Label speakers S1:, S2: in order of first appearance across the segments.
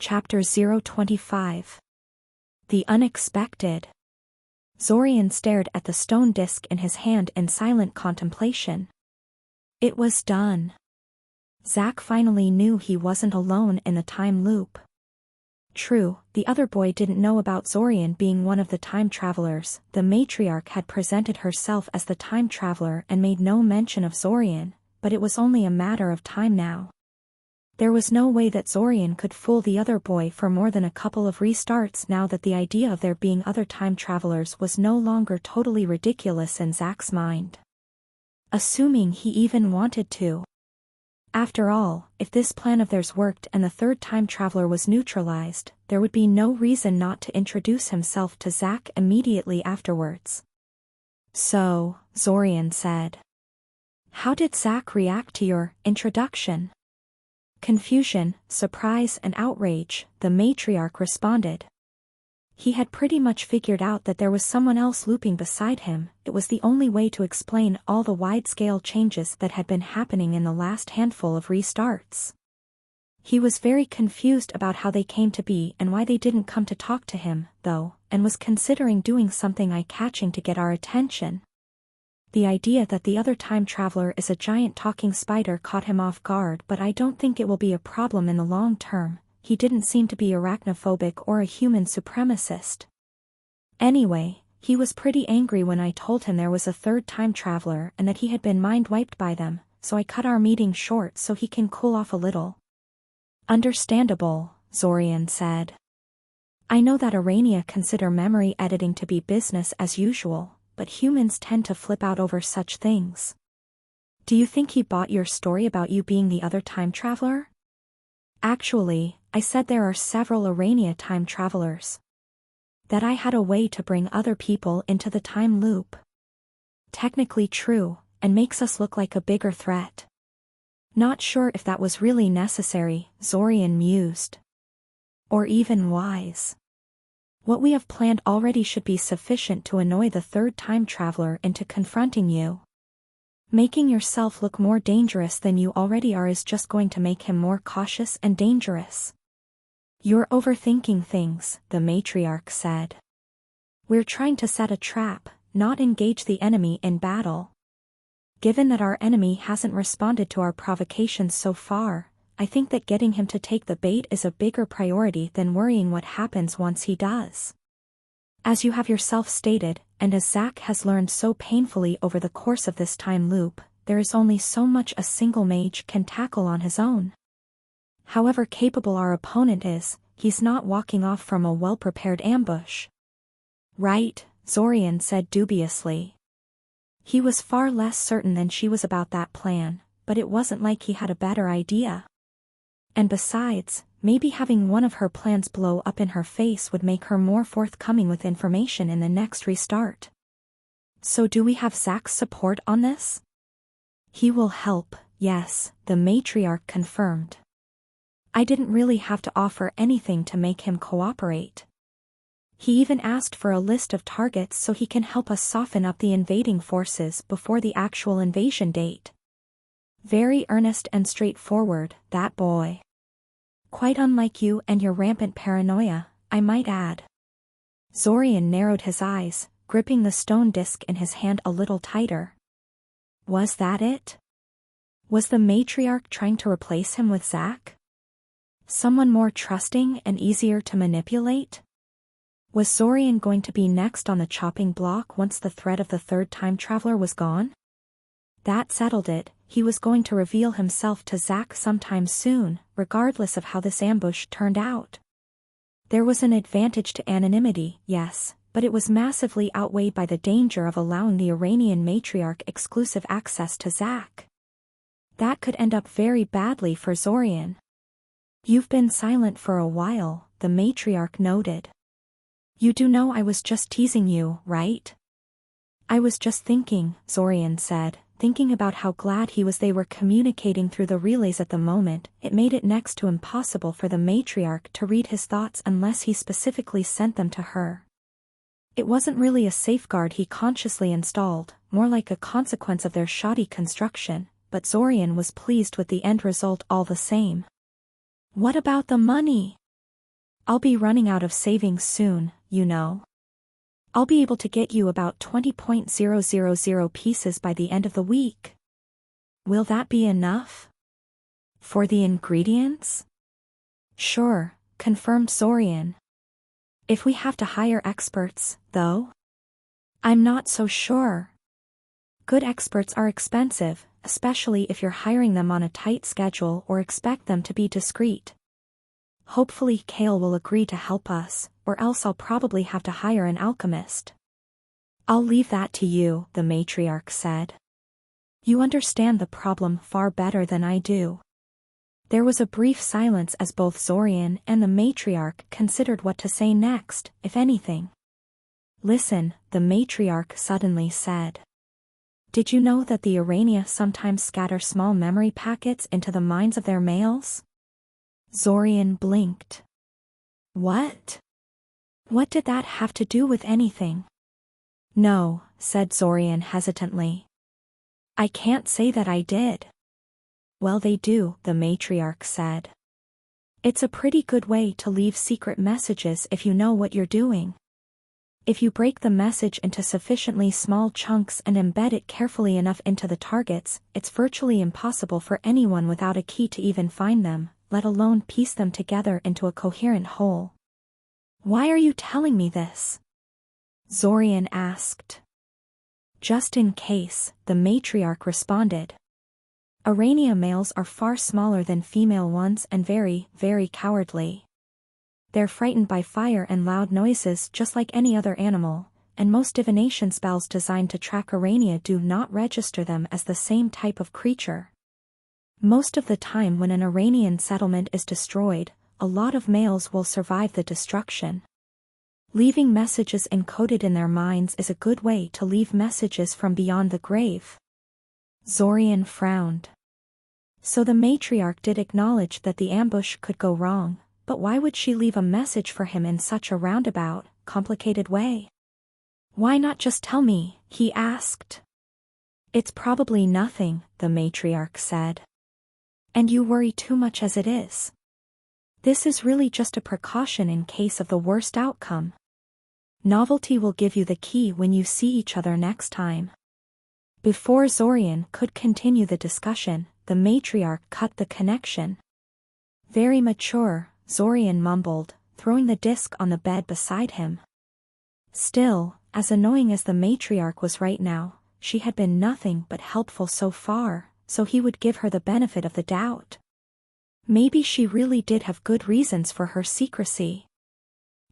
S1: Chapter 025. The Unexpected. Zorian stared at the stone disc in his hand in silent contemplation. It was done. Zack finally knew he wasn't alone in the time loop. True, the other boy didn't know about Zorian being one of the time travelers. The matriarch had presented herself as the time traveler and made no mention of Zorian, but it was only a matter of time now. There was no way that Zorian could fool the other boy for more than a couple of restarts now that the idea of there being other time travelers was no longer totally ridiculous in Zack's mind. Assuming he even wanted to. After all, if this plan of theirs worked and the third time traveler was neutralized, there would be no reason not to introduce himself to Zack immediately afterwards. So, Zorian said. How did Zack react to your introduction? Confusion, surprise and outrage, the matriarch responded. He had pretty much figured out that there was someone else looping beside him. It was the only way to explain all the wide-scale changes that had been happening in the last handful of restarts. He was very confused about how they came to be and why they didn't come to talk to him, though, and was considering doing something eye-catching to get our attention. The idea that the other time traveler is a giant talking spider caught him off guard, but I don't think it will be a problem in the long term. He didn't seem to be arachnophobic or a human supremacist. Anyway, he was pretty angry when I told him there was a third time traveler and that he had been mind-wiped by them, so I cut our meeting short so he can cool off a little. Understandable, Zorian said. I know that Arania consider memory editing to be business as usual, but humans tend to flip out over such things. Do you think he bought your story about you being the other time traveler? Actually, I said there are several Arania time travelers. That I had a way to bring other people into the time loop. Technically true, and makes us look like a bigger threat. Not sure if that was really necessary, Zorian mused. Or even wise. What we have planned already should be sufficient to annoy the third time traveler into confronting you. Making yourself look more dangerous than you already are is just going to make him more cautious and dangerous. You're overthinking things, the matriarch said. We're trying to set a trap, not engage the enemy in battle. Given that our enemy hasn't responded to our provocations so far, I think that getting him to take the bait is a bigger priority than worrying what happens once he does. As you have yourself stated, and as Zack has learned so painfully over the course of this time loop, there is only so much a single mage can tackle on his own. However capable our opponent is, he's not walking off from a well-prepared ambush. Right, Zorian said dubiously. He was far less certain than she was about that plan, but it wasn't like he had a better idea. And besides, maybe having one of her plans blow up in her face would make her more forthcoming with information in the next restart. So do we have Zack's support on this? He will help, yes, the matriarch confirmed. I didn't really have to offer anything to make him cooperate. He even asked for a list of targets so he can help us soften up the invading forces before the actual invasion date. Very earnest and straightforward, that boy. Quite unlike you and your rampant paranoia, I might add. Zorian narrowed his eyes, gripping the stone disc in his hand a little tighter. Was that it? Was the matriarch trying to replace him with Zack? Someone more trusting and easier to manipulate? Was Zorian going to be next on the chopping block once the threat of the third time traveler was gone? That settled it. He was going to reveal himself to Zack sometime soon, regardless of how this ambush turned out. There was an advantage to anonymity, yes, but it was massively outweighed by the danger of allowing the Iranian matriarch exclusive access to Zack. That could end up very badly for Zorian. You've been silent for a while, the matriarch noted. You do know I was just teasing you, right? I was just thinking, Zorian said. Thinking about how glad he was they were communicating through the relays at the moment. It made it next to impossible for the matriarch to read his thoughts unless he specifically sent them to her. It wasn't really a safeguard he consciously installed, more like a consequence of their shoddy construction, but Zorian was pleased with the end result all the same. What about the money? I'll be running out of savings soon, you know. I'll be able to get you about 20,000 pieces by the end of the week. Will that be enough? For the ingredients? Sure, confirmed Zorian. If we have to hire experts, though? I'm not so sure. Good experts are expensive, especially if you're hiring them on a tight schedule or expect them to be discreet. Hopefully Kale will agree to help us, or else I'll probably have to hire an alchemist. I'll leave that to you, the matriarch said. You understand the problem far better than I do. There was a brief silence as both Zorian and the matriarch considered what to say next, if anything. Listen, the matriarch suddenly said. Did you know that the Arania sometimes scatter small memory packets into the minds of their males? Zorian blinked. What? What did that have to do with anything? No, said Zorian hesitantly. I can't say that I did. Well, they do, the matriarch said. It's a pretty good way to leave secret messages if you know what you're doing. If you break the message into sufficiently small chunks and embed it carefully enough into the targets, it's virtually impossible for anyone without a key to even find them, let alone piece them together into a coherent whole. Why are you telling me this? Zorian asked. Just in case, the matriarch responded. Arania males are far smaller than female ones and very, very cowardly. They're frightened by fire and loud noises just like any other animal, and most divination spells designed to track Arania do not register them as the same type of creature. Most of the time when an Aranian settlement is destroyed, a lot of males will survive the destruction. Leaving messages encoded in their minds is a good way to leave messages from beyond the grave. Zorian frowned. So the matriarch did acknowledge that the ambush could go wrong, but why would she leave a message for him in such a roundabout, complicated way? Why not just tell me, he asked. It's probably nothing, the matriarch said. And you worry too much as it is. This is really just a precaution in case of the worst outcome. Novelty will give you the key when you see each other next time. Before Zorian could continue the discussion, the matriarch cut the connection. Very mature, Zorian mumbled, throwing the disc on the bed beside him. Still, as annoying as the matriarch was right now, she had been nothing but helpful so far, so he would give her the benefit of the doubt. Maybe she really did have good reasons for her secrecy.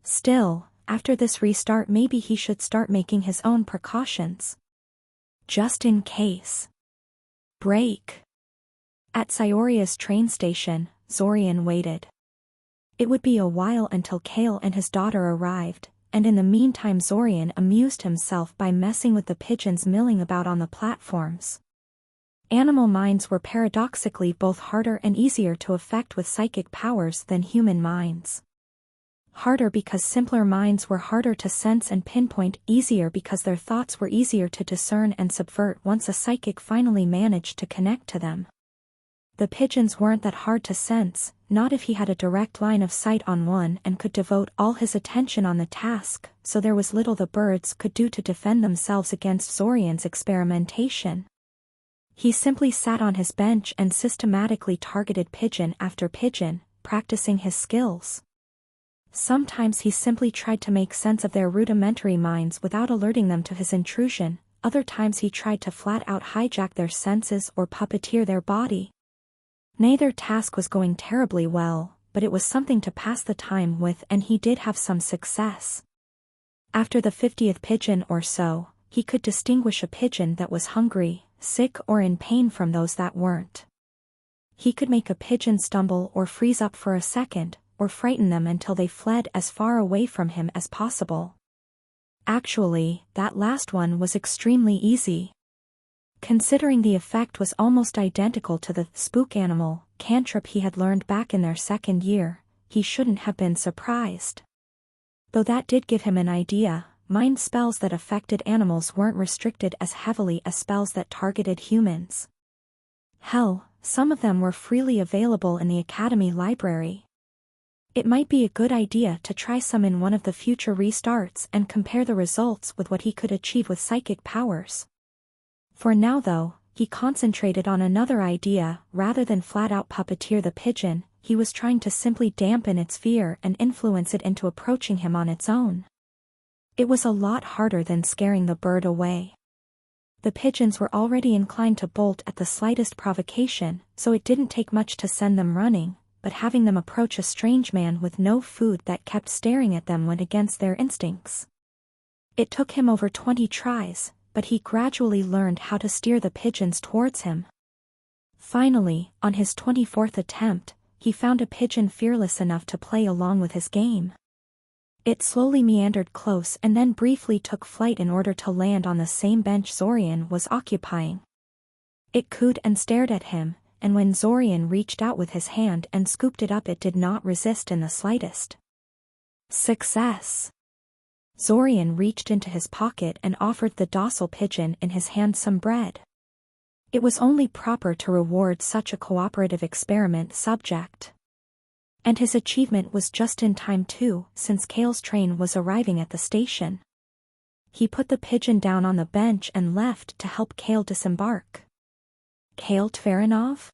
S1: Still, after this restart maybe he should start making his own precautions. Just in case. Break. At Cyoria's train station, Zorian waited. It would be a while until Kale and his daughter arrived, and in the meantime Zorian amused himself by messing with the pigeons milling about on the platforms. Animal minds were paradoxically both harder and easier to affect with psychic powers than human minds. Harder because simpler minds were harder to sense and pinpoint, easier because their thoughts were easier to discern and subvert once a psychic finally managed to connect to them. The pigeons weren't that hard to sense, not if he had a direct line of sight on one and could devote all his attention on the task, so there was little the birds could do to defend themselves against Zorian's experimentation. He simply sat on his bench and systematically targeted pigeon after pigeon, practicing his skills. Sometimes he simply tried to make sense of their rudimentary minds without alerting them to his intrusion, other times he tried to flat-out hijack their senses or puppeteer their body. Neither task was going terribly well, but it was something to pass the time with and he did have some success. After the 50th pigeon or so, he could distinguish a pigeon that was hungry, sick or in pain from those that weren't. He could make a pigeon stumble or freeze up for a second, or frighten them until they fled as far away from him as possible. Actually, that last one was extremely easy. Considering the effect was almost identical to the spook animal cantrip he had learned back in their second year, he shouldn't have been surprised. Though that did give him an idea, mind spells that affected animals weren't restricted as heavily as spells that targeted humans. Hell, some of them were freely available in the Academy library. It might be a good idea to try some in one of the future restarts and compare the results with what he could achieve with psychic powers. For now though, he concentrated on another idea. Rather than flat-out puppeteer the pigeon, he was trying to simply dampen its fear and influence it into approaching him on its own. It was a lot harder than scaring the bird away. The pigeons were already inclined to bolt at the slightest provocation, so it didn't take much to send them running, but having them approach a strange man with no food that kept staring at them went against their instincts. It took him over 20 tries, but he gradually learned how to steer the pigeons towards him. Finally, on his 24th attempt, he found a pigeon fearless enough to play along with his game. It slowly meandered close and then briefly took flight in order to land on the same bench Zorian was occupying. It cooed and stared at him, and when Zorian reached out with his hand and scooped it up, it did not resist in the slightest. Success! Zorian reached into his pocket and offered the docile pigeon in his hand some bread. It was only proper to reward such a cooperative experiment subject. And his achievement was just in time too, since Kale's train was arriving at the station. He put the pigeon down on the bench and left to help Kale disembark. Kale Tveranov?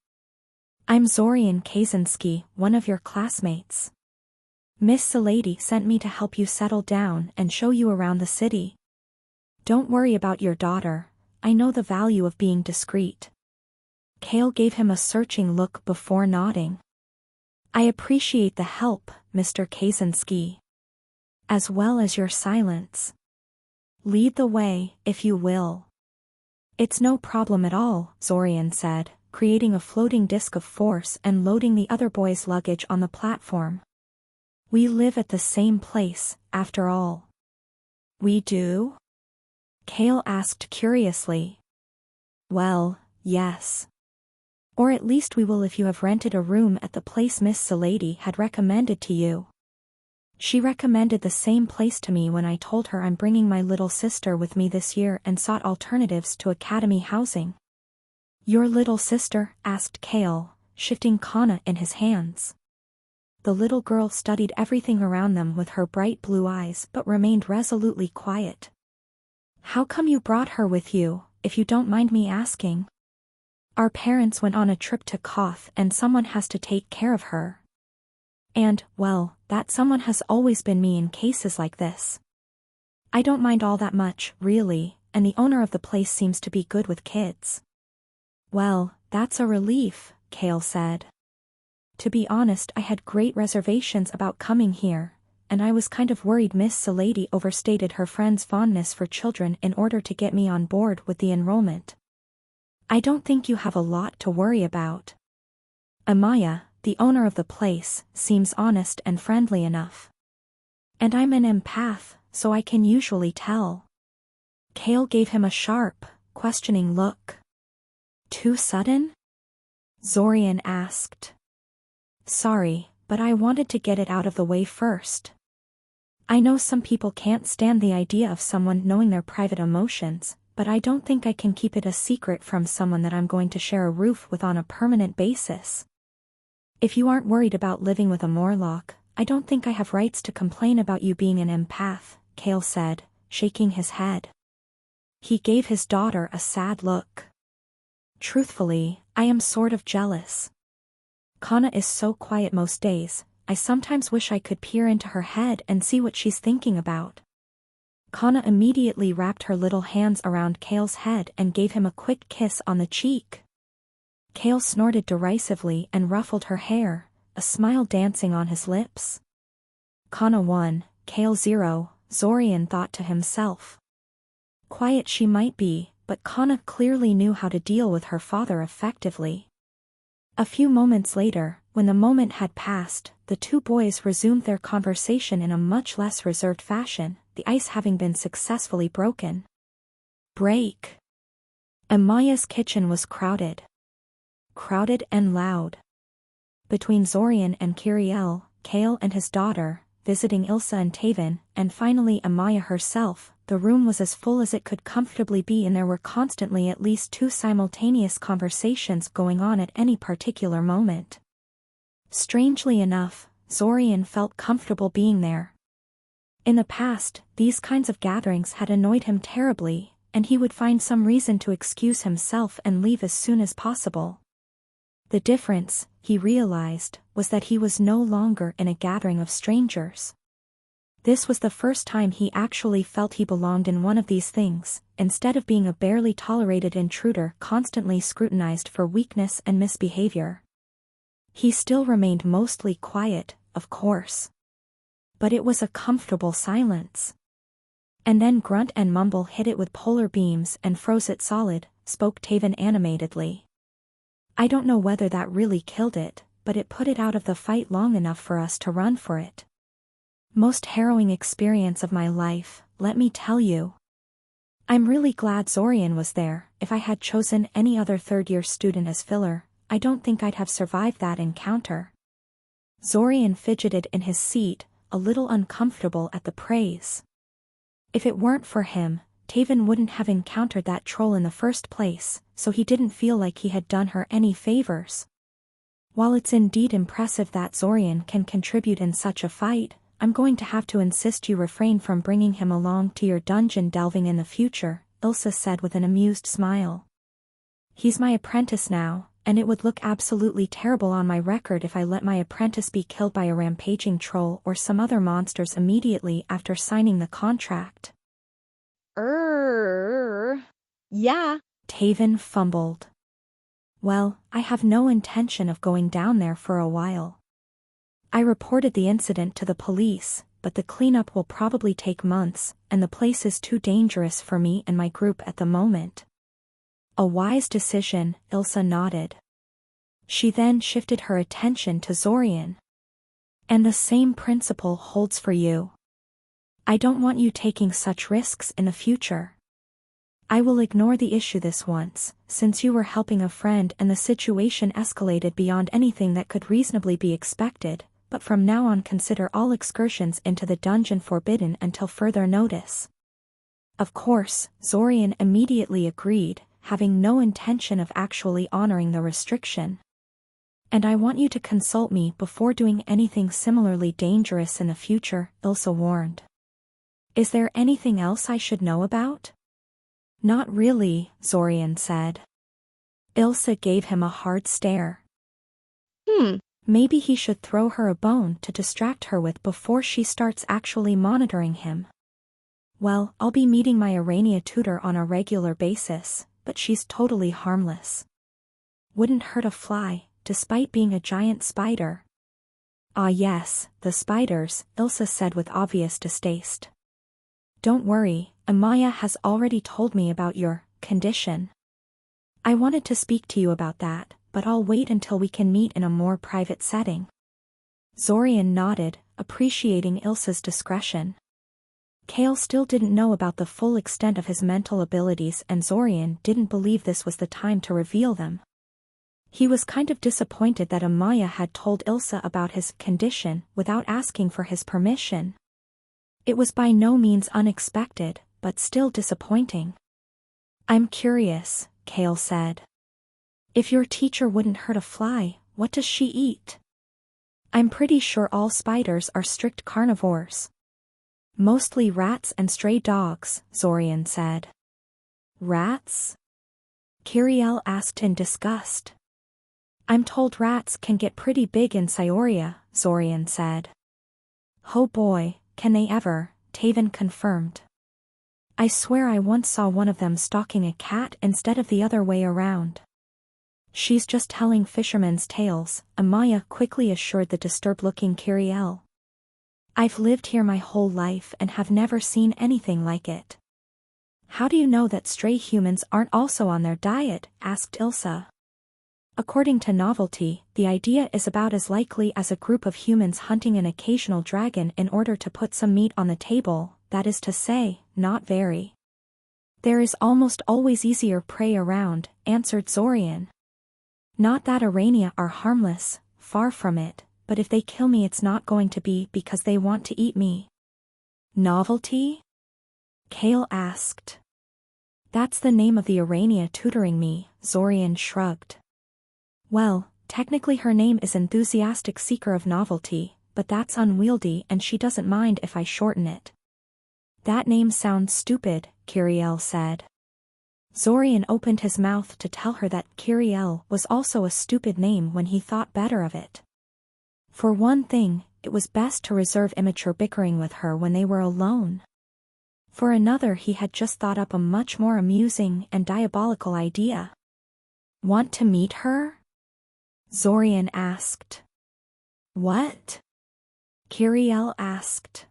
S1: I'm Zorian Kaczynski, one of your classmates. Miss Salady sent me to help you settle down and show you around the city. Don't worry about your daughter, I know the value of being discreet. Kale gave him a searching look before nodding. I appreciate the help, Mr. Kaczynski. As well as your silence. Lead the way, if you will. It's no problem at all, Zorian said, creating a floating disk of force and loading the other boy's luggage on the platform. We live at the same place, after all. We do? Kale asked curiously. Well, yes. Or at least we will if you have rented a room at the place Miss Salady had recommended to you. She recommended the same place to me when I told her I'm bringing my little sister with me this year and sought alternatives to academy housing. Your little sister? Asked Kale, shifting Kana in his hands. The little girl studied everything around them with her bright blue eyes but remained resolutely quiet. How come you brought her with you, if you don't mind me asking? Our parents went on a trip to Koth and someone has to take care of her. And, well, that someone has always been me in cases like this. I don't mind all that much, really, and the owner of the place seems to be good with kids. Well, that's a relief, Kale said. To be honest, I had great reservations about coming here, and I was kind of worried Miss Salady overstated her friend's fondness for children in order to get me on board with the enrollment. I don't think you have a lot to worry about. Amaya, the owner of the place, seems honest and friendly enough. And I'm an empath, so I can usually tell. Kale gave him a sharp, questioning look. Too sudden? Zorian asked. Sorry, but I wanted to get it out of the way first. I know some people can't stand the idea of someone knowing their private emotions, but I don't think I can keep it a secret from someone that I'm going to share a roof with on a permanent basis. If you aren't worried about living with a Morlock, I don't think I have rights to complain about you being an empath, Kale said, shaking his head. He gave his daughter a sad look. Truthfully, I am sort of jealous. Kana is so quiet most days, I sometimes wish I could peer into her head and see what she's thinking about. Kana immediately wrapped her little hands around Kale's head and gave him a quick kiss on the cheek. Kale snorted derisively and ruffled her hair, a smile dancing on his lips. Kana 1, Kale 0, Zorian thought to himself. Quiet she might be, but Kana clearly knew how to deal with her father effectively. A few moments later, when the moment had passed, the two boys resumed their conversation in a much less reserved fashion, the ice having been successfully broken. Break. Amaya's kitchen was crowded. Crowded and loud. Between Zorian and Kiriel, Kale and his daughter, visiting Ilsa and Taven, and finally Amaya herself, the room was as full as it could comfortably be, and there were constantly at least 2 simultaneous conversations going on at any particular moment. Strangely enough, Zorian felt comfortable being there. In the past, these kinds of gatherings had annoyed him terribly, and he would find some reason to excuse himself and leave as soon as possible. The difference, he realized, was that he was no longer in a gathering of strangers. This was the first time he actually felt he belonged in one of these things, instead of being a barely tolerated intruder constantly scrutinized for weakness and misbehavior. He still remained mostly quiet, of course. But it was a comfortable silence. And then Grunt and Mumble hit it with polar beams and froze it solid, spoke Taven animatedly. I don't know whether that really killed it, but it put it out of the fight long enough for us to run for it. Most harrowing experience of my life, let me tell you. I'm really glad Zorian was there. If I had chosen any other third-year student as filler, I don't think I'd have survived that encounter. Zorian fidgeted in his seat, a little uncomfortable at the praise. If it weren't for him, Taven wouldn't have encountered that troll in the first place, so he didn't feel like he had done her any favors. While it's indeed impressive that Zorian can contribute in such a fight, I'm going to have to insist you refrain from bringing him along to your dungeon delving in the future, Ilsa said with an amused smile. He's my apprentice now, and it would look absolutely terrible on my record if I let my apprentice be killed by a rampaging troll or some other monsters immediately after signing the contract.
S2: Yeah.
S1: Taven fumbled. Well, I have no intention of going down there for a while. I reported the incident to the police, but the cleanup will probably take months, and the place is too dangerous for me and my group at the moment. A wise decision, Ilsa nodded. She then shifted her attention to Zorian. And the same principle holds for you. I don't want you taking such risks in the future. I will ignore the issue this once, since you were helping a friend and the situation escalated beyond anything that could reasonably be expected, but from now on consider all excursions into the dungeon forbidden until further notice. Of course, Zorian immediately agreed, having no intention of actually honoring the restriction. And I want you to consult me before doing anything similarly dangerous in the future, Ilsa warned. Is there anything else I should know about? Not really, Zorian said. Ilsa gave him a hard stare. Maybe he should throw her a bone to distract her with before she starts actually monitoring him. Well, I'll be meeting my Arania tutor on a regular basis, but she's totally harmless. Wouldn't hurt a fly, despite being a giant spider. Ah yes, the spiders, Ilsa said with obvious distaste. Don't worry, Amaya has already told me about your condition. I wanted to speak to you about that, but I'll wait until we can meet in a more private setting. Zorian nodded, appreciating Ilsa's discretion. Kale still didn't know about the full extent of his mental abilities and Zorian didn't believe this was the time to reveal them. He was kind of disappointed that Amaya had told Ilsa about his condition without asking for his permission. It was by no means unexpected, but still disappointing. I'm curious, Kale said. If your teacher wouldn't hurt a fly, what does she eat? I'm pretty sure all spiders are strict carnivores. Mostly rats and stray dogs, Zorian said. Rats? Kiriel asked in disgust. I'm told rats can get pretty big in Cyoria, Zorian said. Oh boy, can they ever, Taven confirmed. I swear I once saw one of them stalking a cat instead of the other way around. She's just telling fishermen's tales, Amaya quickly assured the disturbed-looking Kiriel. I've lived here my whole life and have never seen anything like it. How do you know that stray humans aren't also on their diet? Asked Ilsa. According to Novelty, the idea is about as likely as a group of humans hunting an occasional dragon in order to put some meat on the table, that is to say, not very. There is almost always easier prey around, answered Zorian. Not that Arania are harmless, far from it, but if they kill me it's not going to be because they want to eat me. Novelty? Kale asked. That's the name of the Arania tutoring me, Zorian shrugged. Well, technically her name is Enthusiastic Seeker of Novelty, but that's unwieldy and she doesn't mind if I shorten it. That name sounds stupid, Kiriel said. Zorian opened his mouth to tell her that Kiriel was also a stupid name when he thought better of it. For one thing, it was best to reserve immature bickering with her when they were alone. For another, he had just thought up a much more amusing and diabolical idea. Want to meet her? Zorian asked. What? Kiriel asked.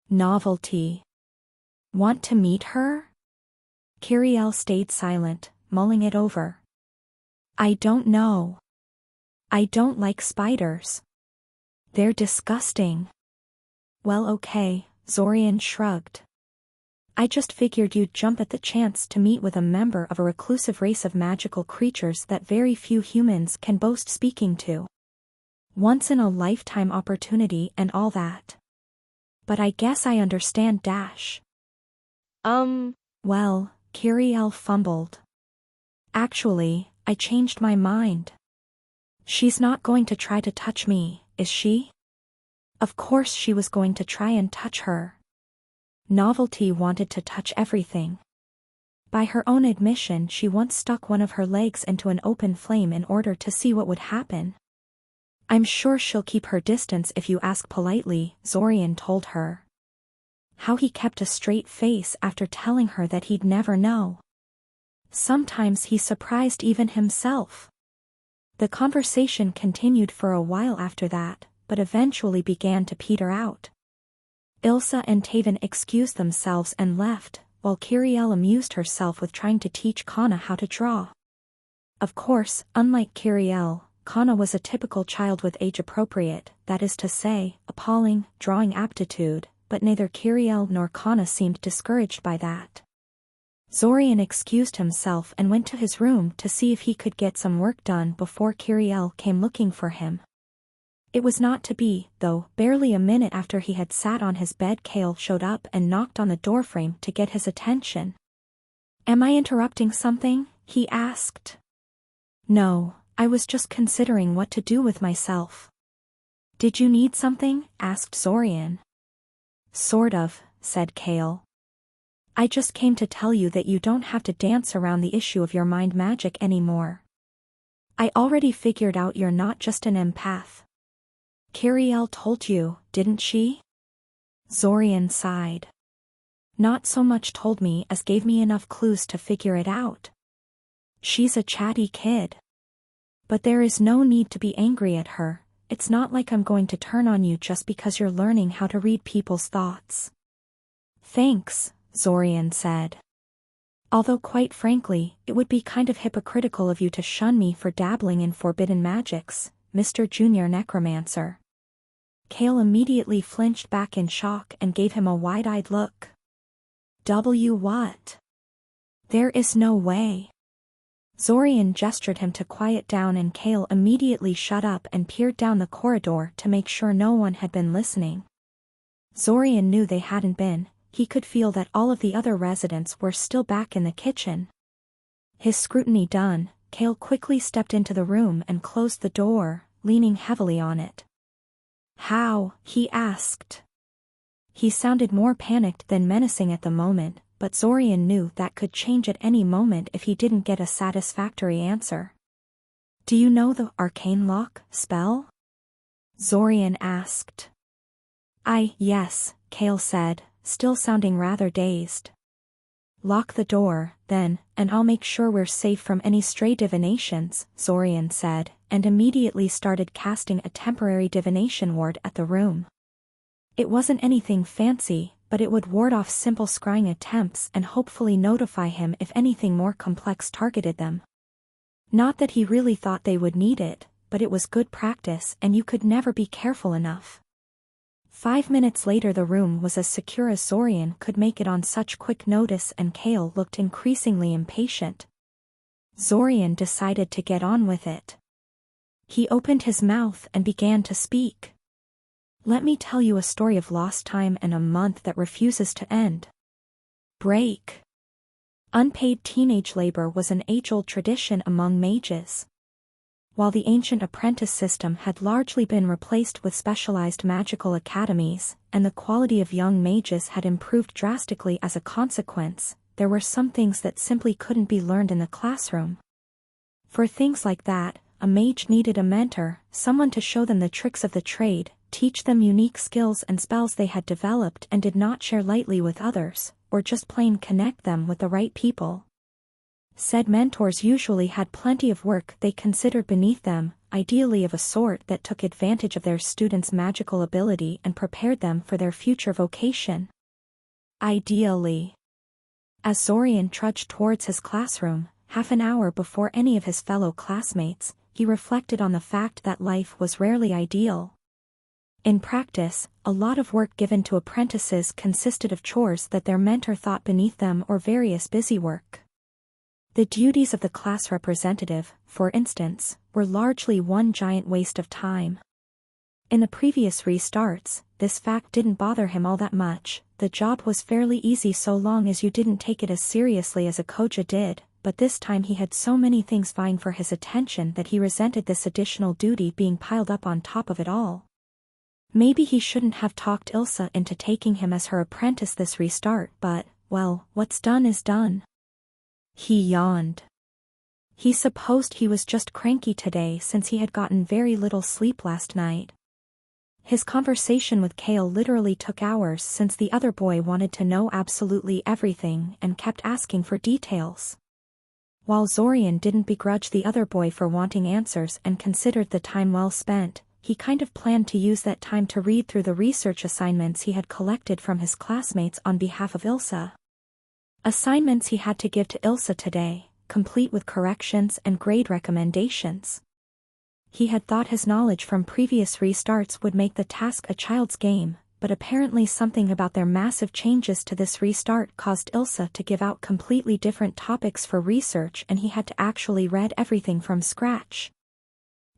S1: Novelty. Want to meet her? Kiriel stayed silent, mulling it over. I don't know. I don't like spiders. They're disgusting. Well, okay, Zorian shrugged. I just figured you'd jump at the chance to meet with a member of a reclusive race of magical creatures that very few humans can boast speaking to. Once-in-a-lifetime opportunity and all that. But I guess I understand Dash. Well, Kiriel fumbled. Actually, I changed my mind. She's not going to try to touch me, is she? Of course she was going to try and touch her. Novelty wanted to touch everything. By her own admission, she once stuck one of her legs into an open flame in order to see what would happen. I'm sure she'll keep her distance if you ask politely, Zorian told her. How he kept a straight face after telling her that he'd never know. Sometimes he surprised even himself. The conversation continued for a while after that, but eventually began to peter out. Ilsa and Taven excused themselves and left, while Kiriel amused herself with trying to teach Kana how to draw. Of course, unlike Kiriel, Kana was a typical child with age-appropriate, that is to say, appalling, drawing aptitude, but neither Kiriel nor Kana seemed discouraged by that. Zorian excused himself and went to his room to see if he could get some work done before Kiriel came looking for him. It was not to be, though. Barely a minute after he had sat on his bed, Kale showed up and knocked on the doorframe to get his attention. Am I interrupting something? He asked. No, I was just considering what to do with myself. Did you need something? Asked Zorian. Sort of, said Kale. I just came to tell you that you don't have to dance around the issue of your mind magic anymore. I already figured out you're not just an empath. Kiriel told you, didn't she? Zorian sighed. Not so much told me as gave me enough clues to figure it out. She's a chatty kid. But there is no need to be angry at her. It's not like I'm going to turn on you just because you're learning how to read people's thoughts. Thanks, Zorian said. Although quite frankly, it would be kind of hypocritical of you to shun me for dabbling in forbidden magics, Mr. Junior Necromancer. Kale immediately flinched back in shock and gave him a wide-eyed look. What? There is no way. Zorian gestured him to quiet down and Kale immediately shut up and peered down the corridor to make sure no one had been listening. Zorian knew they hadn't been. He could feel that all of the other residents were still back in the kitchen. His scrutiny done, Kale quickly stepped into the room and closed the door, leaning heavily on it. How? He asked. He sounded more panicked than menacing at the moment, but Zorian knew that could change at any moment if he didn't get a satisfactory answer. Do you know the arcane lock spell? Zorian asked. Yes, Kale said, still sounding rather dazed. Lock the door, then, and I'll make sure we're safe from any stray divinations, Zorian said, and immediately started casting a temporary divination ward at the room. It wasn't anything fancy, but it would ward off simple scrying attempts and hopefully notify him if anything more complex targeted them. Not that he really thought they would need it, but it was good practice and you could never be careful enough. 5 minutes later the room was as secure as Zorian could make it on such quick notice and Kale looked increasingly impatient. Zorian decided to get on with it. He opened his mouth and began to speak. Let me tell you a story of lost time and a month that refuses to end. Break. Unpaid teenage labor was an age-old tradition among mages. While the ancient apprentice system had largely been replaced with specialized magical academies, and the quality of young mages had improved drastically as a consequence, there were some things that simply couldn't be learned in the classroom. For things like that, a mage needed a mentor, someone to show them the tricks of the trade, teach them unique skills and spells they had developed and did not share lightly with others, or just plain connect them with the right people. Said mentors usually had plenty of work they considered beneath them, ideally of a sort that took advantage of their students' magical ability and prepared them for their future vocation. Ideally. As Zorian trudged towards his classroom, half an hour before any of his fellow classmates, he reflected on the fact that life was rarely ideal. In practice, a lot of work given to apprentices consisted of chores that their mentor thought beneath them or various busy work. The duties of the class representative, for instance, were largely one giant waste of time. In the previous restarts, this fact didn't bother him all that much. The job was fairly easy so long as you didn't take it as seriously as a Koja did, but this time he had so many things vying for his attention that he resented this additional duty being piled up on top of it all. Maybe he shouldn't have talked Ilsa into taking him as her apprentice this restart, but, well, what's done is done. He yawned. He supposed he was just cranky today since he had gotten very little sleep last night. His conversation with Kale literally took hours since the other boy wanted to know absolutely everything and kept asking for details. While Zorian didn't begrudge the other boy for wanting answers and considered the time well spent, he kind of planned to use that time to read through the research assignments he had collected from his classmates on behalf of Ilsa. Assignments he had to give to Ilsa today, complete with corrections and grade recommendations. He had thought his knowledge from previous restarts would make the task a child's game, but apparently something about their massive changes to this restart caused Ilsa to give out completely different topics for research and he had to actually read everything from scratch.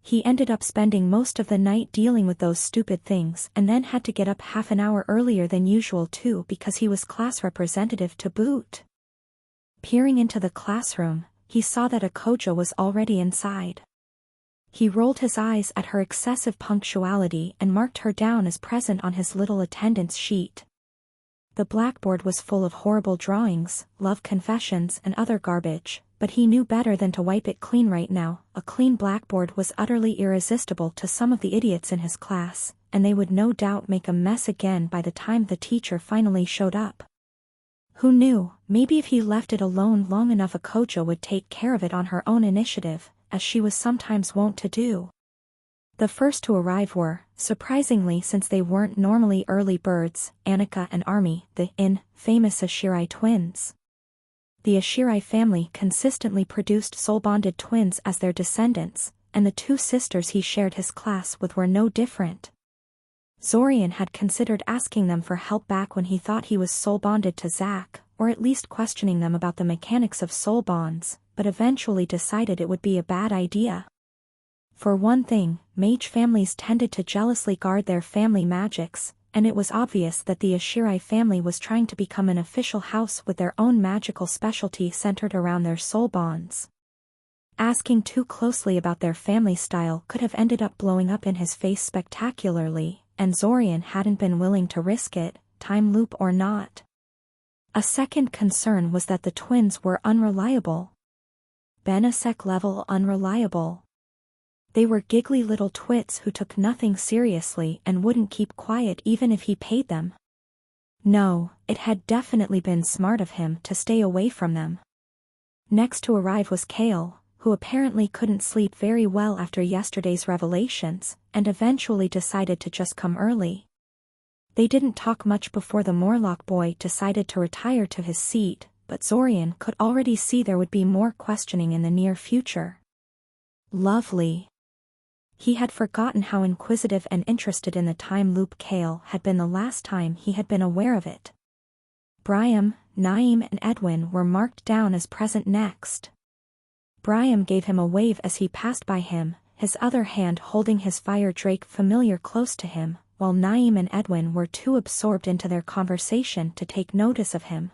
S1: He ended up spending most of the night dealing with those stupid things and then had to get up half an hour earlier than usual too because he was class representative to boot. Peering into the classroom, he saw that a Koja was already inside. He rolled his eyes at her excessive punctuality and marked her down as present on his little attendance sheet. The blackboard was full of horrible drawings, love confessions and other garbage, but he knew better than to wipe it clean right now. A clean blackboard was utterly irresistible to some of the idiots in his class, and they would no doubt make a mess again by the time the teacher finally showed up. Who knew, maybe if he left it alone long enough a Koja would take care of it on her own initiative, as she was sometimes wont to do. The first to arrive were, surprisingly since they weren't normally early birds, Annika and Army, the famous Ashirai twins. The Ashirai family consistently produced soul-bonded twins as their descendants, and the two sisters he shared his class with were no different. Zorian had considered asking them for help back when he thought he was soul-bonded to Zack, or at least questioning them about the mechanics of soul bonds, but eventually decided it would be a bad idea. For one thing, mage families tended to jealously guard their family magics, and it was obvious that the Ashirai family was trying to become an official house with their own magical specialty centered around their soul bonds. Asking too closely about their family style could have ended up blowing up in his face spectacularly, and Zorian hadn't been willing to risk it, time loop or not. A second concern was that the twins were unreliable. Benasek level unreliable. They were giggly little twits who took nothing seriously and wouldn't keep quiet even if he paid them. No, it had definitely been smart of him to stay away from them. Next to arrive was Kale, who apparently couldn't sleep very well after yesterday's revelations, and eventually decided to just come early. They didn't talk much before the Morlock boy decided to retire to his seat, but Zorian could already see there would be more questioning in the near future. Lovely. He had forgotten how inquisitive and interested in the time loop Kale had been the last time he had been aware of it. Briam, Naeem and Edwin were marked down as present next. Briam gave him a wave as he passed by him, his other hand holding his fire drake familiar close to him, while Naeem and Edwin were too absorbed into their conversation to take notice of him.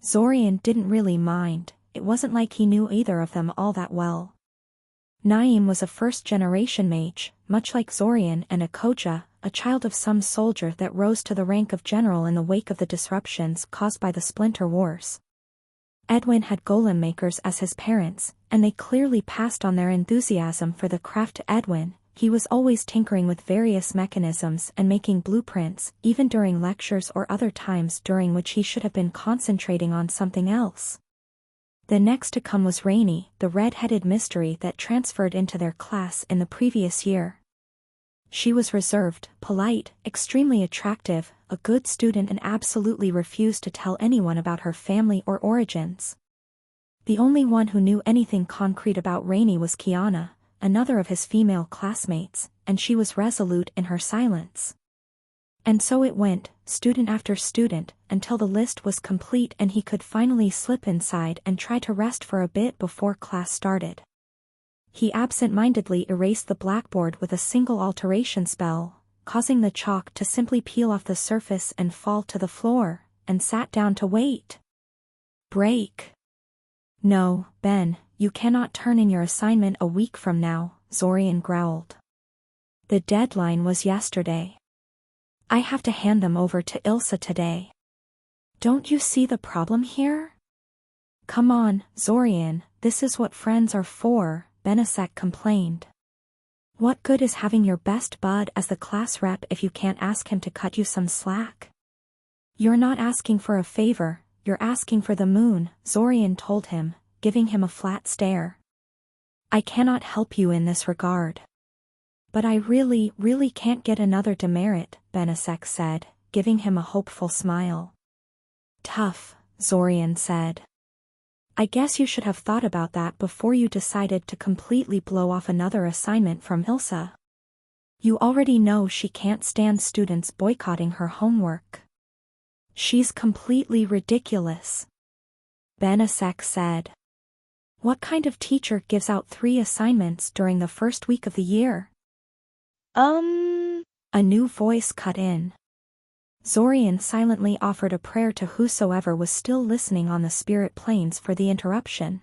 S1: Zorian didn't really mind, it wasn't like he knew either of them all that well. Naeem was a first-generation mage, much like Zorian and Akoja, a child of some soldier that rose to the rank of general in the wake of the disruptions caused by the Splinter Wars. Edwin had golem makers as his parents, and they clearly passed on their enthusiasm for the craft to Edwin. He was always tinkering with various mechanisms and making blueprints, even during lectures or other times during which he should have been concentrating on something else. The next to come was Rainy, the red-headed mystery that transferred into their class in the previous year. She was reserved, polite, extremely attractive, a good student, and absolutely refused to tell anyone about her family or origins. The only one who knew anything concrete about Rainy was Kiana, another of his female classmates, and she was resolute in her silence. And so it went, student after student, until the list was complete and he could finally slip inside and try to rest for a bit before class started. He absent-mindedly erased the blackboard with a single alteration spell, causing the chalk to simply peel off the surface and fall to the floor, and sat down to wait. Break. No, Ben, you cannot turn in your assignment a week from now, Zorian growled. The deadline was yesterday. I have to hand them over to Ilsa today. Don't you see the problem here? Come on, Zorian, this is what friends are for, Benesek complained. What good is having your best bud as the class rep if you can't ask him to cut you some slack? You're not asking for a favor, you're asking for the moon, Zorian told him, giving him a flat stare. I cannot help you in this regard. But I really can't get another demerit, Benesek said, giving him a hopeful smile. Tough, Zorian said. I guess you should have thought about that before you decided to completely blow off another assignment from Ilsa. You already know she can't stand students boycotting her homework. She's completely ridiculous. Benesek said. What kind of teacher gives out 3 assignments during the first week of the year? A new voice cut in. Zorian silently offered a prayer to whosoever was still listening on the spirit planes for the interruption.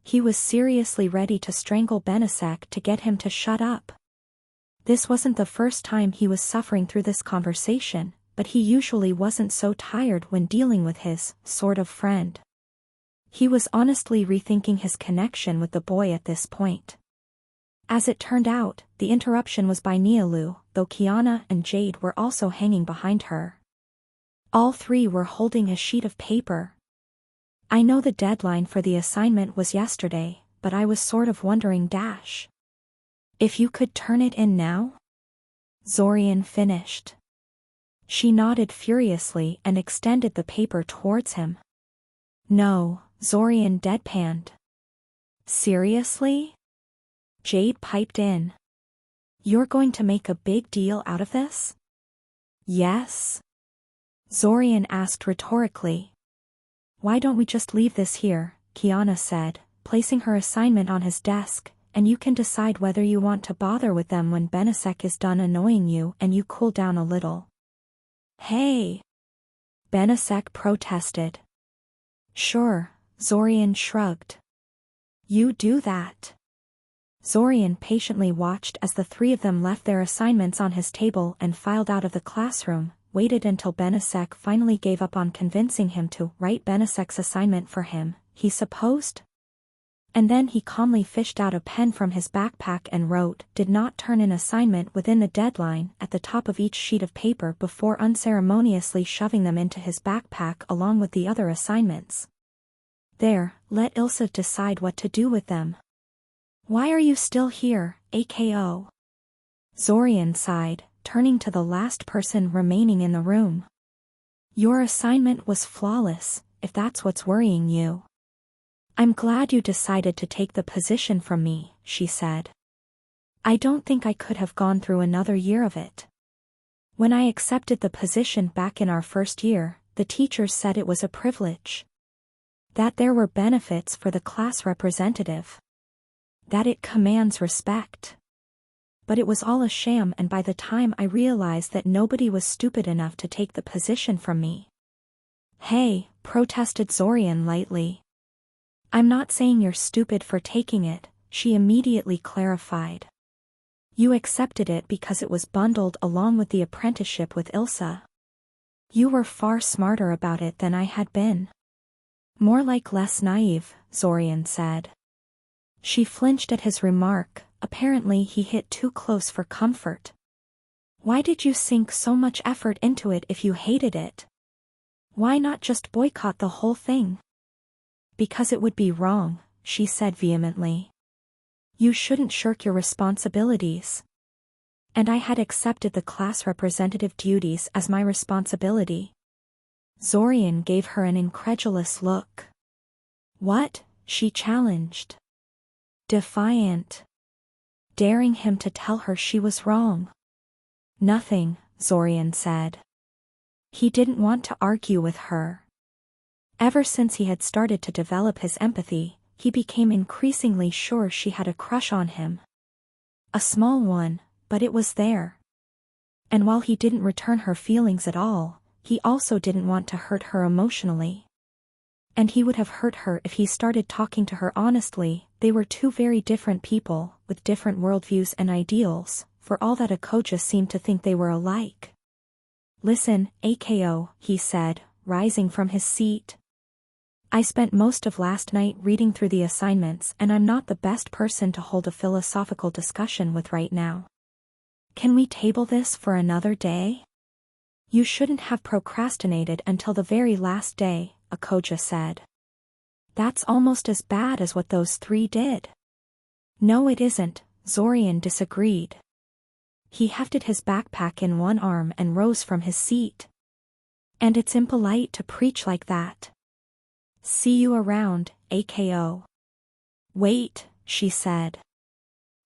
S1: He was seriously ready to strangle Benesek to get him to shut up. This wasn't the first time he was suffering through this conversation, but he usually wasn't so tired when dealing with his sort of friend. He was honestly rethinking his connection with the boy at this point. As it turned out, the interruption was by Nialu, though Kiana and Jade were also hanging behind her. All 3 were holding a sheet of paper. I know the deadline for the assignment was yesterday, but I was sort of wondering if you could turn it in now? Zorian finished. She nodded furiously and extended the paper towards him. No, Zorian deadpanned. Seriously? Jade piped in. You're going to make a big deal out of this? Yes? Zorian asked rhetorically. Why don't we just leave this here, Kiana said, placing her assignment on his desk, and you can decide whether you want to bother with them when Benesek is done annoying you and you cool down a little. Hey! Benesek protested. Sure, Zorian shrugged. You do that. Zorian patiently watched as the 3 of them left their assignments on his table and filed out of the classroom, waited until Benesek finally gave up on convincing him to write Benesek's assignment for him, he supposed. And then he calmly fished out a pen from his backpack and wrote, "Did not turn in assignment within the deadline," at the top of each sheet of paper before unceremoniously shoving them into his backpack along with the other assignments. There, let Ilsa decide what to do with them. Why are you still here, AKO? Zorian sighed, turning to the last person remaining in the room. Your assignment was flawless, if that's what's worrying you. I'm glad you decided to take the position from me, she said. I don't think I could have gone through another year of it. When I accepted the position back in our first year, the teachers said it was a privilege. That there were benefits for the class representative. That it commands respect. But it was all a sham, and by the time I realized that nobody was stupid enough to take the position from me. Hey, protested Zorian lightly. I'm not saying you're stupid for taking it, she immediately clarified. You accepted it because it was bundled along with the apprenticeship with Ilsa. You were far smarter about it than I had been. More like less naive, Zorian said. She flinched at his remark. Apparently he hit too close for comfort. Why did you sink so much effort into it if you hated it? Why not just boycott the whole thing? Because it would be wrong, she said vehemently. You shouldn't shirk your responsibilities. And I had accepted the class representative duties as my responsibility. Zorian gave her an incredulous look. What? She challenged. Defiant. Daring him to tell her she was wrong. Nothing, Zorian said. He didn't want to argue with her. Ever since he had started to develop his empathy, he became increasingly sure she had a crush on him. A small one, but it was there. And while he didn't return her feelings at all, he also didn't want to hurt her emotionally. And he would have hurt her if he started talking to her honestly. They were two very different people, with different worldviews and ideals, for all that Akoja seemed to think they were alike. Listen, Ako, he said, rising from his seat. I spent most of last night reading through the assignments and I'm not the best person to hold a philosophical discussion with right now. Can we table this for another day? You shouldn't have procrastinated until the very last day, Akoja said. That's almost as bad as what those three did. No, it isn't, Zorian disagreed. He hefted his backpack in one arm and rose from his seat. And it's impolite to preach like that. See you around, Ako. Wait, she said.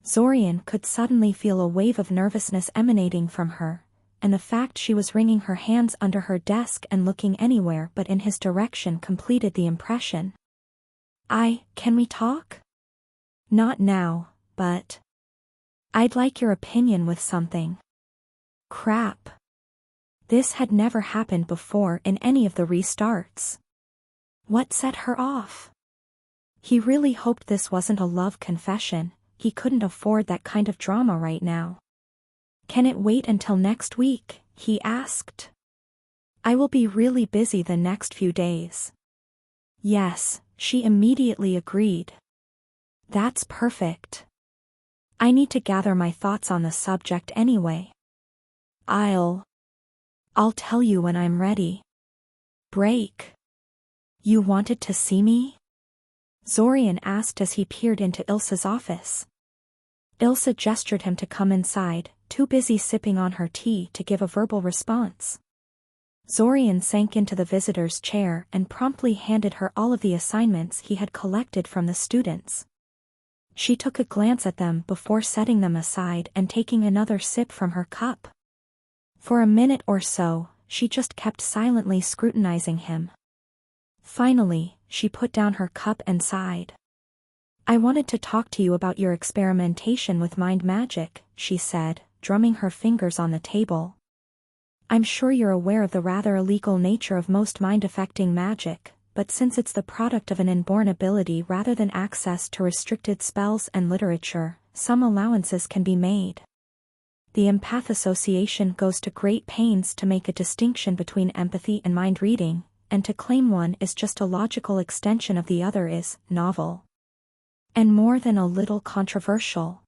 S1: Zorian could suddenly feel a wave of nervousness emanating from her, and the fact she was wringing her hands under her desk and looking anywhere but in his direction completed the impression. Can we talk? Not now, but... I'd like your opinion with something. Crap. This had never happened before in any of the restarts. What set her off? He really hoped this wasn't a love confession. He couldn't afford that kind of drama right now. Can it wait until next week? He asked. I will be really busy the next few days. Yes, she immediately agreed. That's perfect. I need to gather my thoughts on the subject anyway. I'll tell you when I'm ready. Break. You wanted to see me? Zorian asked as he peered into Ilsa's office. Ilsa gestured him to come inside, too busy sipping on her tea to give a verbal response. Zorian sank into the visitor's chair and promptly handed her all of the assignments he had collected from the students. She took a glance at them before setting them aside and taking another sip from her cup. For a minute or so, she just kept silently scrutinizing him. Finally, she put down her cup and sighed. I wanted to talk to you about your experimentation with mind magic, she said, drumming her fingers on the table. I'm sure you're aware of the rather illegal nature of most mind-affecting magic, but since it's the product of an inborn ability rather than access to restricted spells and literature, some allowances can be made. The Empath Association goes to great pains to make a distinction between empathy and mind reading, and to claim one is just a logical extension of the other is novel. And more than a little controversial.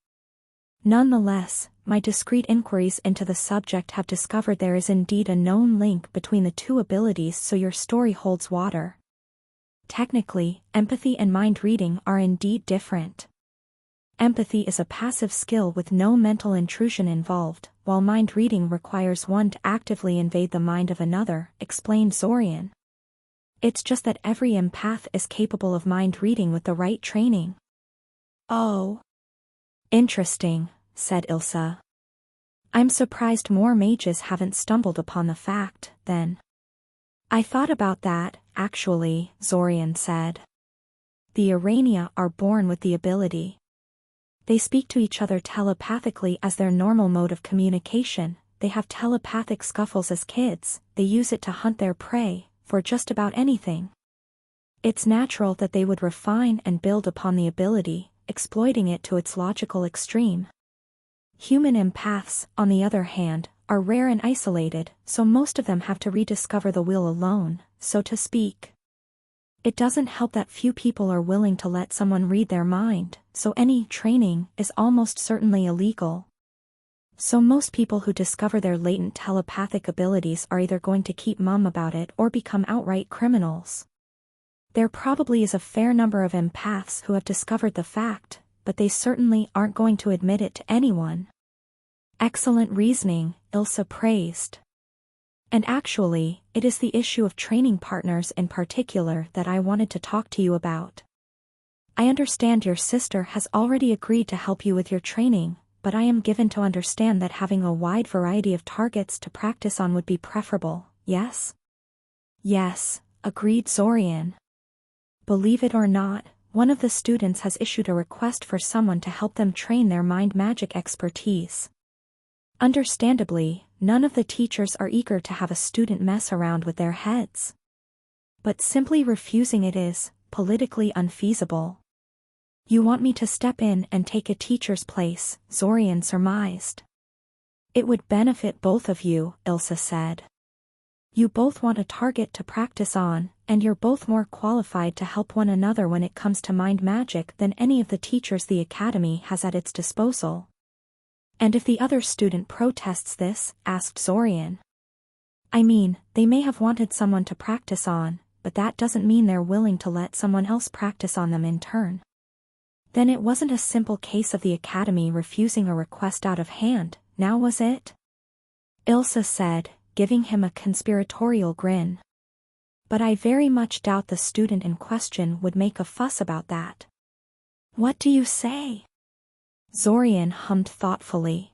S1: Nonetheless, my discreet inquiries into the subject have discovered there is indeed a known link between the two abilities, so your story holds water. Technically, empathy and mind reading are indeed different. Empathy is a passive skill with no mental intrusion involved, while mind reading requires one to actively invade the mind of another, explained Zorian. It's just that every empath is capable of mind reading with the right training. Oh. Interesting, said Ilsa. I'm surprised more mages haven't stumbled upon the fact, then. I thought about that, actually, Zorian said. The Urania are born with the ability. They speak to each other telepathically as their normal mode of communication, they have telepathic scuffles as kids, they use it to hunt their prey, for just about anything. It's natural that they would refine and build upon the ability, exploiting it to its logical extreme. Human empaths, on the other hand, are rare and isolated, so most of them have to rediscover the wheel alone, so to speak. It doesn't help that few people are willing to let someone read their mind, so any training is almost certainly illegal. So most people who discover their latent telepathic abilities are either going to keep mum about it or become outright criminals. There probably is a fair number of empaths who have discovered the fact, but they certainly aren't going to admit it to anyone. Excellent reasoning, Ilsa praised. And actually, it is the issue of training partners in particular that I wanted to talk to you about. I understand your sister has already agreed to help you with your training, but I am given to understand that having a wide variety of targets to practice on would be preferable, yes? Yes, agreed Zorian. Believe it or not, one of the students has issued a request for someone to help them train their mind magic expertise. Understandably, none of the teachers are eager to have a student mess around with their heads. But simply refusing it is politically unfeasible. You want me to step in and take a teacher's place, Zorian surmised. It would benefit both of you, Ilsa said. You both want a target to practice on, and you're both more qualified to help one another when it comes to mind magic than any of the teachers the Academy has at its disposal. And if the other student protests this, asked Zorian. I mean, they may have wanted someone to practice on, but that doesn't mean they're willing to let someone else practice on them in turn. Then it wasn't a simple case of the Academy refusing a request out of hand, now was it? Ilsa said, giving him a conspiratorial grin. But I very much doubt the student in question would make a fuss about that. What do you say? Zorian hummed thoughtfully.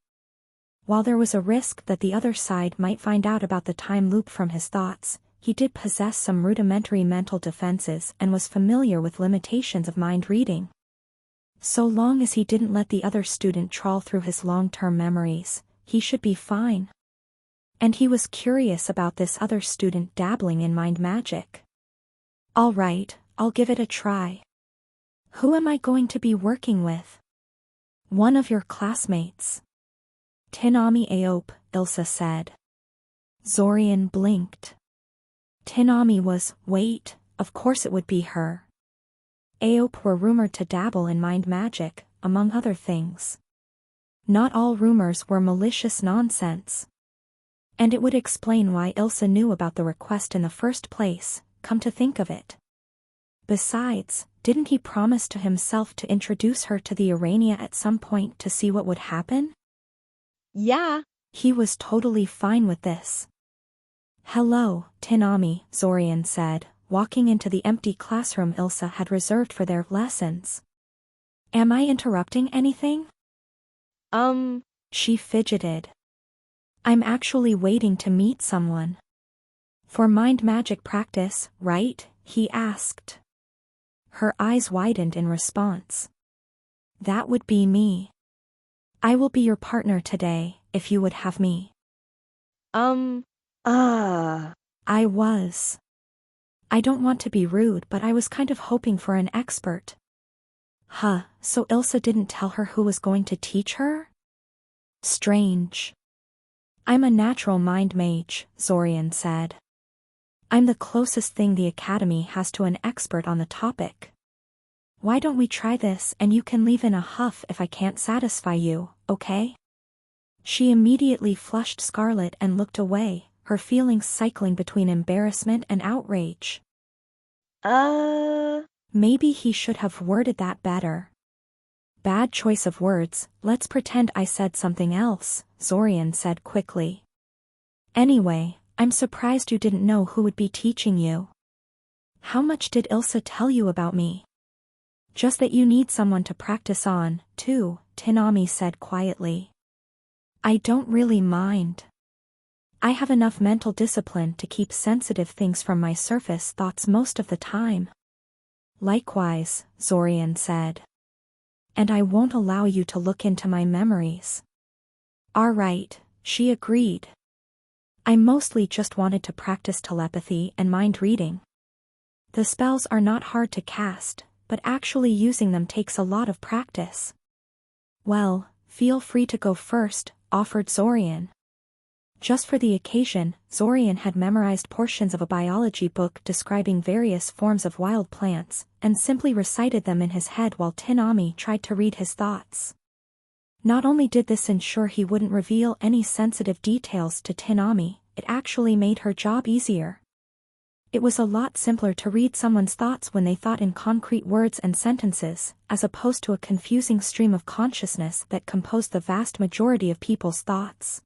S1: While there was a risk that the other side might find out about the time loop from his thoughts, he did possess some rudimentary mental defenses and was familiar with limitations of mind reading. So long as he didn't let the other student trawl through his long-term memories, he should be fine. And he was curious about this other student dabbling in mind magic. All right, I'll give it a try. Who am I going to be working with? One of your classmates. Tinami Aope, Ilsa said. Zorian blinked. Tinami was, wait, of course it would be her. Aope were rumored to dabble in mind magic, among other things. Not all rumors were malicious nonsense. And it would explain why Ilsa knew about the request in the first place, come to think of it. Besides, didn't he promise to himself to introduce her to the Urania at some point to see what would happen?
S2: Yeah.
S1: He was totally fine with this. Hello, Tinami, Zorian said, walking into the empty classroom Ilsa had reserved for their lessons. Am I interrupting anything? She fidgeted. I'm actually waiting to meet someone. For mind magic practice, right? He asked. Her eyes widened in response. That would be me. I will be your partner today, if you would have me. I was. I don't want to be rude, but I was kind of hoping for an expert. Huh, so Ilsa didn't tell her who was going to teach her? Strange. I'm a natural mind mage, Zorian said. I'm the closest thing the Academy has to an expert on the topic. Why don't we try this and you can leave in a huff if I can't satisfy you, okay? She immediately flushed scarlet and looked away, her feelings cycling between embarrassment and outrage. Maybe he should have worded that better. Bad choice of words, let's pretend I said something else, Zorian said quickly. Anyway, I'm surprised you didn't know who would be teaching you. How much did Ilsa tell you about me? Just that you need someone to practice on, too, Tinami said quietly. I don't really mind. I have enough mental discipline to keep sensitive things from my surface thoughts most of the time. Likewise, Zorian said. And I won't allow you to look into my memories. All right, she agreed. I mostly just wanted to practice telepathy and mind reading. The spells are not hard to cast, but actually using them takes a lot of practice. Well, feel free to go first, offered Zorian. Just for the occasion, Zorian had memorized portions of a biology book describing various forms of wild plants, and simply recited them in his head while Tinami tried to read his thoughts. Not only did this ensure he wouldn't reveal any sensitive details to Tinami, it actually made her job easier. It was a lot simpler to read someone's thoughts when they thought in concrete words and sentences, as opposed to a confusing stream of consciousness that composed the vast majority of people's thoughts.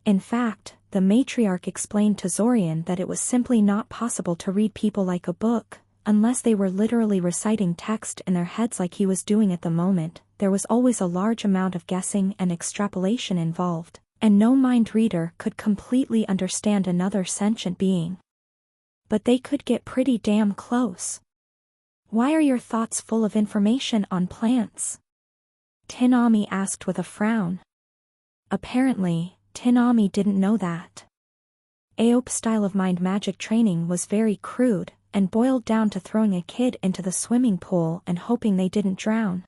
S1: In fact, the matriarch explained to Zorian that it was simply not possible to read people like a book, unless they were literally reciting text in their heads like he was doing at the moment. There was always a large amount of guessing and extrapolation involved, and no mind reader could completely understand another sentient being. But they could get pretty damn close. Why are your thoughts full of information on plants? Tinami asked with a frown. Apparently, Tinami didn't know that. Aope's style of mind magic training was very crude, and boiled down to throwing a kid into the swimming pool and hoping they didn't drown.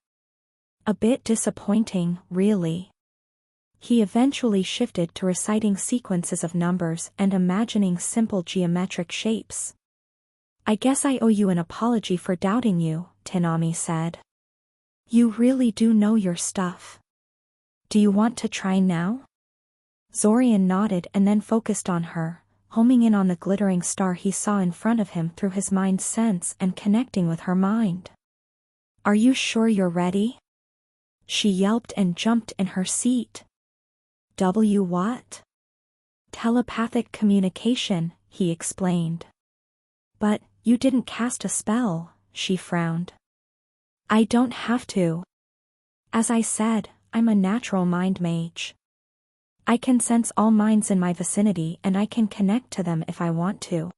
S1: A bit disappointing, really. He eventually shifted to reciting sequences of numbers and imagining simple geometric shapes. I guess I owe you an apology for doubting you, Tinami said. You really do know your stuff. Do you want to try now? Zorian nodded and then focused on her, homing in on the glittering star he saw in front of him through his mind's sense and connecting with her mind. Are you sure you're ready? She yelped and jumped in her seat. What? Telepathic communication, he explained. But, you didn't cast a spell, she frowned. I don't have to. As I said, I'm a natural mind mage. I can sense all minds in my vicinity and I can connect to them if I want to.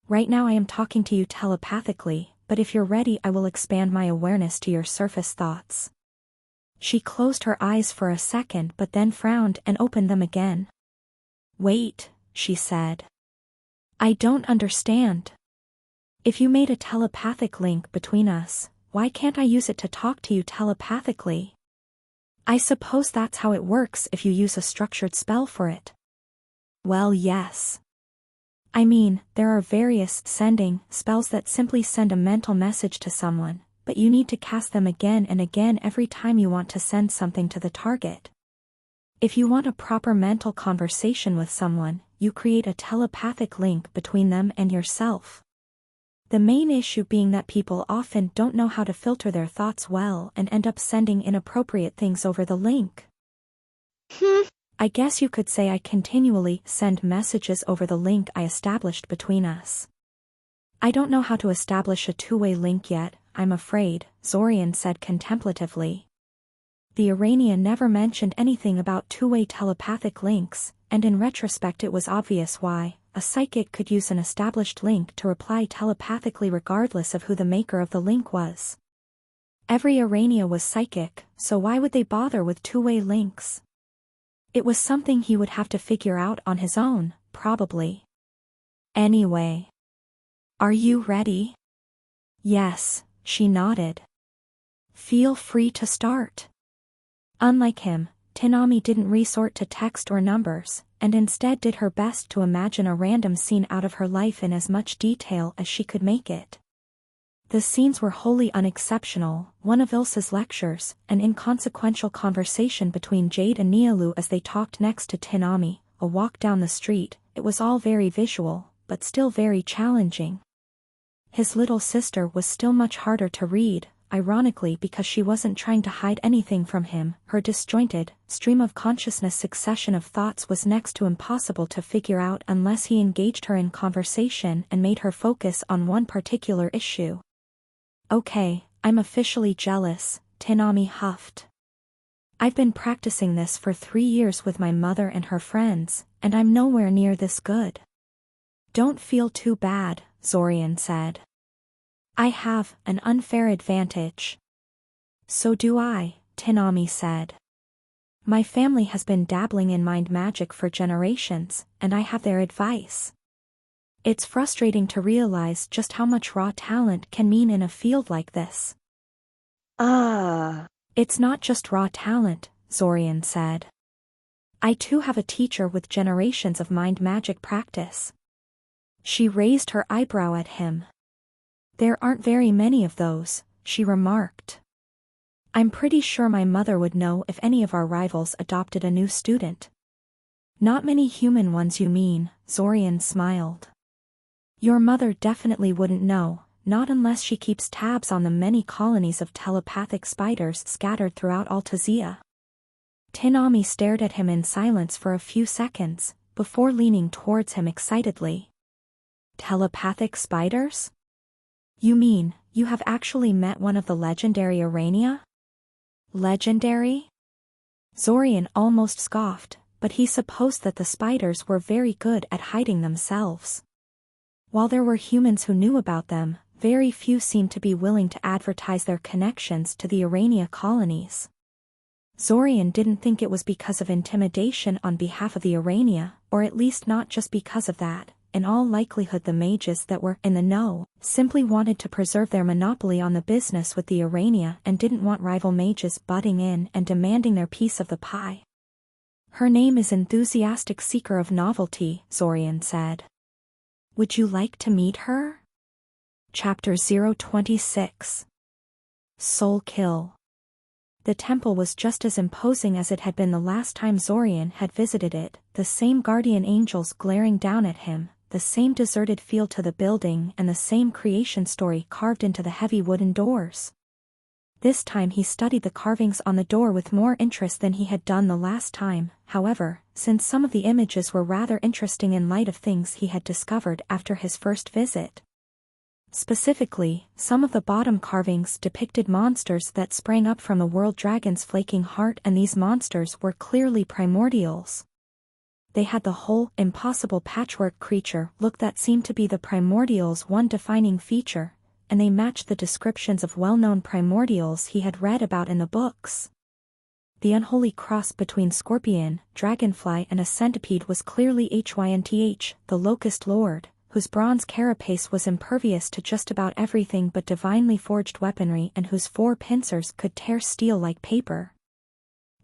S1: Right now I am talking to you telepathically, but if you're ready I will expand my awareness to your surface thoughts. She closed her eyes for a second but then frowned and opened them again. Wait, she said. I don't understand. If you made a telepathic link between us, why can't I use it to talk to you telepathically? I suppose that's how it works if you use a structured spell for it. Well, yes. I mean, there are various sending spells that simply send a mental message to someone, but you need to cast them again and again every time you want to send something to the target. If you want a proper mental conversation with someone, you create a telepathic link between them and yourself. The main issue being that people often don't know how to filter their thoughts well and end up sending inappropriate things over the link. I guess you could say I continually send messages over the link I established between us. I don't know how to establish a two-way link yet, I'm afraid, Zorian said contemplatively. The Iranian never mentioned anything about two-way telepathic links, and in retrospect it was obvious why. A psychic could use an established link to reply telepathically regardless of who the maker of the link was. Every Irania was psychic, so why would they bother with two-way links? It was something he would have to figure out on his own, probably. Anyway. Are you ready? Yes, she nodded. Feel free to start. Unlike him, Tinami didn't resort to text or numbers, and instead did her best to imagine a random scene out of her life in as much detail as she could make it. The scenes were wholly unexceptional, one of Ilsa's lectures, an inconsequential conversation between Jade and Nialu as they talked next to Tinami, a walk down the street. It was all very visual, but still very challenging. His little sister was still much harder to read, ironically because she wasn't trying to hide anything from him. Her disjointed, stream of consciousness succession of thoughts was next to impossible to figure out unless he engaged her in conversation and made her focus on one particular issue. Okay, I'm officially jealous, Tinami huffed. I've been practicing this for 3 years with my mother and her friends, and I'm nowhere near this good. Don't feel too bad, Zorian said. I have an unfair advantage. So do I, Tinami said. My family has been dabbling in mind magic for generations, and I have their advice. It's frustrating to realize just how much raw talent can mean in a field like this. It's not just raw talent, Zorian said. I too have a teacher with generations of mind magic practice. She raised her eyebrow at him. There aren't very many of those, she remarked. I'm pretty sure my mother would know if any of our rivals adopted a new student. Not many human ones, you mean, Zorian smiled. Your mother definitely wouldn't know, not unless she keeps tabs on the many colonies of telepathic spiders scattered throughout Altazia. Tinami stared at him in silence for a few seconds, before leaning towards him excitedly. Telepathic spiders? You mean, you have actually met one of the legendary Arania? Legendary? Zorian almost scoffed, but he supposed that the spiders were very good at hiding themselves. While there were humans who knew about them, very few seemed to be willing to advertise their connections to the Arania colonies. Zorian didn't think it was because of intimidation on behalf of the Arania, or at least not just because of that. In all likelihood the mages that were in the know simply wanted to preserve their monopoly on the business with the Arania and didn't want rival mages butting in and demanding their piece of the pie. Her name is Enthusiastic Seeker of Novelty, Zorian said. Would you like to meet her? Chapter 026. Soul Kill. The temple was just as imposing as it had been the last time Zorian had visited it, the same guardian angels glaring down at him, the same deserted feel to the building and the same creation story carved into the heavy wooden doors. This time he studied the carvings on the door with more interest than he had done the last time, however, since some of the images were rather interesting in light of things he had discovered after his first visit. Specifically, some of the bottom carvings depicted monsters that sprang up from the world dragon's flaking heart, and these monsters were clearly primordials. They had the whole, impossible patchwork creature look that seemed to be the primordials' one defining feature, and they matched the descriptions of well-known primordials he had read about in the books. The unholy cross between scorpion, dragonfly and a centipede was clearly Hynth, the Locust Lord, whose bronze carapace was impervious to just about everything but divinely forged weaponry and whose 4 pincers could tear steel like paper.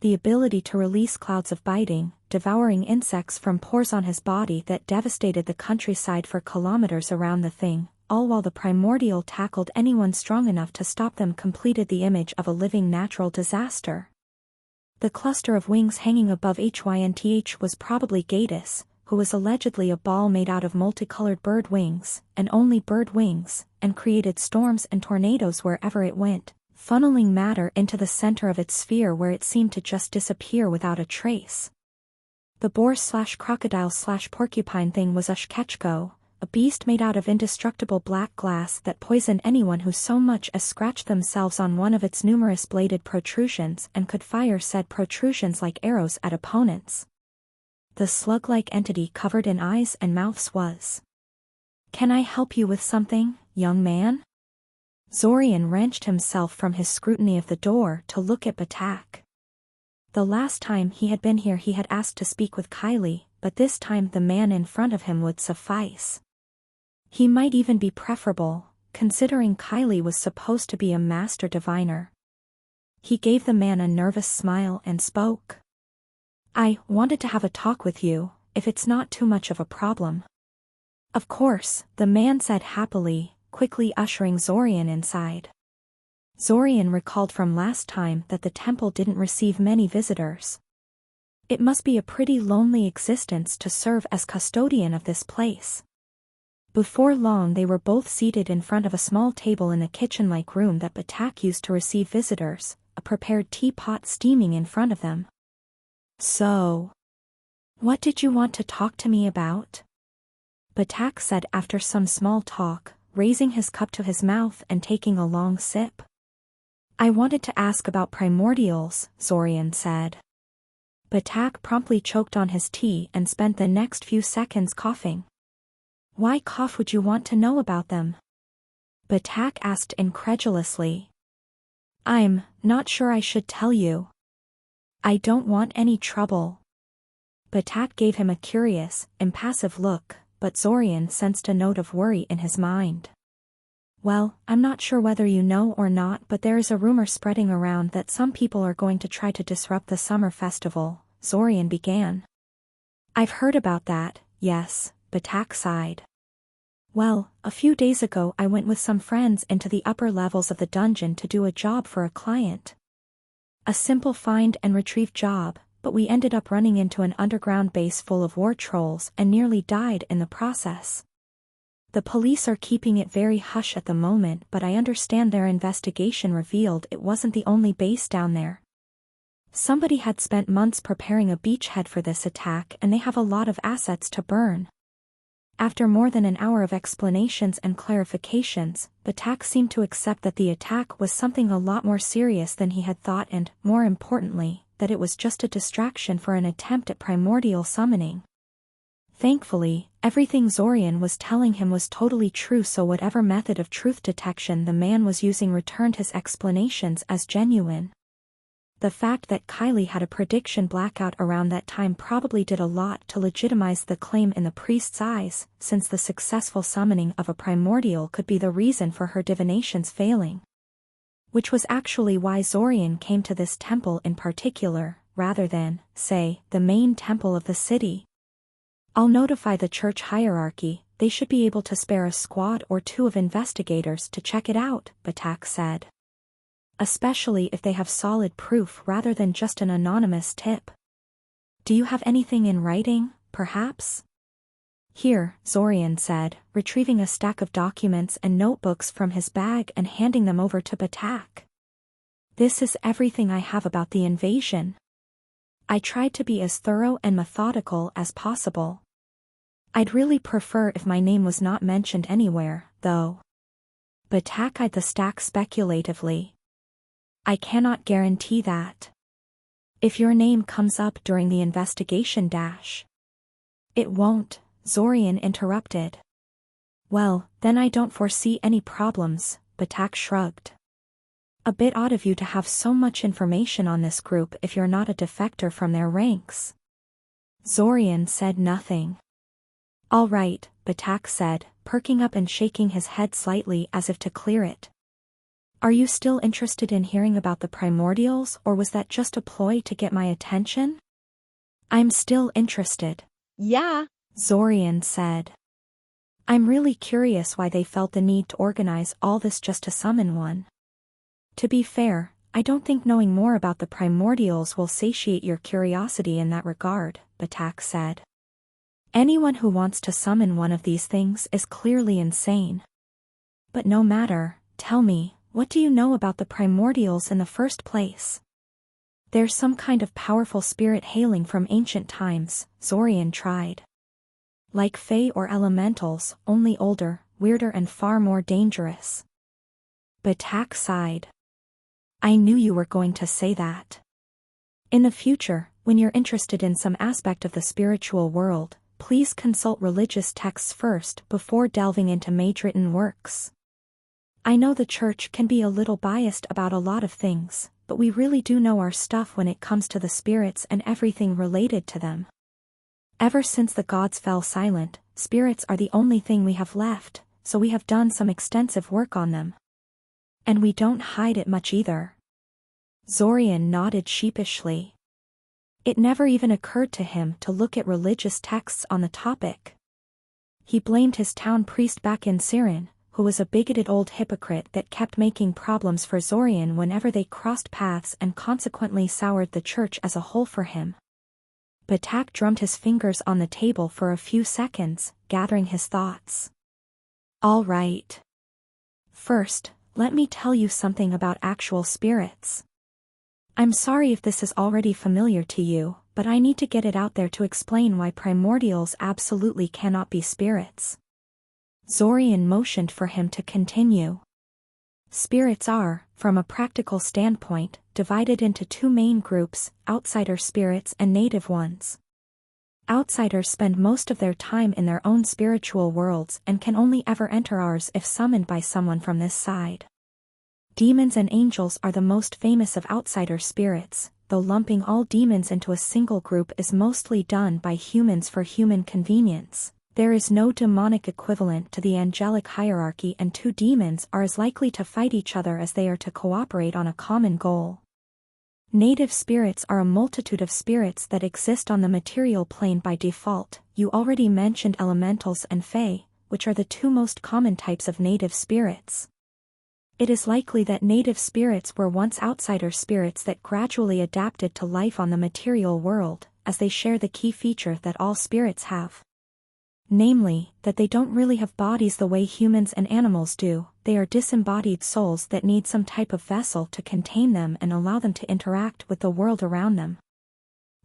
S1: The ability to release clouds of biting, devouring insects from pores on his body that devastated the countryside for kilometers around the thing, all while the primordial tackled anyone strong enough to stop them, completed the image of a living natural disaster. The cluster of wings hanging above Hynth was probably Gatus, who was allegedly a ball made out of multicolored bird wings, and only bird wings, and created storms and tornadoes wherever it went, funneling matter into the center of its sphere where it seemed to just disappear without a trace. The boar/crocodile/porcupine thing was Ushkechko, a beast made out of indestructible black glass that poisoned anyone who so much as scratched themselves on one of its numerous bladed protrusions and could fire said protrusions like arrows at opponents. The slug-like entity covered in eyes and mouths was. Can I help you with something, young man? Zorian wrenched himself from his scrutiny of the door to look at Batak. The last time he had been here he had asked to speak with Kylie, but this time the man in front of him would suffice. He might even be preferable, considering Kylie was supposed to be a master diviner. He gave the man a nervous smile and spoke. I wanted to have a talk with you, if it's not too much of a problem. Of course, the man said happily, quickly ushering Zorian inside. Zorian recalled from last time that the temple didn't receive many visitors. It must be a pretty lonely existence to serve as custodian of this place. Before long they were both seated in front of a small table in a kitchen-like room that Batak used to receive visitors, a prepared teapot steaming in front of them. So, what did you want to talk to me about? Batak said after some small talk, raising his cup to his mouth and taking a long sip. I wanted to ask about primordials, Zorian said. Batak promptly choked on his tea and spent the next few seconds coughing. Why cough? Would you want to know about them? Batak asked incredulously. I'm not sure I should tell you. I don't want any trouble. Batak gave him a curious, impassive look, but Zorian sensed a note of worry in his mind. Well, I'm not sure whether you know or not, but there is a rumor spreading around that some people are going to try to disrupt the summer festival, Zorian began. I've heard about that, yes, Batak sighed. Well, a few days ago I went with some friends into the upper levels of the dungeon to do a job for a client. A simple find and retrieve job, but we ended up running into an underground base full of war trolls and nearly died in the process. The police are keeping it very hush at the moment, but I understand their investigation revealed it wasn't the only base down there. Somebody had spent months preparing a beachhead for this attack and they have a lot of assets to burn. After more than an hour of explanations and clarifications, Batak seemed to accept that the attack was something a lot more serious than he had thought and, more importantly, that it was just a distraction for an attempt at primordial summoning. Thankfully, everything Zorian was telling him was totally true, so whatever method of truth detection the man was using returned his explanations as genuine. The fact that Kylie had a prediction blackout around that time probably did a lot to legitimize the claim in the priest's eyes, since the successful summoning of a primordial could be the reason for her divinations failing. Which was actually why Zorian came to this temple in particular, rather than, say, the main temple of the city. I'll notify the church hierarchy, they should be able to spare a squad or two of investigators to check it out, Batak said. Especially if they have solid proof rather than just an anonymous tip. Do you have anything in writing, perhaps? Here, Zorian said, retrieving a stack of documents and notebooks from his bag and handing them over to Batak. This is everything I have about the invasion. I tried to be as thorough and methodical as possible. I'd really prefer if my name was not mentioned anywhere, though. Batak eyed the stack speculatively. I cannot guarantee that. If your name comes up during the investigation dash. It won't, Zorian interrupted. Well, then I don't foresee any problems, Batak shrugged. A bit odd of you to have so much information on this group if you're not a defector from their ranks. Zorian said nothing. All right, Batak said, perking up and shaking his head slightly as if to clear it. Are you still interested in hearing about the primordials, or was that just a ploy to get my attention? I'm still interested.
S2: Yeah,
S1: Zorian said. I'm really curious why they felt the need to organize all this just to summon one. To be fair, I don't think knowing more about the primordials will satiate your curiosity in that regard, Batak said. Anyone who wants to summon one of these things is clearly insane. But no matter, tell me, what do you know about the primordials in the first place? There's some kind of powerful spirit hailing from ancient times, Zorian tried. Like Fae or elementals, only older, weirder and far more dangerous. Batak sighed. I knew you were going to say that. In the future, when you're interested in some aspect of the spiritual world, please consult religious texts first before delving into mage-written works. I know the church can be a little biased about a lot of things, but we really do know our stuff when it comes to the spirits and everything related to them. Ever since the gods fell silent, spirits are the only thing we have left, so we have done some extensive work on them. And we don't hide it much either. Zorian nodded sheepishly. It never even occurred to him to look at religious texts on the topic. He blamed his town priest back in Siren, who was a bigoted old hypocrite that kept making problems for Zorian whenever they crossed paths and consequently soured the church as a whole for him. Batak drummed his fingers on the table for a few seconds, gathering his thoughts. All right. First, let me tell you something about actual spirits. I'm sorry if this is already familiar to you, but I need to get it out there to explain why primordials absolutely cannot be spirits. Zorian motioned for him to continue. Spirits are, from a practical standpoint, divided into two main groups, outsider spirits and native ones. Outsiders spend most of their time in their own spiritual worlds and can only ever enter ours if summoned by someone from this side. Demons and angels are the most famous of outsider spirits, though lumping all demons into a single group is mostly done by humans for human convenience. There is no demonic equivalent to the angelic hierarchy, and two demons are as likely to fight each other as they are to cooperate on a common goal. Native spirits are a multitude of spirits that exist on the material plane by default. You already mentioned elementals and fae, which are the two most common types of native spirits. It is likely that native spirits were once outsider spirits that gradually adapted to life on the material world, as they share the key feature that all spirits have. Namely, that they don't really have bodies the way humans and animals do. They are disembodied souls that need some type of vessel to contain them and allow them to interact with the world around them.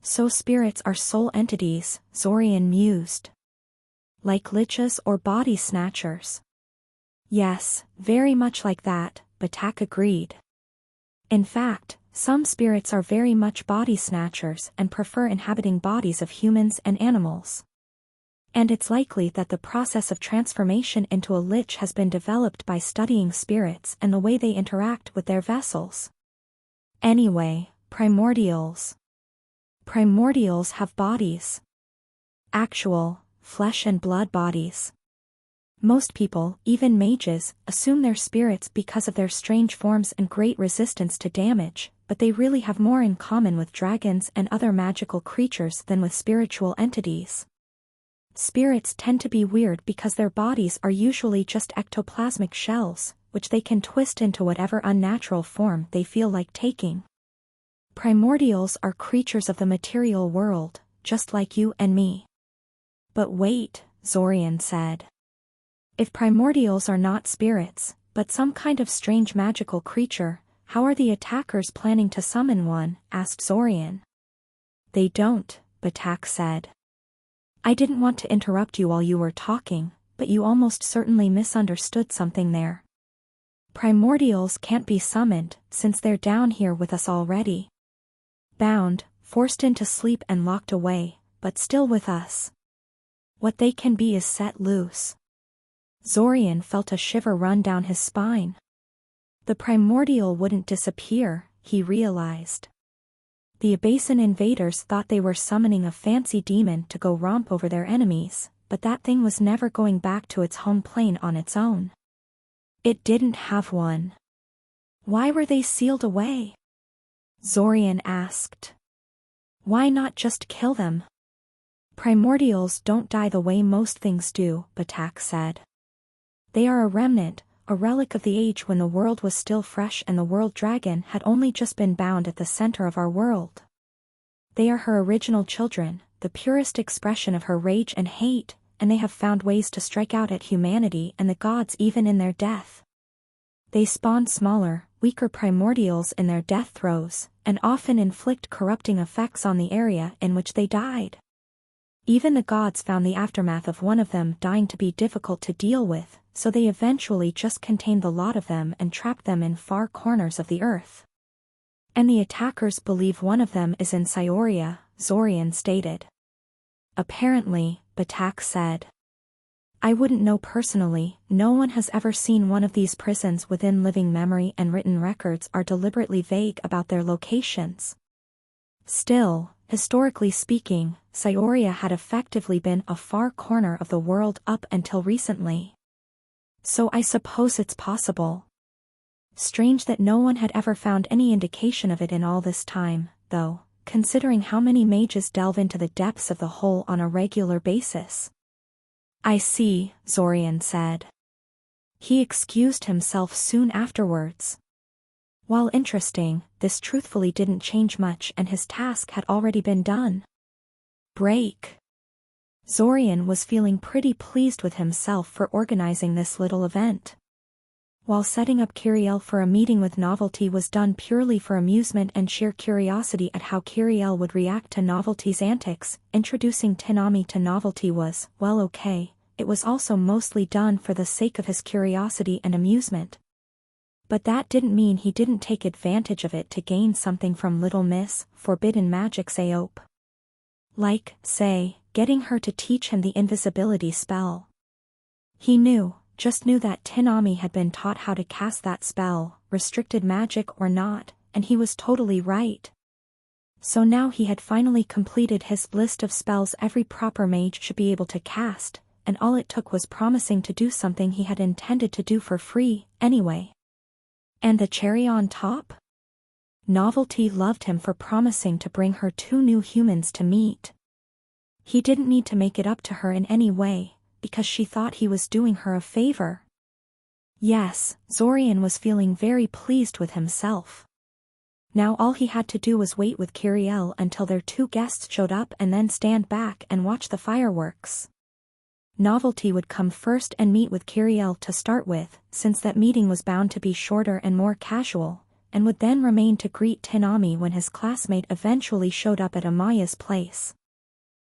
S1: So spirits are soul entities, Zorian mused. Like lichas or body snatchers. Yes, very much like that, Batak agreed. In fact, some spirits are very much body snatchers and prefer inhabiting bodies of humans and animals. And it's likely that the process of transformation into a lich has been developed by studying spirits and the way they interact with their vessels. Anyway, primordials. Primordials have bodies. Actual, flesh and blood bodies. Most people, even mages, assume they're spirits because of their strange forms and great resistance to damage, but they really have more in common with dragons and other magical creatures than with spiritual entities. Spirits tend to be weird because their bodies are usually just ectoplasmic shells, which they can twist into whatever unnatural form they feel like taking. Primordials are creatures of the material world, just like you and me. But wait, Zorian said. If primordials are not spirits, but some kind of strange magical creature, how are the attackers planning to summon one? Asked Zorian. They don't, Batak said. I didn't want to interrupt you while you were talking, but you almost certainly misunderstood something there. Primordials can't be summoned, since they're down here with us already. Bound, forced into sleep and locked away, but still with us. What they can be is set loose. Zorian felt a shiver run down his spine. The primordial wouldn't disappear, he realized. The Abasan invaders thought they were summoning a fancy demon to go romp over their enemies, but that thing was never going back to its home plane on its own. It didn't have one. Why were they sealed away? Zorian asked. Why not just kill them? Primordials don't die the way most things do, Batak said. They are a remnant, a relic of the age when the world was still fresh and the world dragon had only just been bound at the center of our world. They are her original children, the purest expression of her rage and hate, and they have found ways to strike out at humanity and the gods even in their death. They spawn smaller, weaker primordials in their death throes, and often inflict corrupting effects on the area in which they died. Even the gods found the aftermath of one of them dying to be difficult to deal with, so they eventually just contained the lot of them and trapped them in far corners of the earth. And the attackers believe one of them is in Cyoria, Zorian stated. Apparently, Batak said. I wouldn't know personally, no one has ever seen one of these prisons within living memory, and written records are deliberately vague about their locations. Still, historically speaking, Cyoria had effectively been a far corner of the world up until recently. So I suppose it's possible. Strange that no one had ever found any indication of it in all this time, though, considering how many mages delve into the depths of the hole on a regular basis. I see, Zorian said. He excused himself soon afterwards. While interesting, this truthfully didn't change much and his task had already been done. Break. Zorian was feeling pretty pleased with himself for organizing this little event. While setting up Kiriel for a meeting with Novelty was done purely for amusement and sheer curiosity at how Kiriel would react to Novelty's antics, introducing Tinami to Novelty was, well, okay. It was also mostly done for the sake of his curiosity and amusement. But that didn't mean he didn't take advantage of it to gain something from Little Miss, Forbidden Magic's Aope. Like, say, getting her to teach him the invisibility spell. He just knew that Tinami had been taught how to cast that spell, restricted magic or not, and he was totally right. So now he had finally completed his list of spells every proper mage should be able to cast, and all it took was promising to do something he had intended to do for free, anyway. And the cherry on top? Novelty loved him for promising to bring her 2 new humans to meet. He didn't need to make it up to her in any way, because she thought he was doing her a favor. Yes, Zorian was feeling very pleased with himself. Now all he had to do was wait with Kiriel until their 2 guests showed up and then stand back and watch the fireworks. Novelty would come first and meet with Kiriel to start with, since that meeting was bound to be shorter and more casual, and would then remain to greet Tanami when his classmate eventually showed up at Amaya's place.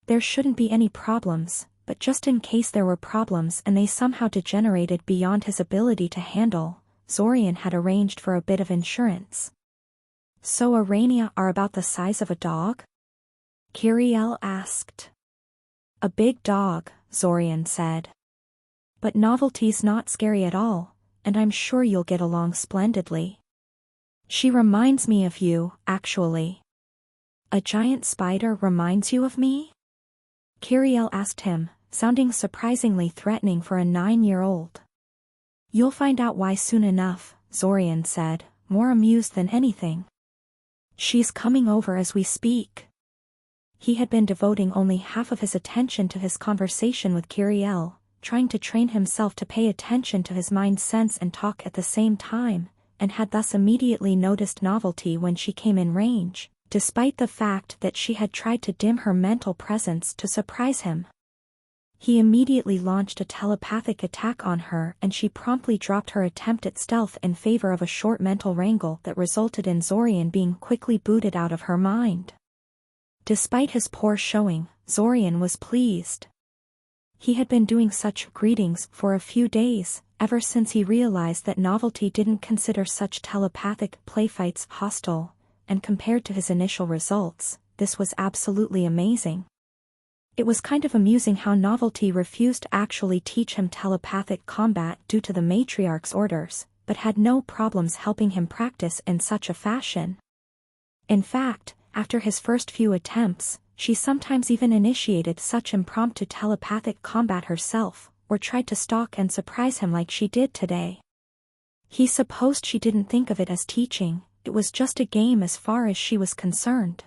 S1: There shouldn't be any problems, but just in case there were problems and they somehow degenerated beyond his ability to handle, Zorian had arranged for a bit of insurance. So Arania are about the size of a dog? Kiriel asked. A big dog, Zorian said. But Novelty's not scary at all, and I'm sure you'll get along splendidly. She reminds me of you, actually. A giant spider reminds you of me? Kiriel asked him, sounding surprisingly threatening for a 9-year-old. You'll find out why soon enough, Zorian said, more amused than anything. She's coming over as we speak. He had been devoting only half of his attention to his conversation with Kiriel, trying to train himself to pay attention to his mind sense and talk at the same time, and had thus immediately noticed Novelty when she came in range, despite the fact that she had tried to dim her mental presence to surprise him. He immediately launched a telepathic attack on her and she promptly dropped her attempt at stealth in favor of a short mental wrangle that resulted in Zorian being quickly booted out of her mind. Despite his poor showing, Zorian was pleased. He had been doing such greetings for a few days, ever since he realized that Novelty didn't consider such telepathic playfights hostile, and compared to his initial results, this was absolutely amazing. It was kind of amusing how Novelty refused to actually teach him telepathic combat due to the matriarch's orders, but had no problems helping him practice in such a fashion. In fact, after his first few attempts, she sometimes even initiated such impromptu telepathic combat herself, or tried to stalk and surprise him like she did today. He supposed she didn't think of it as teaching, it was just a game as far as she was concerned.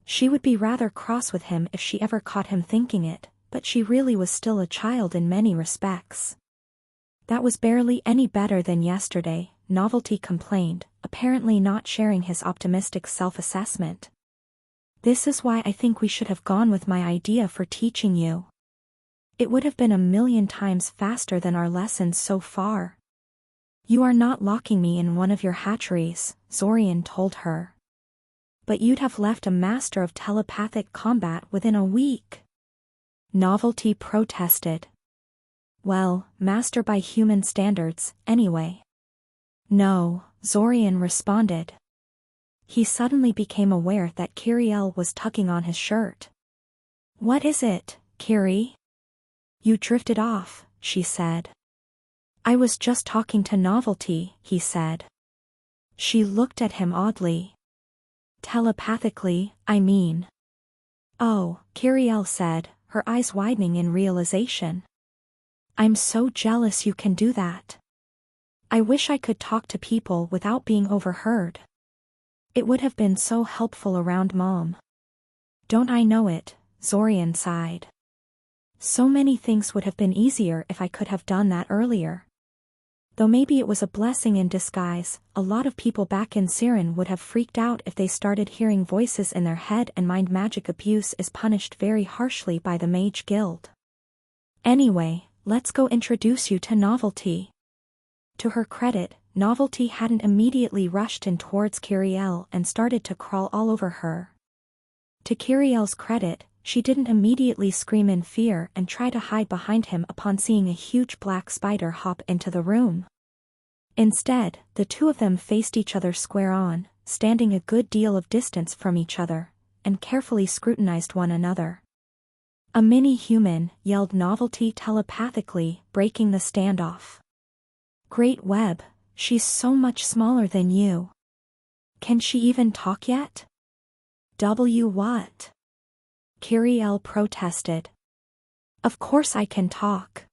S1: She would be rather cross with him if she ever caught him thinking it, but she really was still a child in many respects. That was barely any better than yesterday, Novelty complained, apparently not sharing his optimistic self-assessment. This is why I think we should have gone with my idea for teaching you. It would have been 1,000,000 times faster than our lessons so far. You are not locking me in one of your hatcheries, Zorian told her. But you'd have left a master of telepathic combat within a week. Novelty protested. Well, master by human standards, anyway. No, Zorian responded. He suddenly became aware that Kiriel was tugging on his shirt. What is it, Kiri? You drifted off, she said. I was just talking to Novelty, he said. She looked at him oddly. Telepathically, I mean. Oh, Kiriel said, her eyes widening in realization. I'm so jealous you can do that. I wish I could talk to people without being overheard. It would have been so helpful around Mom. Don't I know it, Zorian sighed. So many things would have been easier if I could have done that earlier. Though maybe it was a blessing in disguise, a lot of people back in Siren would have freaked out if they started hearing voices in their head, and mind magic abuse is punished very harshly by the Mage Guild. Anyway, let's go introduce you to Novelty. To her credit, Novelty hadn't immediately rushed in towards Kiriel and started to crawl all over her. To Kiriel's credit, she didn't immediately scream in fear and try to hide behind him upon seeing a huge black spider hop into the room. Instead, the two of them faced each other square on, standing a good deal of distance from each other, and carefully scrutinized one another. A mini-human, yelled Novelty telepathically, breaking the standoff. Great Web, she's so much smaller than you. Can she even talk yet? What? Kiriel protested. Of course I can talk.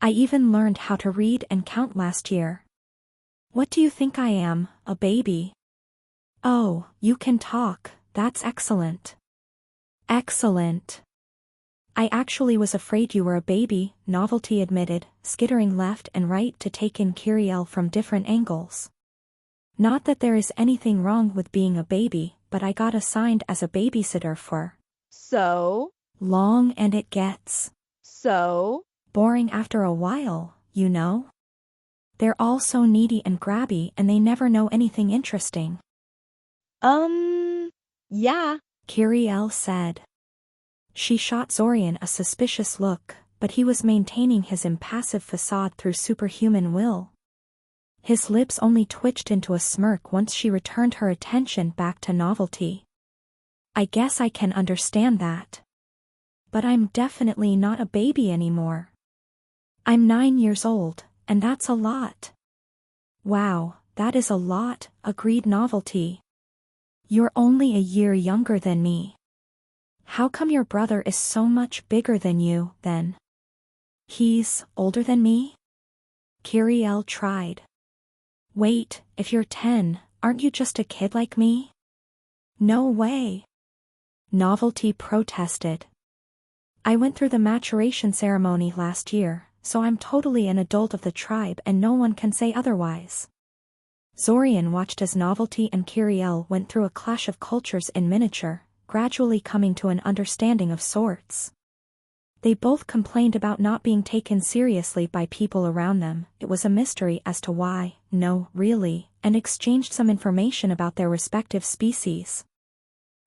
S1: I even learned how to read and count last year. What do you think I am, a baby? Oh, you can talk, that's excellent. Excellent. I actually was afraid you were a baby, Novelty admitted, skittering left and right to take in Kiriel from different angles. Not that there is anything wrong with being a baby, but I got assigned as a babysitter for
S2: So?
S1: long, and it gets
S2: So?
S1: boring after a while, you know? They're all so needy and grabby and they never know anything interesting.
S2: Yeah.
S1: Kiriel said. She shot Zorian a suspicious look, but he was maintaining his impassive facade through superhuman will. His lips only twitched into a smirk once she returned her attention back to Novelty. I guess I can understand that. But I'm definitely not a baby anymore. I'm 9 years old, and that's a lot. Wow, that is a lot, agreed Novelty. You're only a year younger than me. How come your brother is so much bigger than you, then? He's older than me? Kiriel tried. Wait, if you're 10, aren't you just a kid like me? No way. Novelty protested. I went through the maturation ceremony last year, so I'm totally an adult of the tribe and no one can say otherwise. Zorian watched as Novelty and Kiriel went through a clash of cultures in miniature, gradually coming to an understanding of sorts. They both complained about not being taken seriously by people around them, it was a mystery as to why, no, really, and exchanged some information about their respective species.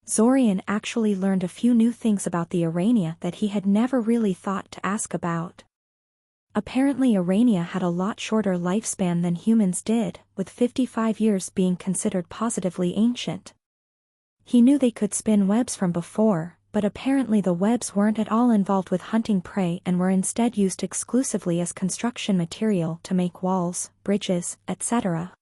S1: Zorian actually learned a few new things about the Arania that he had never really thought to ask about. Apparently Arania had a lot shorter lifespan than humans did, with 55 years being considered positively ancient. He knew they could spin webs from before, but apparently the webs weren't at all involved with hunting prey and were instead used exclusively as construction material to make walls, bridges, etc.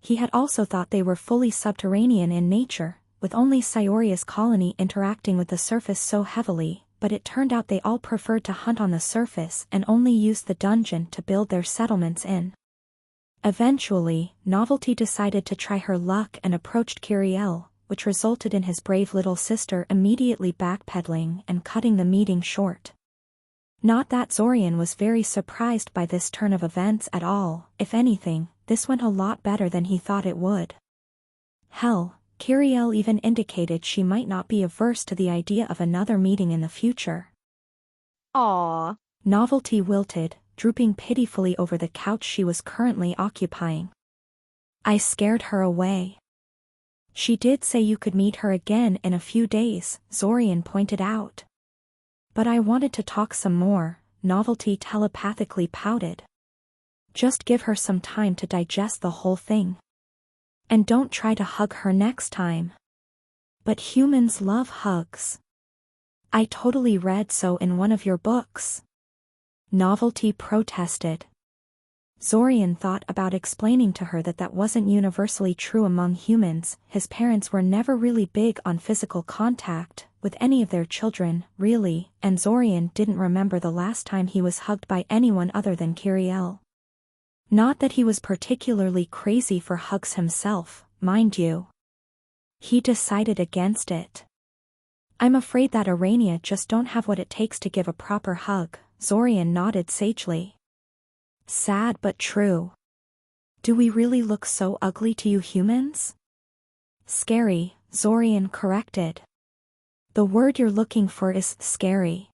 S1: He had also thought they were fully subterranean in nature, with only Sayoria's colony interacting with the surface so heavily, but it turned out they all preferred to hunt on the surface and only used the dungeon to build their settlements in. Eventually, Novelty decided to try her luck and approached Kiriel, which resulted in his brave little sister immediately backpedaling and cutting the meeting short. Not that Zorian was very surprised by this turn of events at all, if anything, this went a lot better than he thought it would. Hell, Kiriel even indicated she might not be averse to the idea of another meeting in the future.
S2: Aww.
S1: Novelty wilted, drooping pitifully over the couch she was currently occupying. I scared her away. She did say you could meet her again in a few days, Zorian pointed out. But I wanted to talk some more, Novelty telepathically pouted. Just give her some time to digest the whole thing. And don't try to hug her next time. But humans love hugs. I totally read so in one of your books. Novelty protested. Zorian thought about explaining to her that that wasn't universally true among humans. His parents were never really big on physical contact with any of their children, really, and Zorian didn't remember the last time he was hugged by anyone other than Kiriel. Not that he was particularly crazy for hugs himself, mind you. He decided against it. I'm afraid that Arania just don't have what it takes to give a proper hug, Zorian nodded sagely. Sad but true. Do we really look so ugly to you humans? Scary, Zorian corrected. The word you're looking for is scary.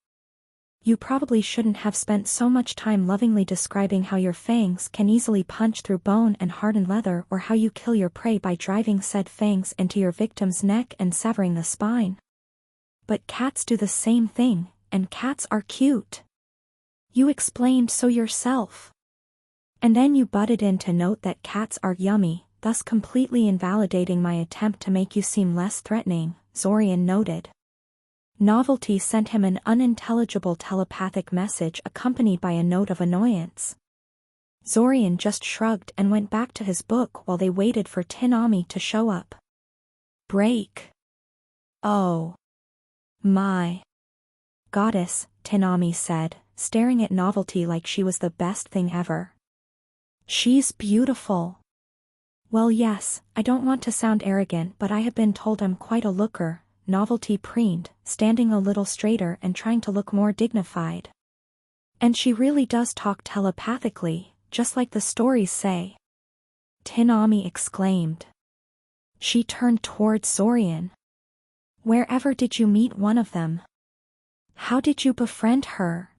S1: You probably shouldn't have spent so much time lovingly describing how your fangs can easily punch through bone and harden leather, or how you kill your prey by driving said fangs into your victim's neck and severing the spine. But cats do the same thing, and cats are cute. You explained so yourself. And then you butted in to note that cats are yummy, thus completely invalidating my attempt to make you seem less threatening, Zorian noted. Novelty sent him an unintelligible telepathic message accompanied by a note of annoyance. Zorian just shrugged and went back to his book while they waited for Tinami to show up. Break. Oh. My. Goddess, Tanami said, staring at Novelty like she was the best thing ever. She's beautiful. Well yes, I don't want to sound arrogant but I have been told I'm quite a looker, Novelty preened, standing a little straighter and trying to look more dignified. And she really does talk telepathically, just like the stories say. Tanami exclaimed. She turned towards Zorian. Wherever did you meet one of them? How did you befriend her?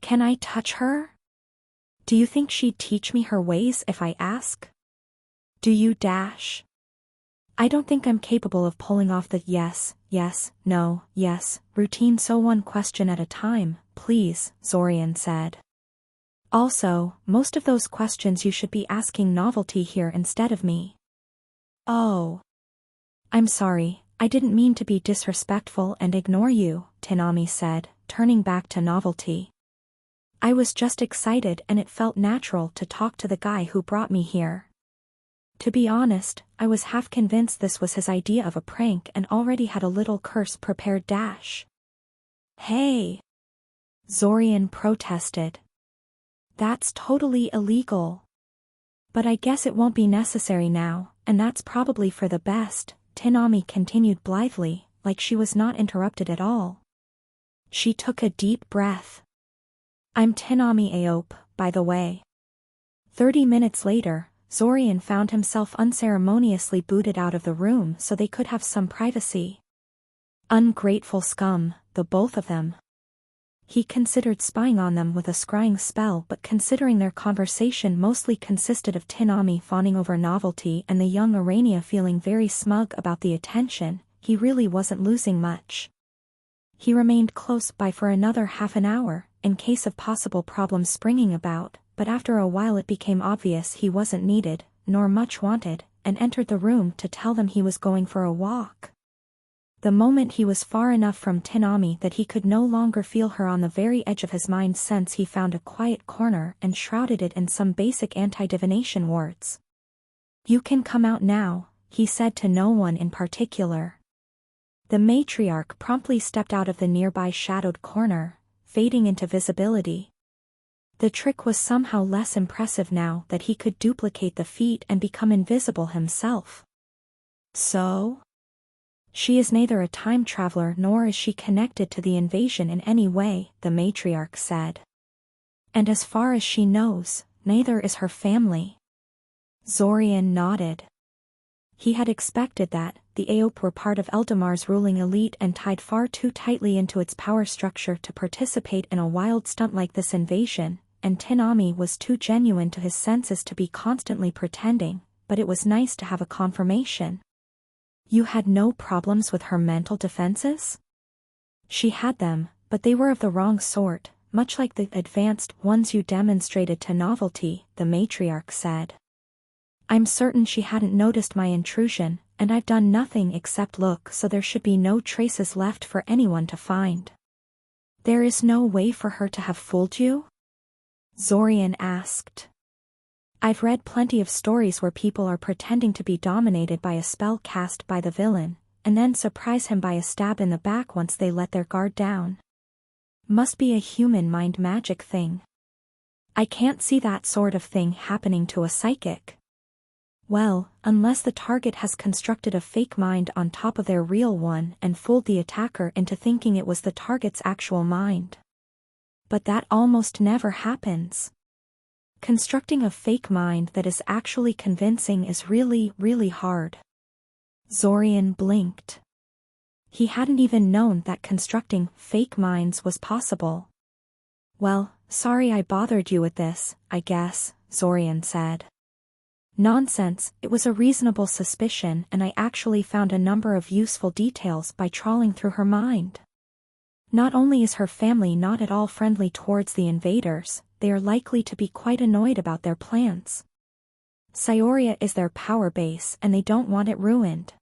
S1: Can I touch her? Do you think she'd teach me her ways if I ask? Do you dash? I don't think I'm capable of pulling off the yes, no, yes, routine, so one question at a time, please, Zorian said. Also, most of those questions you should be asking Novelty here instead of me. Oh. I'm sorry, I didn't mean to be disrespectful and ignore you, Tanami said, turning back to Novelty. I was just excited and it felt natural to talk to the guy who brought me here. To be honest, I was half convinced this was his idea of a prank and already had a little curse prepared dash. Hey! Zorian protested. That's totally illegal. But I guess it won't be necessary now, and that's probably for the best, Tanami continued blithely, like she was not interrupted at all. She took a deep breath. I'm Tanami Aope, by the way. 30 minutes later, Zorian found himself unceremoniously booted out of the room so they could have some privacy. Ungrateful scum, the both of them. He considered spying on them with a scrying spell, but considering their conversation mostly consisted of Tanami fawning over Novelty and the young Urania feeling very smug about the attention, he really wasn't losing much. He remained close by for another half an hour, in case of possible problems springing about, but after a while it became obvious he wasn't needed, nor much wanted, and entered the room to tell them he was going for a walk. The moment he was far enough from Tanami that he could no longer feel her on the very edge of his mind sense, he found a quiet corner and shrouded it in some basic anti-divination words. You can come out now, he said to no one in particular. The matriarch promptly stepped out of the nearby shadowed corner, fading into visibility. The trick was somehow less impressive now that he could duplicate the feat and become invisible himself. So? She is neither a time traveler nor is she connected to the invasion in any way, the matriarch said. And as far as she knows, neither is her family. Zorian nodded. He had expected that. The Aope were part of Eldamar's ruling elite and tied far too tightly into its power structure to participate in a wild stunt like this invasion, and Tanami was too genuine to his senses to be constantly pretending, but it was nice to have a confirmation. You had no problems with her mental defenses? She had them, but they were of the wrong sort, much like the advanced ones you demonstrated to Novelty, the matriarch said. I'm certain she hadn't noticed my intrusion, and I've done nothing except look, so there should be no traces left for anyone to find. There is no way for her to have fooled you? Zorian asked. I've read plenty of stories where people are pretending to be dominated by a spell cast by the villain, and then surprise him by a stab in the back once they let their guard down. Must be a human mind magic thing. I can't see that sort of thing happening to a psychic. Well, unless the target has constructed a fake mind on top of their real one and fooled the attacker into thinking it was the target's actual mind. But that almost never happens. Constructing a fake mind that is actually convincing is really, really hard. Zorian blinked. He hadn't even known that constructing fake minds was possible. Well, sorry I bothered you with this, I guess, Zorian said. Nonsense, it was a reasonable suspicion and I actually found a number of useful details by trawling through her mind. Not only is her family not at all friendly towards the invaders, they are likely to be quite annoyed about their plans. Cyoria is their power base and they don't want it ruined.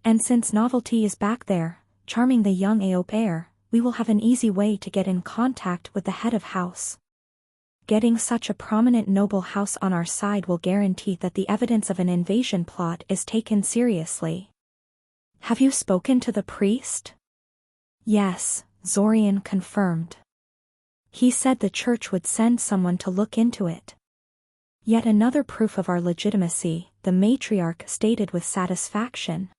S1: And since Novelty is back there, charming the young Aope heir, we will have an easy way to get in contact with the head of house. Getting such a prominent noble house on our side will guarantee that the evidence of an invasion plot is taken seriously. Have you spoken to the priest? Yes, Zorian confirmed. He said the church would send someone to look into it. Yet another proof of our legitimacy, the matriarch stated with satisfaction.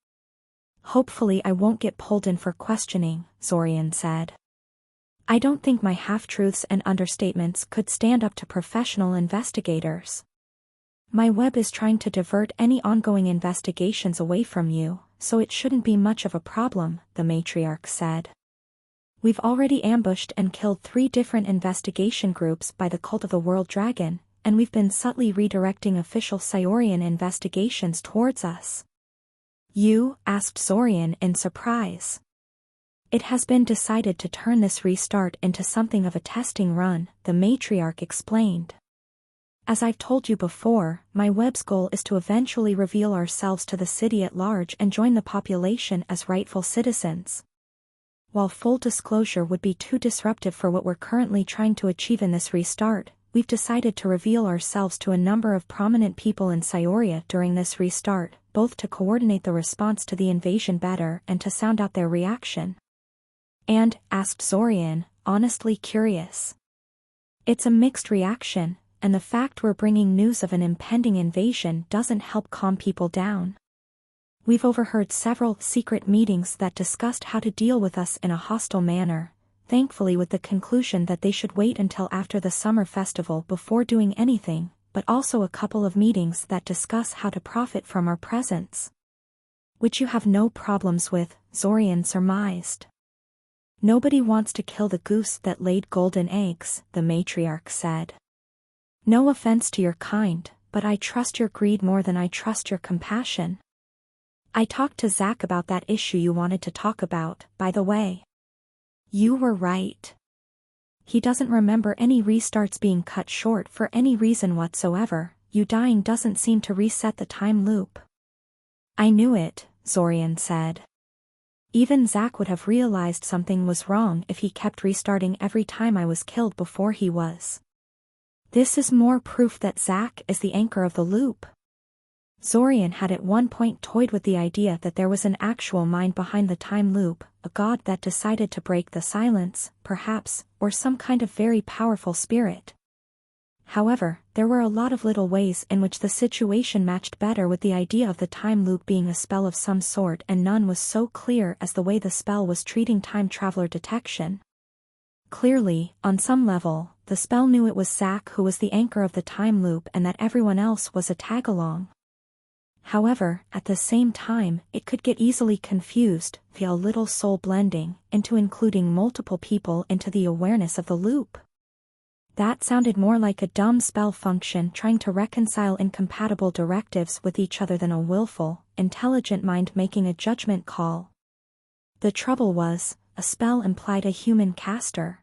S1: Hopefully I won't get pulled in for questioning, Zorian said. I don't think my half-truths and understatements could stand up to professional investigators. My web is trying to divert any ongoing investigations away from you, so it shouldn't be much of a problem, the matriarch said. We've already ambushed and killed 3 different investigation groups by the Cult of the World Dragon, and we've been subtly redirecting official Saurian investigations towards us. You? Asked Zorian in surprise. It has been decided to turn this restart into something of a testing run, the matriarch explained. As I've told you before, my web's goal is to eventually reveal ourselves to the city at large and join the population as rightful citizens. While full disclosure would be too disruptive for what we're currently trying to achieve in this restart, we've decided to reveal ourselves to a number of prominent people in Cyoria during this restart, both to coordinate the response to the invasion better and to sound out their reaction. And, asked Zorian, honestly curious. It's a mixed reaction, and the fact we're bringing news of an impending invasion doesn't help calm people down. We've overheard several secret meetings that discussed how to deal with us in a hostile manner, thankfully with the conclusion that they should wait until after the summer festival before doing anything, but also a couple of meetings that discuss how to profit from our presence. Which you have no problems with, Zorian surmised. Nobody wants to kill the goose that laid golden eggs, the matriarch said. No offense to your kind, but I trust your greed more than I trust your compassion. I talked to Zack about that issue you wanted to talk about, by the way. You were right. He doesn't remember any restarts being cut short for any reason whatsoever. You dying doesn't seem to reset the time loop. I knew it, Zorian said. Even Zack would have realized something was wrong if he kept restarting every time I was killed before he was. This is more proof that Zack is the anchor of the loop. Zorian had at one point toyed with the idea that there was an actual mind behind the time loop, a god that decided to break the silence, perhaps, or some kind of very powerful spirit. However, there were a lot of little ways in which the situation matched better with the idea of the time loop being a spell of some sort, and none was so clear as the way the spell was treating time traveler detection. Clearly, on some level, the spell knew it was Zack who was the anchor of the time loop and that everyone else was a tag-along. However, at the same time, it could get easily confused, via a little soul blending, into including multiple people into the awareness of the loop. That sounded more like a dumb spell function trying to reconcile incompatible directives with each other than a willful, intelligent mind making a judgment call. The trouble was, a spell implied a human caster.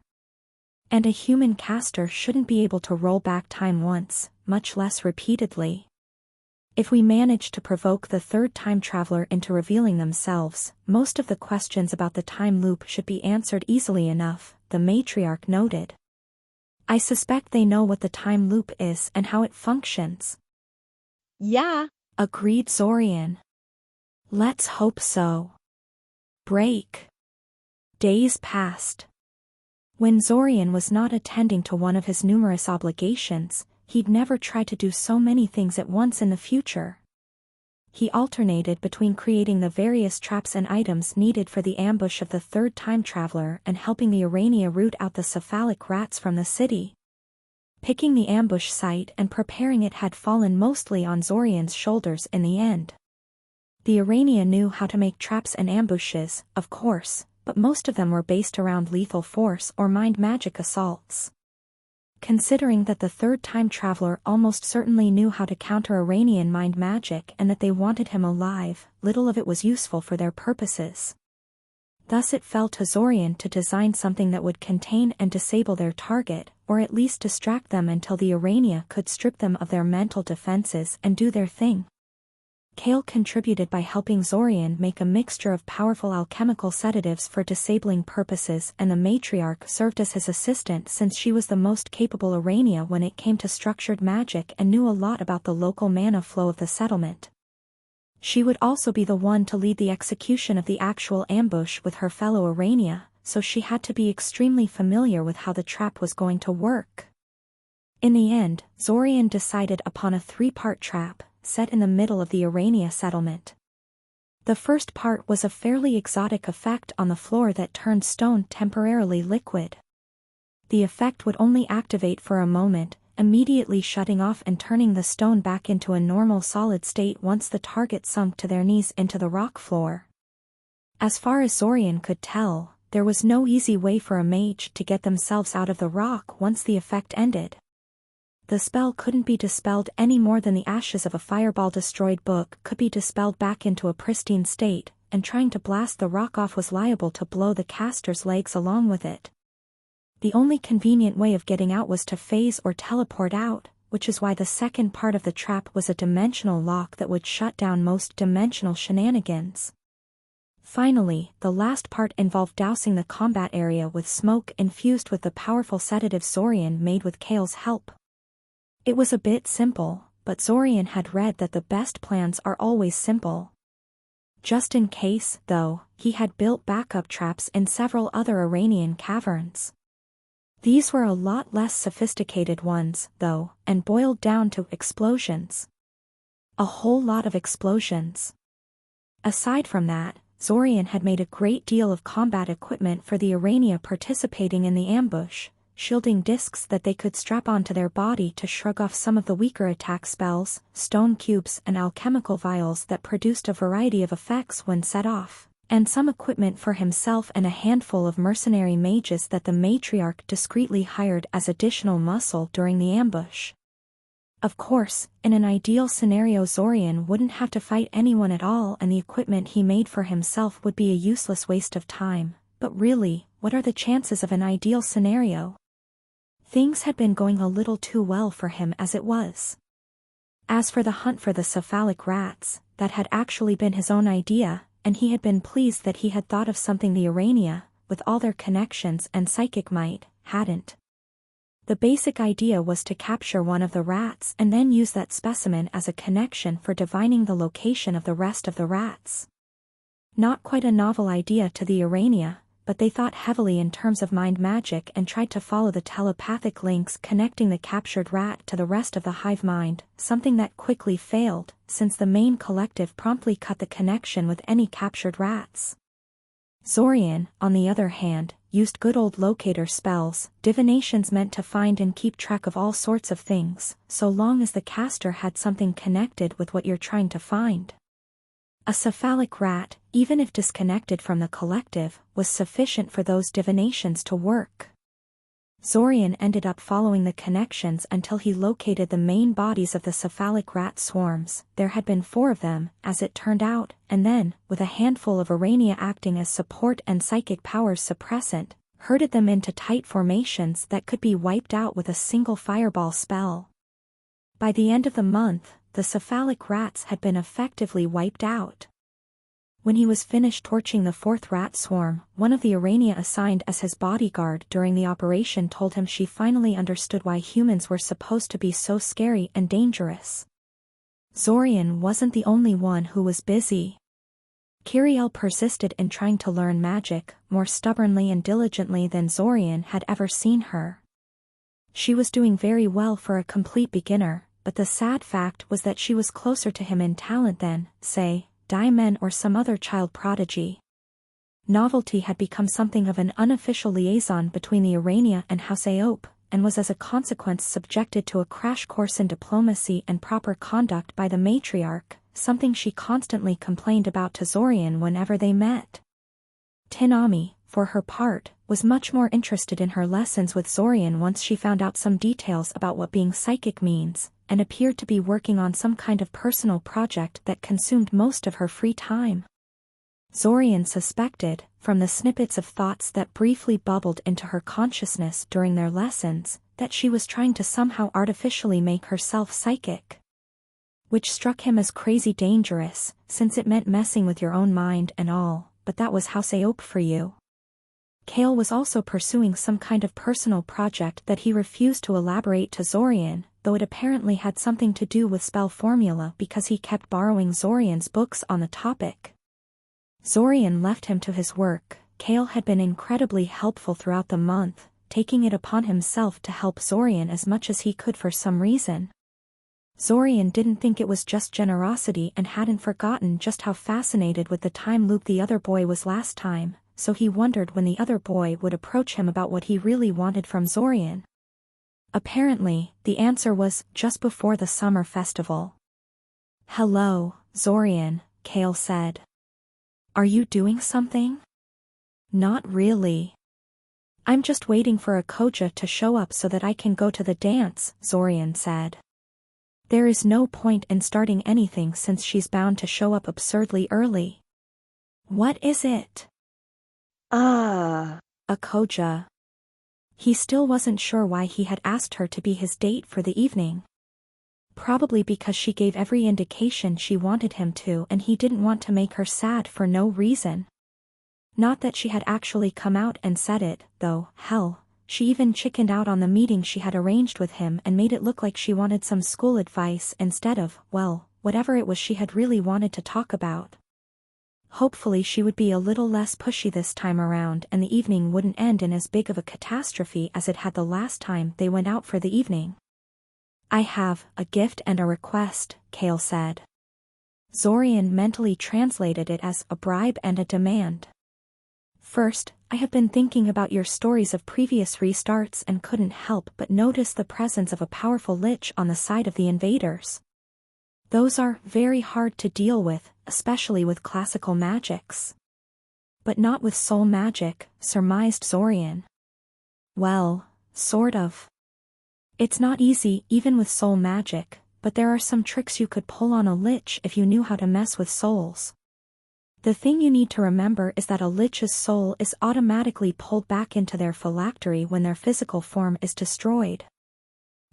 S1: And a human caster shouldn't be able to roll back time once, much less repeatedly. If we manage to provoke the third time traveler into revealing themselves, most of the questions about the time loop should be answered easily enough, the matriarch noted. I suspect they know what the time loop is and how it functions.
S2: Yeah,
S1: Agreed Zorian. Let's hope so. Break. Days passed. When Zorian was not attending to one of his numerous obligations, he'd never tried to do so many things at once in the future. He alternated between creating the various traps and items needed for the ambush of the third time traveler and helping the Urania root out the cephalic rats from the city. Picking the ambush site and preparing it had fallen mostly on Zorian's shoulders in the end. The Urania knew how to make traps and ambushes, of course, but most of them were based around lethal force or mind magic assaults. Considering that the third time traveler almost certainly knew how to counter Uranian mind magic and that they wanted him alive, little of it was useful for their purposes. Thus it fell to Zorian to design something that would contain and disable their target, or at least distract them until the Urania could strip them of their mental defenses and do their thing. Kale contributed by helping Zorian make a mixture of powerful alchemical sedatives for disabling purposes, and the matriarch served as his assistant since she was the most capable Urania when it came to structured magic and knew a lot about the local mana flow of the settlement. She would also be the one to lead the execution of the actual ambush with her fellow Urania, so she had to be extremely familiar with how the trap was going to work. In the end, Zorian decided upon a 3-part trap, set in the middle of the Urania settlement. The first part was a fairly exotic effect on the floor that turned stone temporarily liquid. The effect would only activate for a moment, immediately shutting off and turning the stone back into a normal solid state once the target sunk to their knees into the rock floor. As far as Zorian could tell, there was no easy way for a mage to get themselves out of the rock once the effect ended. The spell couldn't be dispelled any more than the ashes of a fireball-destroyed book could be dispelled back into a pristine state, and trying to blast the rock off was liable to blow the caster's legs along with it. The only convenient way of getting out was to phase or teleport out, which is why the second part of the trap was a dimensional lock that would shut down most dimensional shenanigans. Finally, the last part involved dousing the combat area with smoke infused with the powerful sedative Zorian made with Kale's help. It was a bit simple, but Zorian had read that the best plans are always simple. Just in case, though, he had built backup traps in several other Uranian caverns. These were a lot less sophisticated ones, though, and boiled down to explosions. A whole lot of explosions. Aside from that, Zorian had made a great deal of combat equipment for the Urania participating in the ambush, shielding discs that they could strap onto their body to shrug off some of the weaker attack spells, stone cubes and alchemical vials that produced a variety of effects when set off, and some equipment for himself and a handful of mercenary mages that the matriarch discreetly hired as additional muscle during the ambush. Of course, in an ideal scenario Zorian wouldn't have to fight anyone at all and the equipment he made for himself would be a useless waste of time, but really, what are the chances of an ideal scenario? Things had been going a little too well for him as it was. As for the hunt for the cephalic rats, that had actually been his own idea, and he had been pleased that he had thought of something the Urania, with all their connections and psychic might, hadn't. The basic idea was to capture one of the rats and then use that specimen as a connection for divining the location of the rest of the rats. Not quite a novel idea to the Urania, but they thought heavily in terms of mind magic and tried to follow the telepathic links connecting the captured rat to the rest of the hive mind, something that quickly failed, since the main collective promptly cut the connection with any captured rats. Zorian, on the other hand, used good old locator spells, divinations meant to find and keep track of all sorts of things, so long as the caster had something connected with what you're trying to find. A cephalic rat, even if disconnected from the collective, was sufficient for those divinations to work. Zorian ended up following the connections until he located the main bodies of the cephalic rat swarms. There had been 4 of them, as it turned out, and then, with a handful of Urania acting as support and psychic powers suppressant, herded them into tight formations that could be wiped out with a single fireball spell. By the end of the month, the cephalic rats had been effectively wiped out. When he was finished torching the 4th rat swarm, one of the Urania assigned as his bodyguard during the operation told him she finally understood why humans were supposed to be so scary and dangerous. Zorian wasn't the only one who was busy. Kiriel persisted in trying to learn magic, more stubbornly and diligently than Zorian had ever seen her. She was doing very well for a complete beginner, but the sad fact was that she was closer to him in talent than, say, Daimen or some other child prodigy. Novelty had become something of an unofficial liaison between the Urania and House Aope, and was as a consequence subjected to a crash course in diplomacy and proper conduct by the matriarch, something she constantly complained about to Zorian whenever they met. Tinami, for her part, was much more interested in her lessons with Zorian once she found out some details about what being psychic means, and appeared to be working on some kind of personal project that consumed most of her free time. Zorian suspected, from the snippets of thoughts that briefly bubbled into her consciousness during their lessons, that she was trying to somehow artificially make herself psychic. Which struck him as crazy dangerous, since it meant messing with your own mind and all, but that was House Aope for you. Kale was also pursuing some kind of personal project that he refused to elaborate to Zorian, though it apparently had something to do with spell formula because he kept borrowing Zorian's books on the topic. Zorian left him to his work, Kale had been incredibly helpful throughout the month, taking it upon himself to help Zorian as much as he could for some reason. Zorian didn't think it was just generosity and hadn't forgotten just how fascinated with the time loop the other boy was last time, so he wondered when the other boy would approach him about what he really wanted from Zorian. Apparently, the answer was just before the summer festival. "Hello, Zorian," Kale said. "Are you doing something?" "Not really. I'm just waiting for Akoja to show up so that I can go to the dance," Zorian said. "There is no point in starting anything since she's bound to show up absurdly early." "What is it?" Akoja. He still wasn't sure why he had asked her to be his date for the evening. Probably because she gave every indication she wanted him to and he didn't want to make her sad for no reason. Not that she had actually come out and said it, though. Hell, she even chickened out on the meeting she had arranged with him and made it look like she wanted some school advice instead of, well, whatever it was she had really wanted to talk about. Hopefully she would be a little less pushy this time around and the evening wouldn't end in as big of a catastrophe as it had the last time they went out for the evening. "I have a gift and a request," Kale said. Zorian mentally translated it as a bribe and a demand. "First, I have been thinking about your stories of previous restarts and couldn't help but notice the presence of a powerful lich on the side of the invaders. Those are very hard to deal with, especially with classical magics." "But not with soul magic," surmised Zorian. "Well, sort of. It's not easy even with soul magic, but there are some tricks you could pull on a lich if you knew how to mess with souls. The thing you need to remember is that a lich's soul is automatically pulled back into their phylactery when their physical form is destroyed.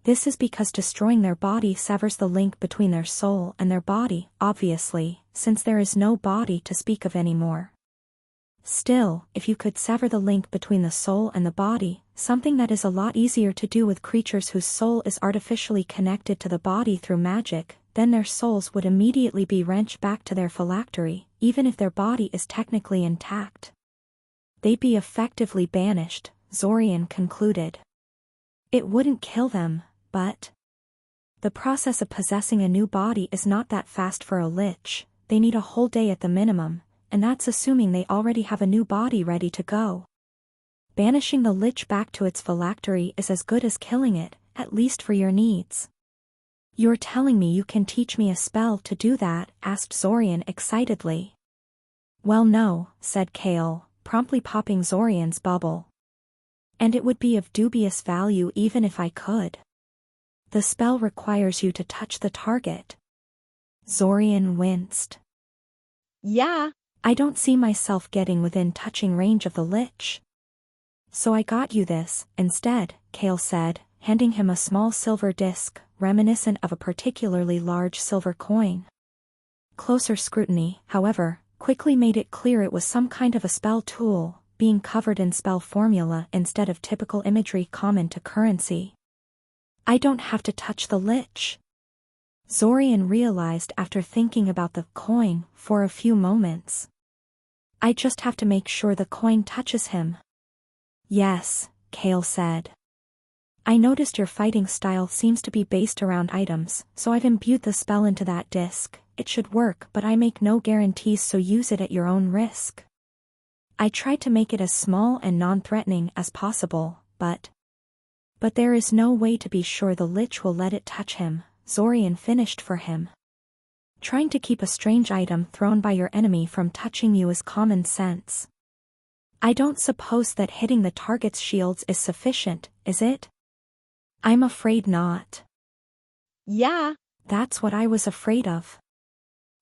S1: This is because destroying their body severs the link between their soul and their body, obviously, since there is no body to speak of anymore. Still, if you could sever the link between the soul and the body, something that is a lot easier to do with creatures whose soul is artificially connected to the body through magic, then their souls would immediately be wrenched back to their phylactery, even if their body is technically intact. They'd be effectively banished, Zorian concluded. It wouldn't kill them, but the process of possessing a new body is not that fast for a lich. They need a whole day at the minimum, and that's assuming they already have a new body ready to go. Banishing the lich back to its phylactery is as good as killing it, at least for your needs. "You're telling me you can teach me a spell to do that?" asked Zorian excitedly. "Well no," said Kale, promptly popping Zorian's bubble. "And it would be of dubious value even if I could. The spell requires you to touch the target." Zorian winced.
S2: "Yeah,
S1: "I don't see myself getting within touching range of the lich." "So I got you this, instead," Kale said, handing him a small silver disc, reminiscent of a particularly large silver coin. Closer scrutiny, however, quickly made it clear it was some kind of a spell tool, being covered in spell formula instead of typical imagery common to currency. "I don't have to touch the lich." Zorian realized after thinking about the coin for a few moments. "I just have to make sure the coin touches him." "Yes," Kale said. "I noticed your fighting style seems to be based around items, so I've imbued the spell into that disc. It should work, but I make no guarantees, so use it at your own risk. I tried to make it as small and non-threatening as possible, but there is no way to be sure the lich will let it touch him," Zorian finished for him. "Trying to keep a strange item thrown by your enemy from touching you is common sense. I don't suppose that hitting the target's shields is sufficient, is it?" "I'm afraid not."
S2: "Yeah,
S1: "That's what I was afraid of."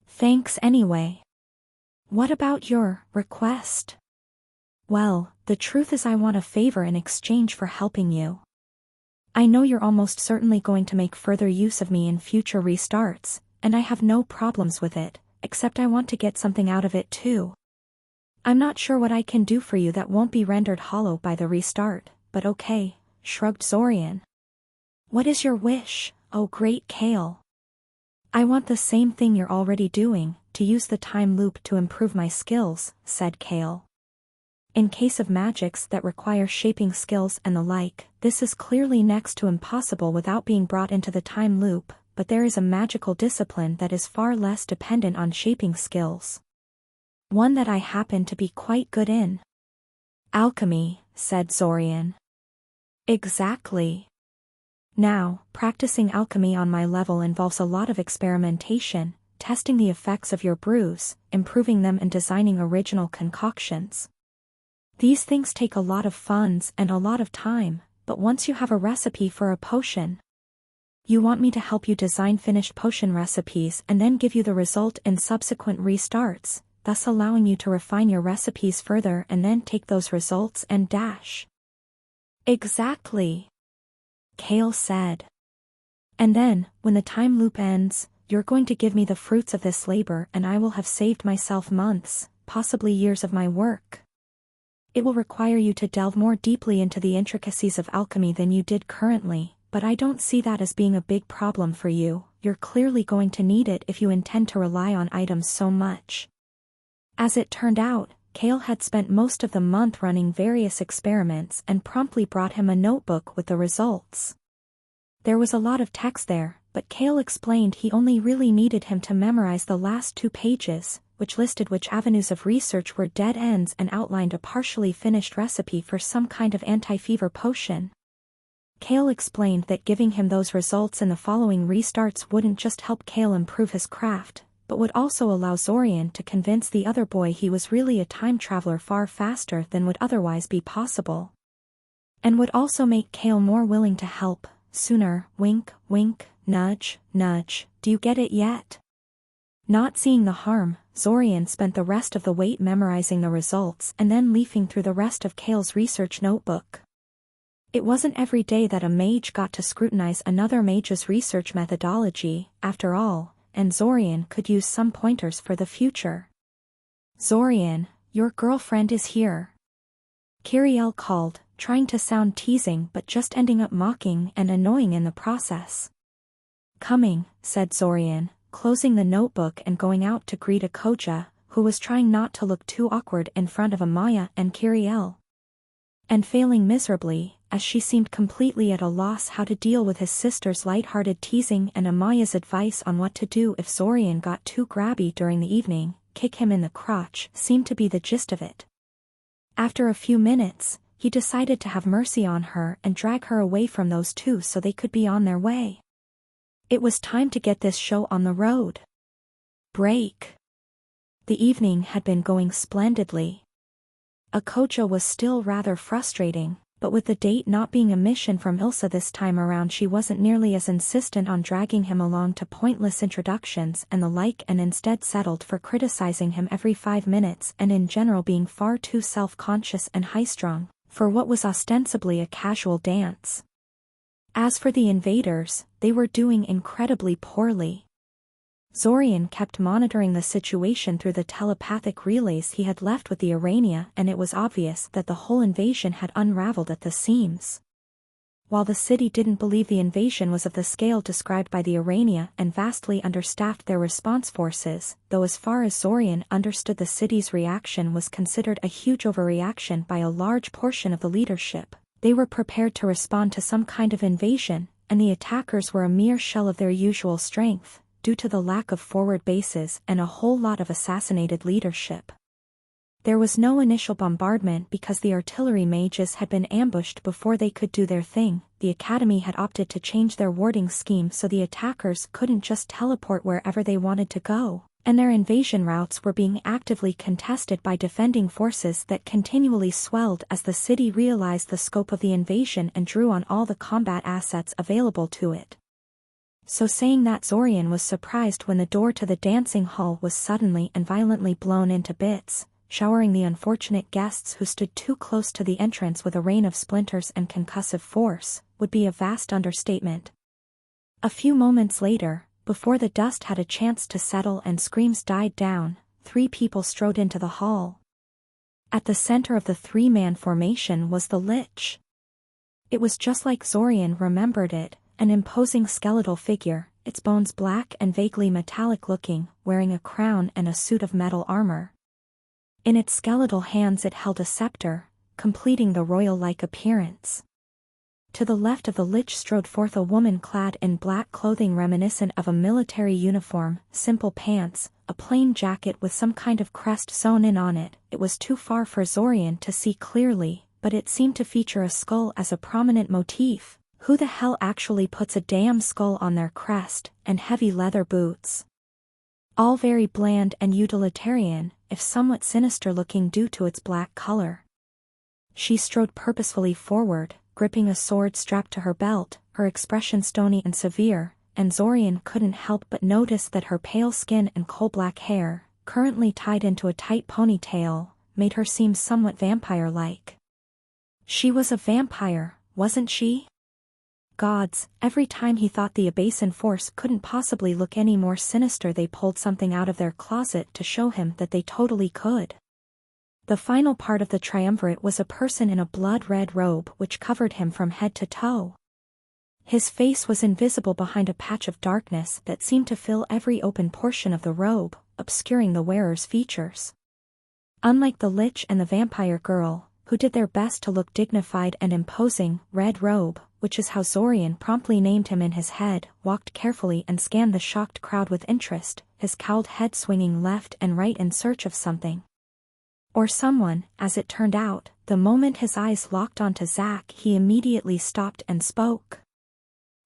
S1: "Thanks anyway." "What about your request?" "Well, the truth is I want a favor in exchange for helping you. I know you're almost certainly going to make further use of me in future restarts, and I have no problems with it, except I want to get something out of it too. I'm not sure what I can do for you that won't be rendered hollow by the restart, but okay," shrugged Zorian. "What is your wish, oh great Kale?" "I want the same thing you're already doing, to use the time loop to improve my skills," said Kale. In case of magics that require shaping skills and the like, this is clearly next to impossible without being brought into the time loop, but there is a magical discipline that is far less dependent on shaping skills. One that I happen to be quite good in. Alchemy, said Zorian. Exactly. Now, practicing alchemy on my level involves a lot of experimentation, testing the effects of your brews, improving them and designing original concoctions. These things take a lot of funds and a lot of time, but once you have a recipe for a potion, you want me to help you design finished potion recipes and then give you the result in subsequent restarts, thus allowing you to refine your recipes further and then take those results and dash. Exactly. Kale said. And then, when the time loop ends, you're going to give me the fruits of this labor and I will have saved myself months, possibly years of my work. It will require you to delve more deeply into the intricacies of alchemy than you did currently, but I don't see that as being a big problem for you. You're clearly going to need it if you intend to rely on items so much. As it turned out, Kale had spent most of the month running various experiments and promptly brought him a notebook with the results. There was a lot of text there, but Kale explained he only really needed him to memorize the last 2 pages, which listed which avenues of research were dead ends and outlined a partially finished recipe for some kind of anti-fever potion. Kale explained that giving him those results in the following restarts wouldn't just help Kale improve his craft, but would also allow Zorian to convince the other boy he was really a time traveler far faster than would otherwise be possible. And would also make Kale more willing to help, sooner. Wink, wink, nudge, nudge, do you get it yet? Not seeing the harm, Zorian spent the rest of the wait memorizing the results and then leafing through the rest of Kale's research notebook. It wasn't every day that a mage got to scrutinize another mage's research methodology, after all, and Zorian could use some pointers for the future. Zorian, your girlfriend is here. Kiriel called, trying to sound teasing but just ending up mocking and annoying in the process. Coming, said Zorian, closing the notebook and going out to greet Akoja, who was trying not to look too awkward in front of Amaya and Kiriel. And failing miserably, as she seemed completely at a loss how to deal with his sister's light-hearted teasing and Amaya's advice on what to do if Zorian got too grabby during the evening. Kick him in the crotch seemed to be the gist of it. After a few minutes, he decided to have mercy on her and drag her away from those two so they could be on their way. It was time to get this show on the road. Break. The evening had been going splendidly. Akoja was still rather frustrating, but with the date not being a mission from Ilsa this time around, she wasn't nearly as insistent on dragging him along to pointless introductions and the like, and instead settled for criticizing him every 5 minutes and in general being far too self-conscious and high-strung for what was ostensibly a casual dance. As for the invaders, they were doing incredibly poorly. Zorian kept monitoring the situation through the telepathic relays he had left with the Arania, and it was obvious that the whole invasion had unraveled at the seams. While the city didn't believe the invasion was of the scale described by the Arania and vastly understaffed their response forces, though as far as Zorian understood the city's reaction was considered a huge overreaction by a large portion of the leadership, they were prepared to respond to some kind of invasion, and the attackers were a mere shell of their usual strength, due to the lack of forward bases and a whole lot of assassinated leadership. There was no initial bombardment because the artillery mages had been ambushed before they could do their thing. The academy had opted to change their warding scheme so the attackers couldn't just teleport wherever they wanted to go, and their invasion routes were being actively contested by defending forces that continually swelled as the city realized the scope of the invasion and drew on all the combat assets available to it. So saying that, Zorian was surprised when the door to the dancing hall was suddenly and violently blown into bits, showering the unfortunate guests who stood too close to the entrance with a rain of splinters and concussive force, would be a vast understatement. A few moments later, before the dust had a chance to settle and screams died down, 3 people strode into the hall. At the center of the 3-man formation was the Lich. It was just like Zorian remembered it, an imposing skeletal figure, its bones black and vaguely metallic looking, wearing a crown and a suit of metal armor. In its skeletal hands it held a scepter, completing the royal-like appearance. To the left of the lich strode forth a woman clad in black clothing reminiscent of a military uniform, simple pants, a plain jacket with some kind of crest sewn in on it. It was too far for Zorian to see clearly, but it seemed to feature a skull as a prominent motif. Who the hell actually puts a damn skull on their crest, and heavy leather boots? All very bland and utilitarian, if somewhat sinister-looking due to its black color. She strode purposefully forward, gripping a sword strapped to her belt, her expression stony and severe, and Zorian couldn't help but notice that her pale skin and coal-black hair, currently tied into a tight ponytail, made her seem somewhat vampire-like. She was a vampire, wasn't she? Gods, every time he thought the Abasin force couldn't possibly look any more sinister, they pulled something out of their closet to show him that they totally could. The final part of the triumvirate was a person in a blood-red robe which covered him from head to toe. His face was invisible behind a patch of darkness that seemed to fill every open portion of the robe, obscuring the wearer's features. Unlike the lich and the vampire girl, who did their best to look dignified and imposing, Red Robe, which is how Zorian promptly named him in his head, walked carefully and scanned the shocked crowd with interest, his cowled head swinging left and right in search of something. Or someone, as it turned out. The moment his eyes locked onto Zack, he immediately stopped and spoke.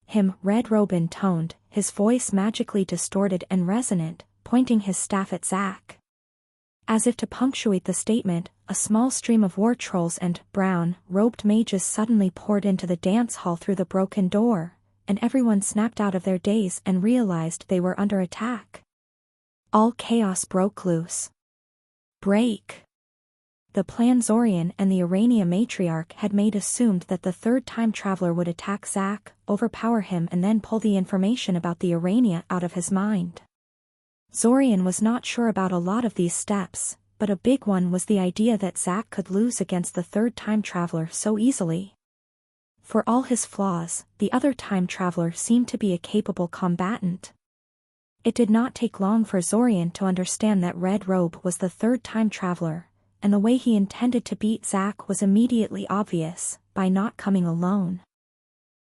S1: Him, Red Robe intoned, his voice magically distorted and resonant, pointing his staff at Zack. As if to punctuate the statement, a small stream of war trolls and brown-robed mages suddenly poured into the dance hall through the broken door, and everyone snapped out of their daze and realized they were under attack. All chaos broke loose. Break. The plan Zorian and the Urania matriarch had made assumed that the third time traveler would attack Zack, overpower him and then pull the information about the Urania out of his mind. Zorian was not sure about a lot of these steps, but a big one was the idea that Zack could lose against the third time traveler so easily. For all his flaws, the other time traveler seemed to be a capable combatant. It did not take long for Zorian to understand that Red Robe was the third time traveler, and the way he intended to beat Zack was immediately obvious, by not coming alone.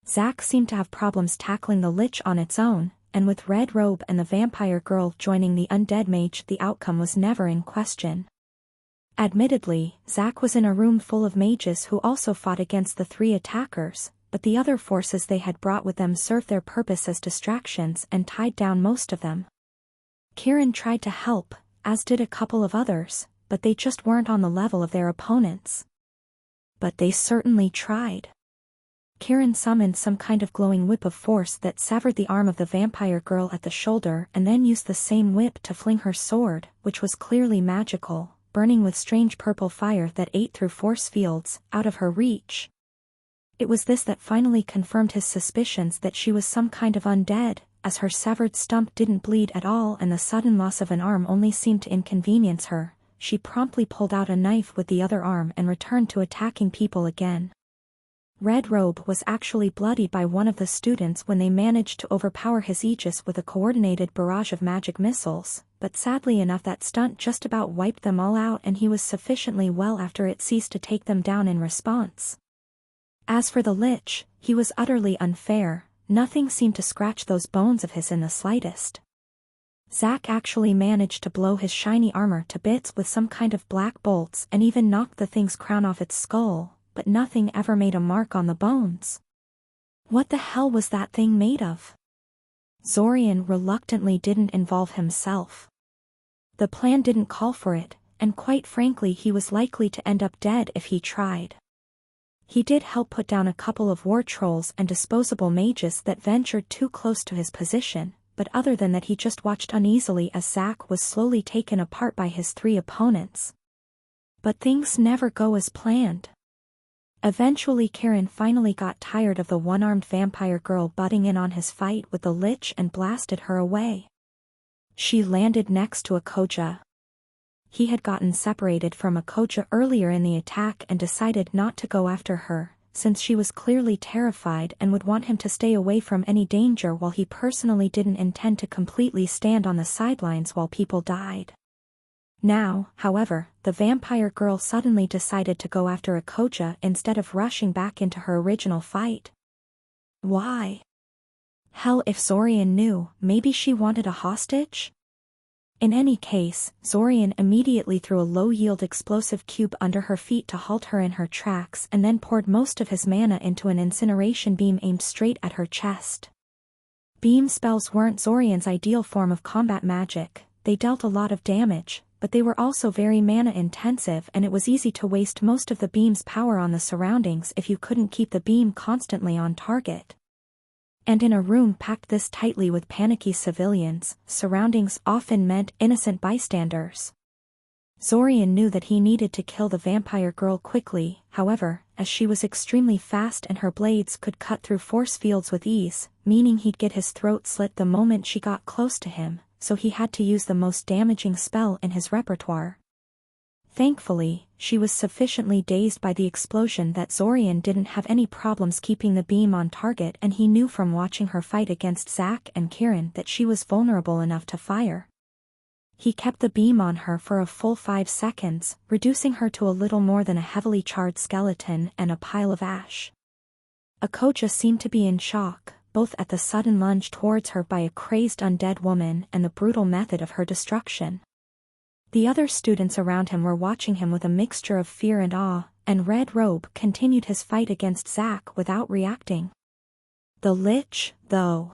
S1: Zack seemed to have problems tackling the lich on its own, and with Red Robe and the vampire girl joining the undead mage, the outcome was never in question. Admittedly, Zack was in a room full of mages who also fought against the three attackers, but the other forces they had brought with them served their purpose as distractions and tied down most of them. Kirin tried to help, as did a couple of others, but they just weren't on the level of their opponents. But they certainly tried. Kirin summoned some kind of glowing whip of force that severed the arm of the vampire girl at the shoulder and then used the same whip to fling her sword, which was clearly magical, burning with strange purple fire that ate through force fields, out of her reach. It was this that finally confirmed his suspicions that she was some kind of undead, as her severed stump didn't bleed at all and the sudden loss of an arm only seemed to inconvenience her. She promptly pulled out a knife with the other arm and returned to attacking people again. Red Robe was actually bloodied by one of the students when they managed to overpower his Aegis with a coordinated barrage of magic missiles, but sadly enough that stunt just about wiped them all out and he was sufficiently well after it ceased to take them down in response. As for the lich, he was utterly unfair, nothing seemed to scratch those bones of his in the slightest. Zack actually managed to blow his shiny armor to bits with some kind of black bolts and even knocked the thing's crown off its skull, but nothing ever made a mark on the bones. What the hell was that thing made of? Zorian reluctantly didn't involve himself. The plan didn't call for it, and quite frankly he was likely to end up dead if he tried. He did help put down a couple of war trolls and disposable mages that ventured too close to his position, but other than that he just watched uneasily as Zack was slowly taken apart by his three opponents. But things never go as planned. Eventually Kirin finally got tired of the one-armed vampire girl butting in on his fight with the lich and blasted her away. She landed next to Akoja. He had gotten separated from Akoja earlier in the attack and decided not to go after her, since she was clearly terrified and would want him to stay away from any danger while he personally didn't intend to completely stand on the sidelines while people died. Now, however, the vampire girl suddenly decided to go after Akoja instead of rushing back into her original fight. Why? Hell, if Zorian knew, maybe she wanted a hostage? In any case, Zorian immediately threw a low-yield explosive cube under her feet to halt her in her tracks and then poured most of his mana into an incineration beam aimed straight at her chest. Beam spells weren't Zorian's ideal form of combat magic. They dealt a lot of damage, but they were also very mana-intensive and it was easy to waste most of the beam's power on the surroundings if you couldn't keep the beam constantly on target. And in a room packed this tightly with panicky civilians, surroundings often meant innocent bystanders. Zorian knew that he needed to kill the vampire girl quickly, however, as she was extremely fast and her blades could cut through force fields with ease, meaning he'd get his throat slit the moment she got close to him, so he had to use the most damaging spell in his repertoire. Thankfully, she was sufficiently dazed by the explosion that Zorian didn't have any problems keeping the beam on target, and he knew from watching her fight against Zack and Kieran that she was vulnerable enough to fire. He kept the beam on her for a full 5 seconds, reducing her to a little more than a heavily charred skeleton and a pile of ash. Akoja seemed to be in shock, both at the sudden lunge towards her by a crazed undead woman and the brutal method of her destruction. The other students around him were watching him with a mixture of fear and awe, and Red Robe continued his fight against Zack without reacting. The Lich, though.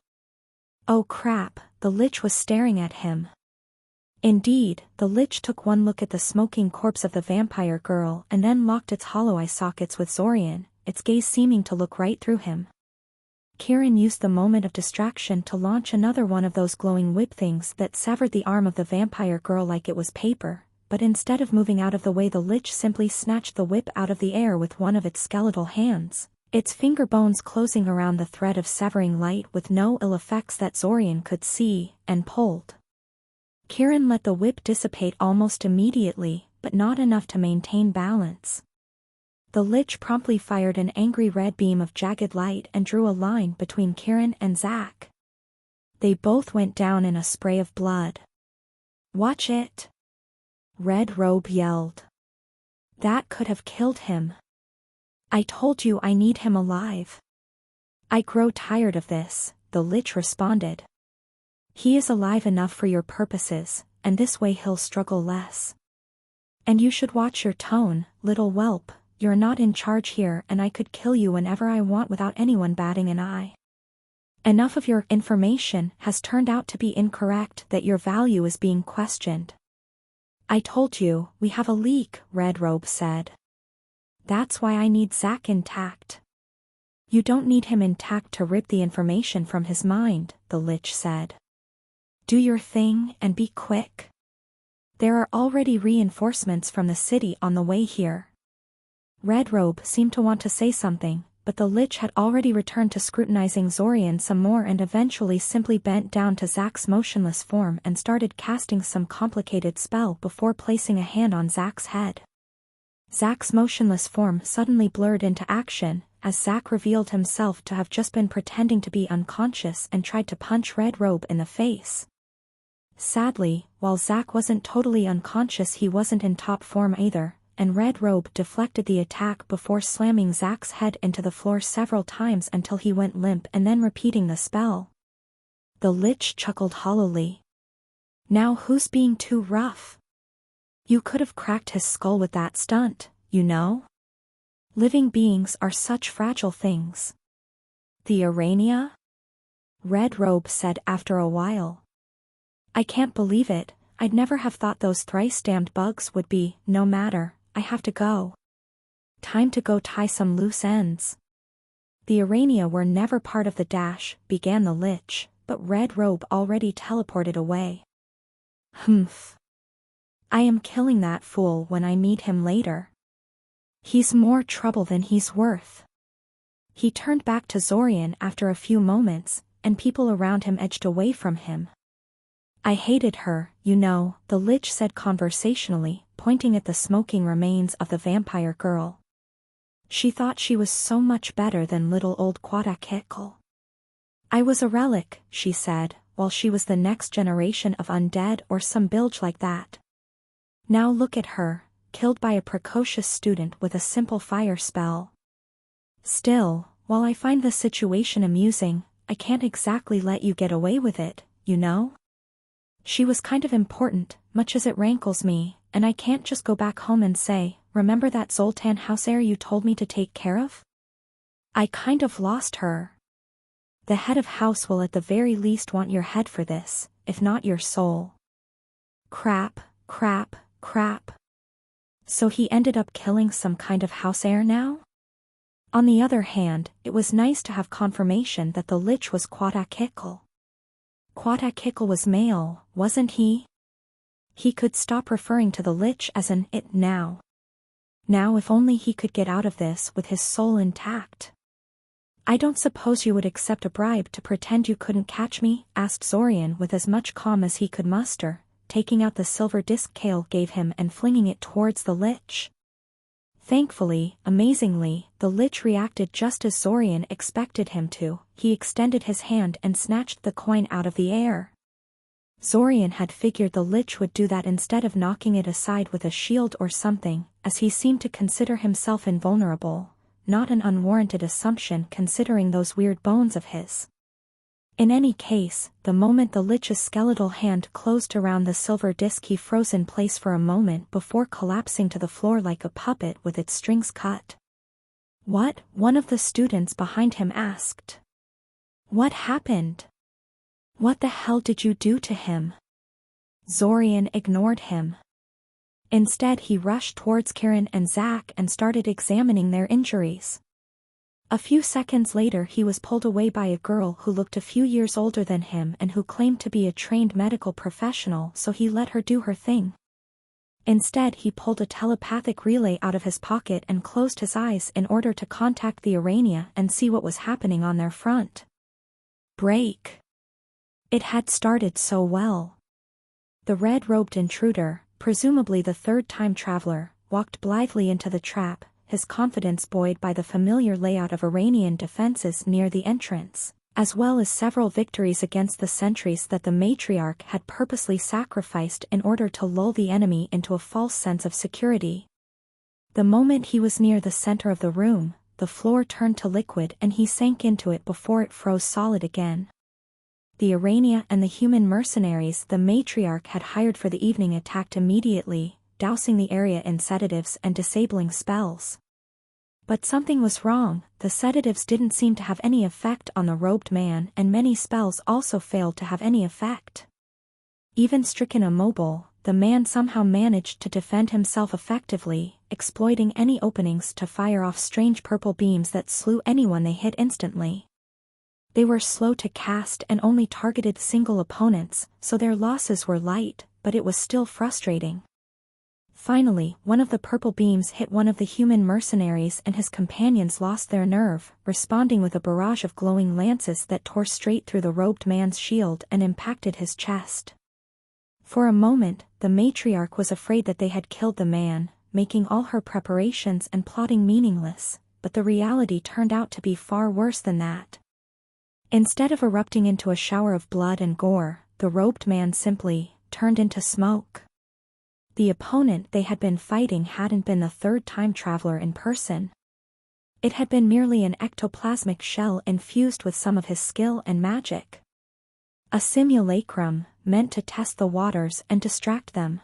S1: Oh crap, the Lich was staring at him. Indeed, the Lich took one look at the smoking corpse of the vampire girl and then locked its hollow eye sockets with Zorian, its gaze seeming to look right through him. Kieran used the moment of distraction to launch another one of those glowing whip things that severed the arm of the vampire girl like it was paper, but instead of moving out of the way, the Lich simply snatched the whip out of the air with one of its skeletal hands, its finger bones closing around the thread of severing light with no ill effects that Zorian could see, and pulled. Kieran let the whip dissipate almost immediately, but not enough to maintain balance. The Lich promptly fired an angry red beam of jagged light and drew a line between Kieran and Zack. They both went down in a spray of blood. "Watch it!" Red Robe yelled. "That could have killed him. I told you I need him alive." "I grow tired of this," the Lich responded. "He is alive enough for your purposes, and this way he'll struggle less. And you should watch your tone, little whelp. You're not in charge here and I could kill you whenever I want without anyone batting an eye. Enough of your information has turned out to be incorrect that your value is being questioned." "I told you, we have a leak," Red Robe said. "That's why I need Zack intact." "You don't need him intact to rip the information from his mind," the Lich said. "Do your thing and be quick. There are already reinforcements from the city on the way here." Red Robe seemed to want to say something, but the Lich had already returned to scrutinizing Zorian some more and eventually simply bent down to Zack's motionless form and started casting some complicated spell before placing a hand on Zack's head. Zack's motionless form suddenly blurred into action, as Zack revealed himself to have just been pretending to be unconscious and tried to punch Red Robe in the face. Sadly, while Zack wasn't totally unconscious, he wasn't in top form either, and Red Robe deflected the attack before slamming Zack's head into the floor several times until he went limp and then repeating the spell. The Lich chuckled hollowly. "Now who's being too rough? You could have cracked his skull with that stunt, you know? Living beings are such fragile things." "The Arania?" Red Robe said after a while. "I can't believe it, I'd never have thought those thrice-damned bugs would be. No matter, I have to go. Time to go tie some loose ends." "The Arania were never part of the Dash," began the Lich, but Red Robe already teleported away. "Humph. I am killing that fool when I meet him later. He's more trouble than he's worth." He turned back to Zorian after a few moments, and people around him edged away from him. "I hated her, you know," the Lich said conversationally, pointing at the smoking remains of the vampire girl. "She thought she was so much better than little old Quatakekal. I was a relic," she said, "while she was the next generation of undead or some bilge like that. Now look at her, killed by a precocious student with a simple fire spell. Still, while I find the situation amusing, I can't exactly let you get away with it, you know? She was kind of important, much as it rankles me, and I can't just go back home and say, remember that Zoltan house heir you told me to take care of? I kind of lost her. The head of house will at the very least want your head for this, if not your soul. Crap, crap, crap. So he ended up killing some kind of house heir now? On the other hand, it was nice to have confirmation that the lich was Quatakikl. Quatakikl was male, wasn't he? He could stop referring to the lich as an it now. Now if only he could get out of this with his soul intact. I don't suppose you would accept a bribe to pretend you couldn't catch me? Asked Zorian with as much calm as he could muster, taking out the silver disc Kale gave him and flinging it towards the lich. Thankfully, amazingly, the lich reacted just as Zorian expected him to. He extended his hand and snatched the coin out of the air. Zorian had figured the lich would do that instead of knocking it aside with a shield or something, as he seemed to consider himself invulnerable, not an unwarranted assumption considering those weird bones of his. In any case, the moment the lich's skeletal hand closed around the silver disc he froze in place for a moment before collapsing to the floor like a puppet with its strings cut. What? One of the students behind him asked. What happened? What the hell did you do to him? Zorian ignored him. Instead he rushed towards Kieran and Zack and started examining their injuries. A few seconds later he was pulled away by a girl who looked a few years older than him and who claimed to be a trained medical professional, so he let her do her thing. Instead he pulled a telepathic relay out of his pocket and closed his eyes in order to contact the Arania and see what was happening on their front. Break. It had started so well. The red-robed intruder, presumably the third time traveler, walked blithely into the trap, his confidence buoyed by the familiar layout of Iranian defenses near the entrance, as well as several victories against the sentries that the matriarch had purposely sacrificed in order to lull the enemy into a false sense of security. The moment he was near the center of the room, the floor turned to liquid and he sank into it before it froze solid again. The Arania and the human mercenaries the matriarch had hired for the evening attacked immediately, dousing the area in sedatives and disabling spells. But something was wrong. The sedatives didn't seem to have any effect on the robed man and many spells also failed to have any effect. Even stricken immobile, the man somehow managed to defend himself effectively, exploiting any openings to fire off strange purple beams that slew anyone they hit instantly. They were slow to cast and only targeted single opponents, so their losses were light, but it was still frustrating. Finally, one of the purple beams hit one of the human mercenaries and his companions lost their nerve, responding with a barrage of glowing lances that tore straight through the robed man's shield and impacted his chest. For a moment, the matriarch was afraid that they had killed the man, making all her preparations and plotting meaningless, but the reality turned out to be far worse than that. Instead of erupting into a shower of blood and gore, the robed man simply turned into smoke. The opponent they had been fighting hadn't been the third time traveler in person. It had been merely an ectoplasmic shell infused with some of his skill and magic. A simulacrum, meant to test the waters and distract them.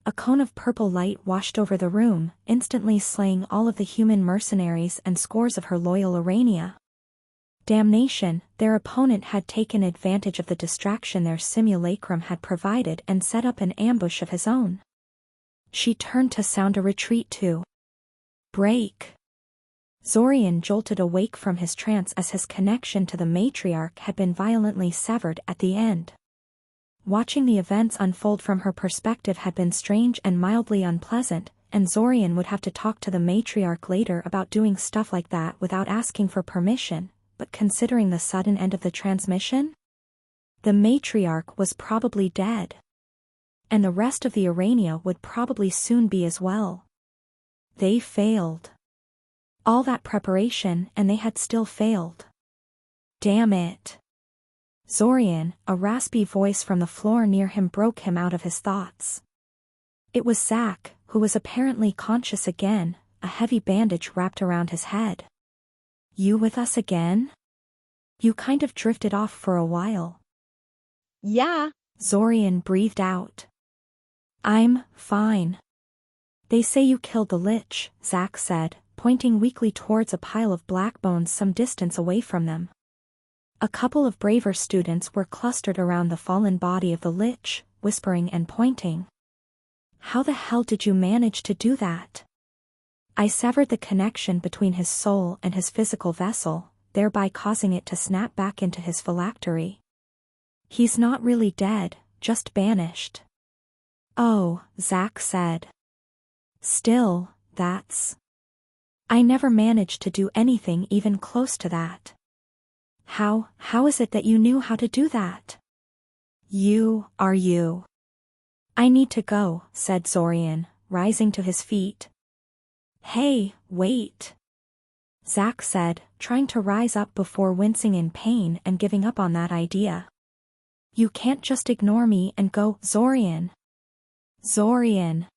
S1: A cone of purple light washed over the room, instantly slaying all of the human mercenaries and scores of her loyal Arania. Damnation, their opponent had taken advantage of the distraction their simulacrum had provided and set up an ambush of his own. She turned to sound a retreat to break. Zorian jolted awake from his trance as his connection to the matriarch had been violently severed at the end. Watching the events unfold from her perspective had been strange and mildly unpleasant, and Zorian would have to talk to the matriarch later about doing stuff like that without asking for permission. But considering the sudden end of the transmission? The matriarch was probably dead. And the rest of the Arania would probably soon be as well. They failed. All that preparation and they had still failed. Damn it. Zorian, a raspy voice from the floor near him broke him out of his thoughts. It was Zack, who was apparently conscious again, a heavy bandage wrapped around his head. You with us again? You kind of drifted off for a while.
S2: Yeah.
S1: Zorian breathed out. I'm fine. They say you killed the Lich, Zack said, pointing weakly towards a pile of black bones some distance away from them. A couple of braver students were clustered around the fallen body of the Lich, whispering and pointing. How the hell did you manage to do that? I severed the connection between his soul and his physical vessel, thereby causing it to snap back into his phylactery. He's not really dead, just banished. Oh, Zack said. Still, that's... I never managed to do anything even close to that. How is it that you knew how to do that? You. I need to go, said Zorian, rising to his feet. Hey, wait. Zack said, trying to rise up before wincing in pain and giving up on that idea. You can't just ignore me and go, Zorian. Zorian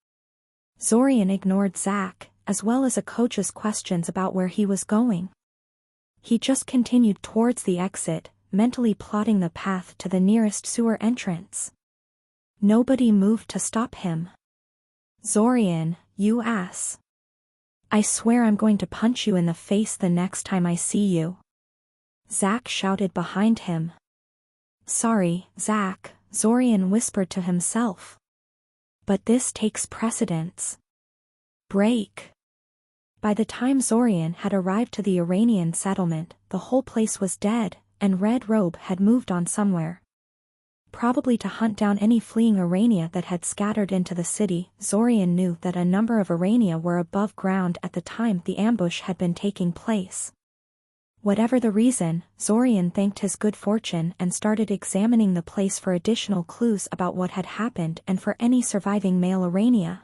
S1: ignored Zack, as well as Akocha's questions about where he was going. He just continued towards the exit, mentally plotting the path to the nearest sewer entrance. Nobody moved to stop him. Zorian, you ass. I swear I'm going to punch you in the face the next time I see you. Zack shouted behind him. Sorry, Zack, Zorian whispered to himself. But this takes precedence. Break. By the time Zorian had arrived to the Iranian settlement, the whole place was dead, and Red Robe had moved on somewhere. Probably to hunt down any fleeing Irania that had scattered into the city. Zorian knew that a number of Irania were above ground at the time the ambush had been taking place. Whatever the reason, Zorian thanked his good fortune and started examining the place for additional clues about what had happened and for any surviving male Irania.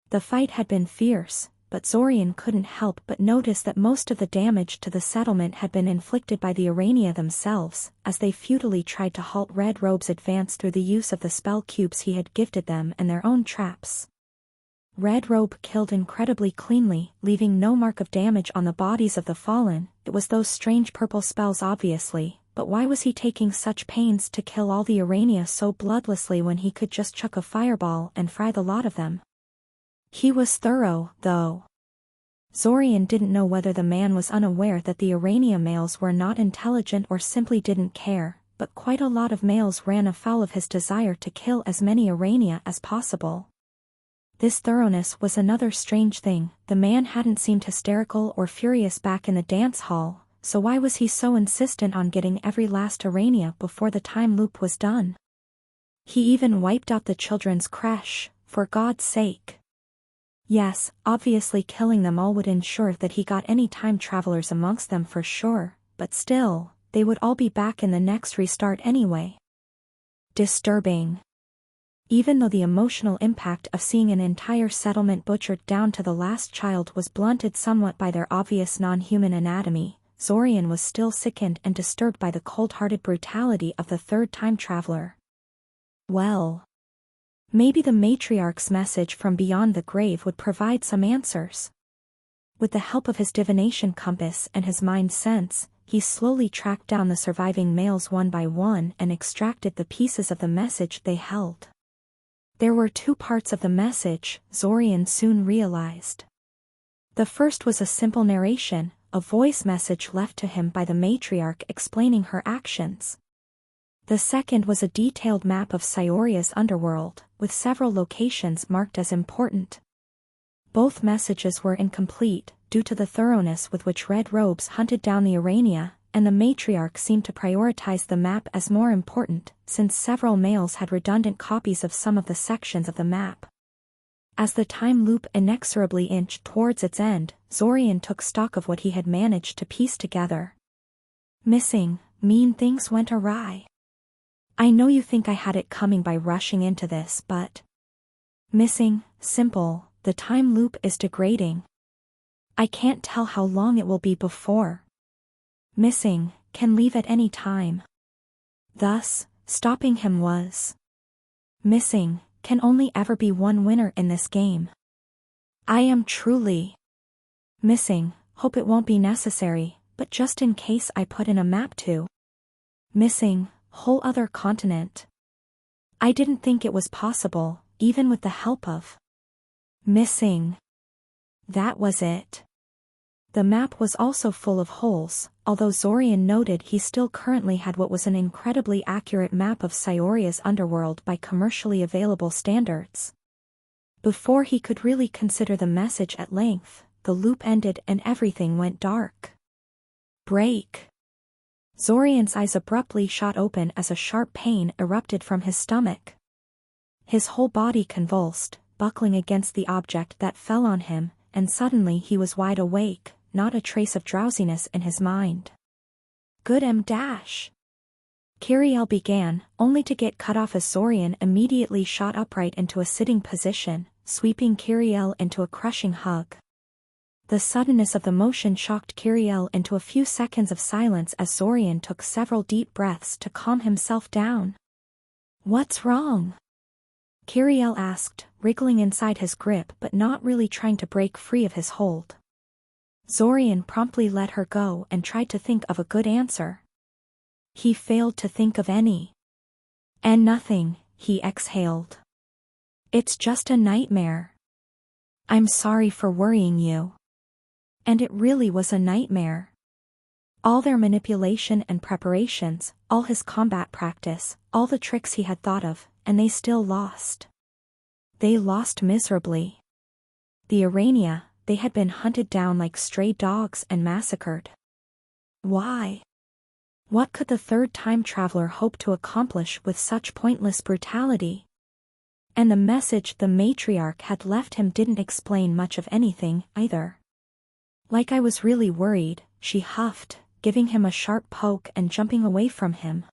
S1: The fight had been fierce, but Zorian couldn't help but notice that most of the damage to the settlement had been inflicted by the Irania themselves, as they futilely tried to halt Red Robe's advance through the use of the spell cubes he had gifted them and their own traps. Red Robe killed incredibly cleanly, leaving no mark of damage on the bodies of the fallen. It was those strange purple spells obviously, but why was he taking such pains to kill all the Irania so bloodlessly when he could just chuck a fireball and fry the lot of them? He was thorough, though. Zorian didn't know whether the man was unaware that the Irania males were not intelligent or simply didn't care, but quite a lot of males ran afoul of his desire to kill as many Irania as possible. This thoroughness was another strange thing. The man hadn't seemed hysterical or furious back in the dance hall, so why was he so insistent on getting every last Irania before the time loop was done? He even wiped out the children's creche, for God's sake. Yes, obviously killing them all would ensure that he got any time travelers amongst them for sure, but still, they would all be back in the next restart anyway. Disturbing. Even though the emotional impact of seeing an entire settlement butchered down to the last child was blunted somewhat by their obvious non-human anatomy, Zorian was still sickened and disturbed by the cold-hearted brutality of the third time traveler. Well, maybe the matriarch's message from beyond the grave would provide some answers. With the help of his divination compass and his mind sense, he slowly tracked down the surviving males one by one and extracted the pieces of the message they held. There were two parts of the message, Zorian soon realized. The first was a simple narration, a voice message left to him by the matriarch explaining her actions. The second was a detailed map of Sioria's underworld, with several locations marked as important. Both messages were incomplete, due to the thoroughness with which Red Robes hunted down the Irania, and the matriarch seemed to prioritize the map as more important, since several males had redundant copies of some of the sections of the map. As the time loop inexorably inched towards its end, Zorian took stock of what he had managed to piece together. Missing, mean things went awry. I know you think I had it coming by rushing into this, but... Missing, simple, the time loop is degrading. I can't tell how long it will be before. Missing, can leave at any time. Thus, stopping him was... Missing, can only ever be one winner in this game. I am truly missing, hope it won't be necessary, but just in case I put in a map too. Missing, whole other continent. I didn't think it was possible, even with the help of missing. That was it. The map was also full of holes, although Zorian noted he still currently had what was an incredibly accurate map of Sayoria's underworld by commercially available standards. Before he could really consider the message at length, the loop ended and everything went dark. Break. Zorian's eyes abruptly shot open as a sharp pain erupted from his stomach. His whole body convulsed, buckling against the object that fell on him, and suddenly he was wide awake, not a trace of drowsiness in his mind. Good dash. Kiriel began, only to get cut off as Zorian immediately shot upright into a sitting position, sweeping Kiriel into a crushing hug. The suddenness of the motion shocked Kiriel into a few seconds of silence as Zorian took several deep breaths to calm himself down. What's wrong? Kiriel asked, wriggling inside his grip but not really trying to break free of his hold. Zorian promptly let her go and tried to think of a good answer. He failed to think of any. And nothing, he exhaled. It's just a nightmare. I'm sorry for worrying you. And it really was a nightmare. All their manipulation and preparations, all his combat practice, all the tricks he had thought of, and they still lost. They lost miserably. The Arania, they had been hunted down like stray dogs and massacred. Why? What could the third time traveler hope to accomplish with such pointless brutality? And the message the matriarch had left him didn't explain much of anything, either. Like I was really worried, she huffed, giving him a sharp poke and jumping away from him.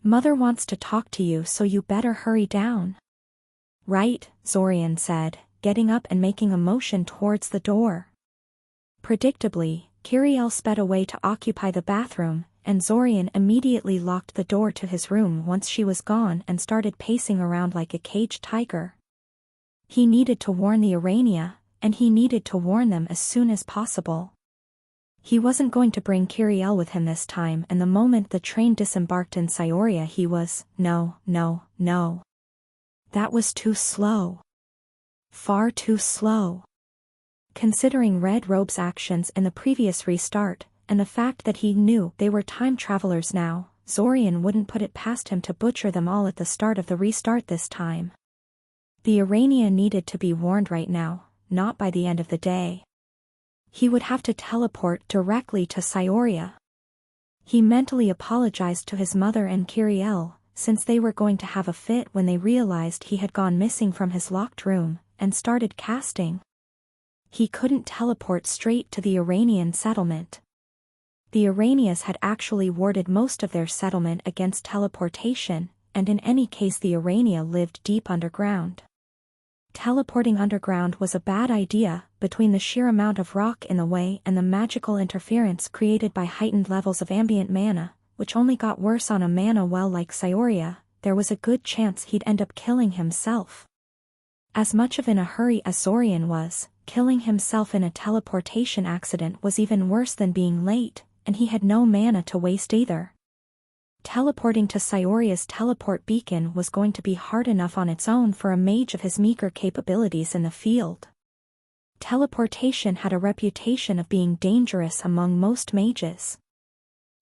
S1: Mother wants to talk to you, so you better hurry down. Right, Zorian said, getting up and making a motion towards the door. Predictably, Kiriel sped away to occupy the bathroom, and Zorian immediately locked the door to his room once she was gone and started pacing around like a caged tiger. He needed to warn the Arania, and he needed to warn them as soon as possible. He wasn't going to bring Kiriel with him this time, and the moment the train disembarked in Sayoria he was, no. That was too slow. Far too slow. Considering Red Robe's actions in the previous restart, and the fact that he knew they were time travelers now, Zorian wouldn't put it past him to butcher them all at the start of the restart this time. The Arania needed to be warned right now, not by the end of the day. He would have to teleport directly to Sayoria. He mentally apologized to his mother and Kiriel, since they were going to have a fit when they realized he had gone missing from his locked room, and started casting. He couldn't teleport straight to the Aranian settlement. The Aranias had actually warded most of their settlement against teleportation, and in any case the Arania lived deep underground. Teleporting underground was a bad idea, between the sheer amount of rock in the way and the magical interference created by heightened levels of ambient mana, which only got worse on a mana well like Sayoria. There was a good chance he'd end up killing himself. As much of in a hurry as Zorian was, killing himself in a teleportation accident was even worse than being late, and he had no mana to waste either. Teleporting to Sayoria's teleport beacon was going to be hard enough on its own for a mage of his meager capabilities in the field. Teleportation had a reputation of being dangerous among most mages.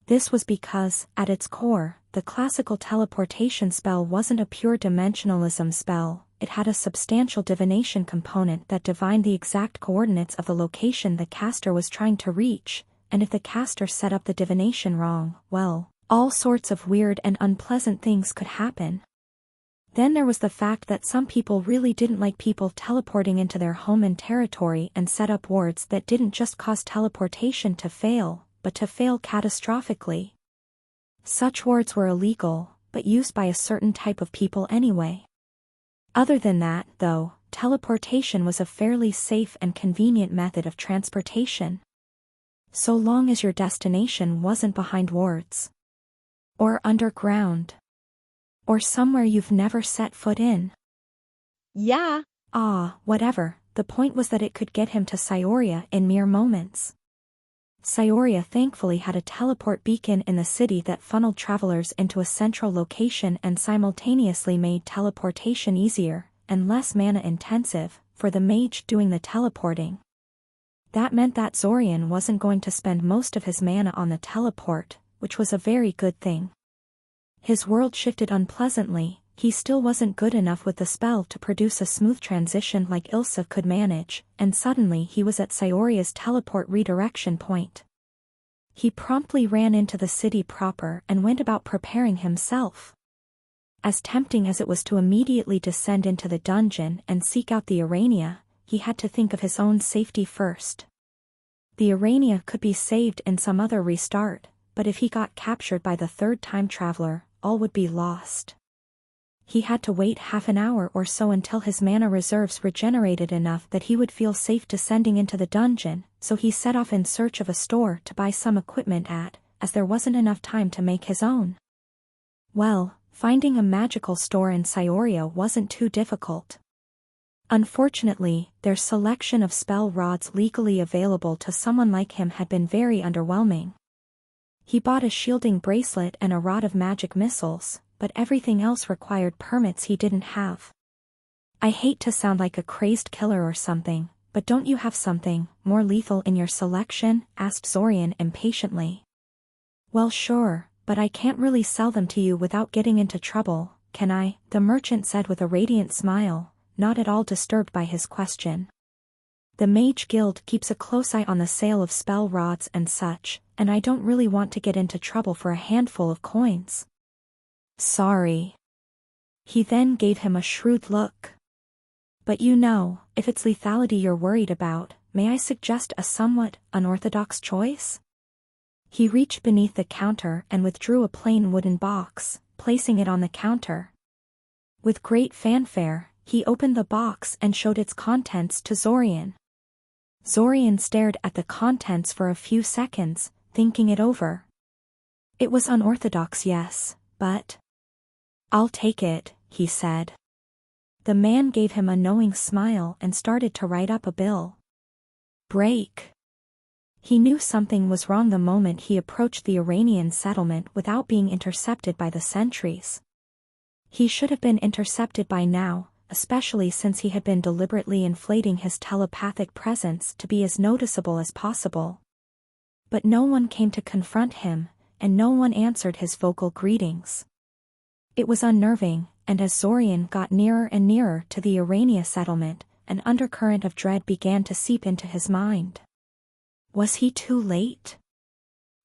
S1: This was because, at its core, the classical teleportation spell wasn't a pure dimensionalism spell, it had a substantial divination component that divined the exact coordinates of the location the caster was trying to reach, and if the caster set up the divination wrong, well, all sorts of weird and unpleasant things could happen. Then there was the fact that some people really didn't like people teleporting into their home and territory and set up wards that didn't just cause teleportation to fail, but to fail catastrophically. Such wards were illegal, but used by a certain type of people anyway. Other than that, though, teleportation was a fairly safe and convenient method of transportation. So long as your destination wasn't behind wards. Or underground. Or somewhere you've never set foot in.
S2: Yeah.
S1: Whatever, the point was that it could get him to Cyoria in mere moments. Cyoria thankfully had a teleport beacon in the city that funneled travelers into a central location and simultaneously made teleportation easier, and less mana-intensive, for the mage doing the teleporting. That meant that Zorian wasn't going to spend most of his mana on the teleport, which was a very good thing. His world shifted unpleasantly. He still wasn't good enough with the spell to produce a smooth transition like Ilsa could manage, and suddenly he was at Cyoria's teleport redirection point. He promptly ran into the city proper and went about preparing himself. As tempting as it was to immediately descend into the dungeon and seek out the Arania, he had to think of his own safety first. The Arania could be saved in some other restart, but if he got captured by the third time traveler, all would be lost. He had to wait half an hour or so until his mana reserves regenerated enough that he would feel safe descending into the dungeon, so he set off in search of a store to buy some equipment at, as there wasn't enough time to make his own. Well, finding a magical store in Cyoria wasn't too difficult. Unfortunately, their selection of spell rods legally available to someone like him had been very underwhelming. He bought a shielding bracelet and a rod of magic missiles, but everything else required permits he didn't have. I hate to sound like a crazed killer or something, but don't you have something more lethal in your selection? Asked Zorian impatiently. Well sure, but I can't really sell them to you without getting into trouble, can I? The merchant said with a radiant smile, not at all disturbed by his question. The Mage Guild keeps a close eye on the sale of spell rods and such, and I don't really want to get into trouble for a handful of coins. Sorry. He then gave him a shrewd look. But you know, if it's lethality you're worried about, may I suggest a somewhat unorthodox choice? He reached beneath the counter and withdrew a plain wooden box, placing it on the counter. With great fanfare, he opened the box and showed its contents to Zorian. Zorian stared at the contents for a few seconds, thinking it over. It was unorthodox, yes, but I'll take it, he said. The man gave him a knowing smile and started to write up a bill. Break. He knew something was wrong the moment he approached the Iranian settlement without being intercepted by the sentries. He should have been intercepted by now, especially since he had been deliberately inflating his telepathic presence to be as noticeable as possible. But no one came to confront him, and no one answered his vocal greetings. It was unnerving, and as Zorian got nearer and nearer to the Arania settlement, an undercurrent of dread began to seep into his mind. Was he too late?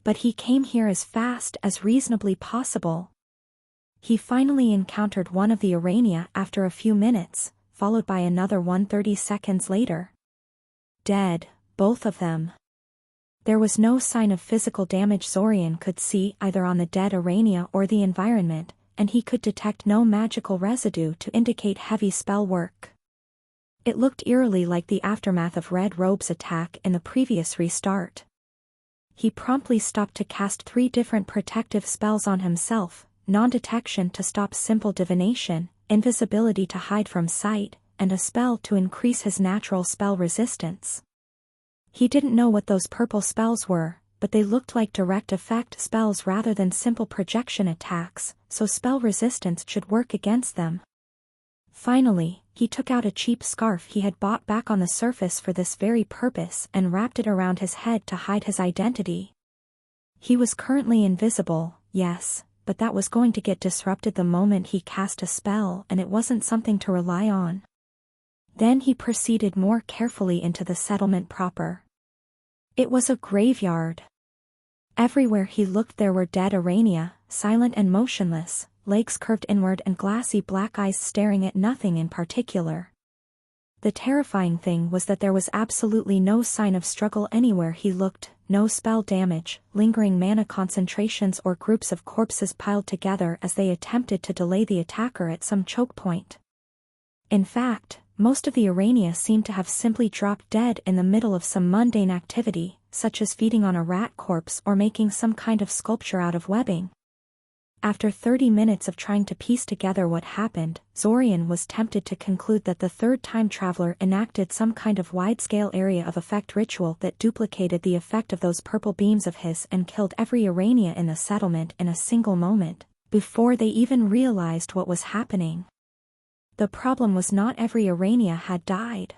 S1: But he came here as fast as reasonably possible. He finally encountered one of the Arania after a few minutes, followed by another one 30 seconds later. Dead, both of them. There was no sign of physical damage Zorian could see either on the dead Arania or the environment, and he could detect no magical residue to indicate heavy spell work. It looked eerily like the aftermath of Red Robe's attack in the previous restart. He promptly stopped to cast 3 different protective spells on himself, non-detection to stop simple divination, invisibility to hide from sight, and a spell to increase his natural spell resistance. He didn't know what those purple spells were, but they looked like direct effect spells rather than simple projection attacks, so spell resistance should work against them. Finally, he took out a cheap scarf he had bought back on the surface for this very purpose and wrapped it around his head to hide his identity. He was currently invisible, yes, but that was going to get disrupted the moment he cast a spell, and it wasn't something to rely on. Then he proceeded more carefully into the settlement proper. It was a graveyard. Everywhere he looked there were dead Arania, silent and motionless, legs curved inward and glassy black eyes staring at nothing in particular. The terrifying thing was that there was absolutely no sign of struggle anywhere he looked, no spell damage, lingering mana concentrations or groups of corpses piled together as they attempted to delay the attacker at some choke point. In fact, most of the Arania seemed to have simply dropped dead in the middle of some mundane activity, such as feeding on a rat corpse or making some kind of sculpture out of webbing. After 30 minutes of trying to piece together what happened, Zorian was tempted to conclude that the third time traveler enacted some kind of wide-scale area of effect ritual that duplicated the effect of those purple beams of his and killed every Urania in the settlement in a single moment, before they even realized what was happening. The problem was not every Urania had died.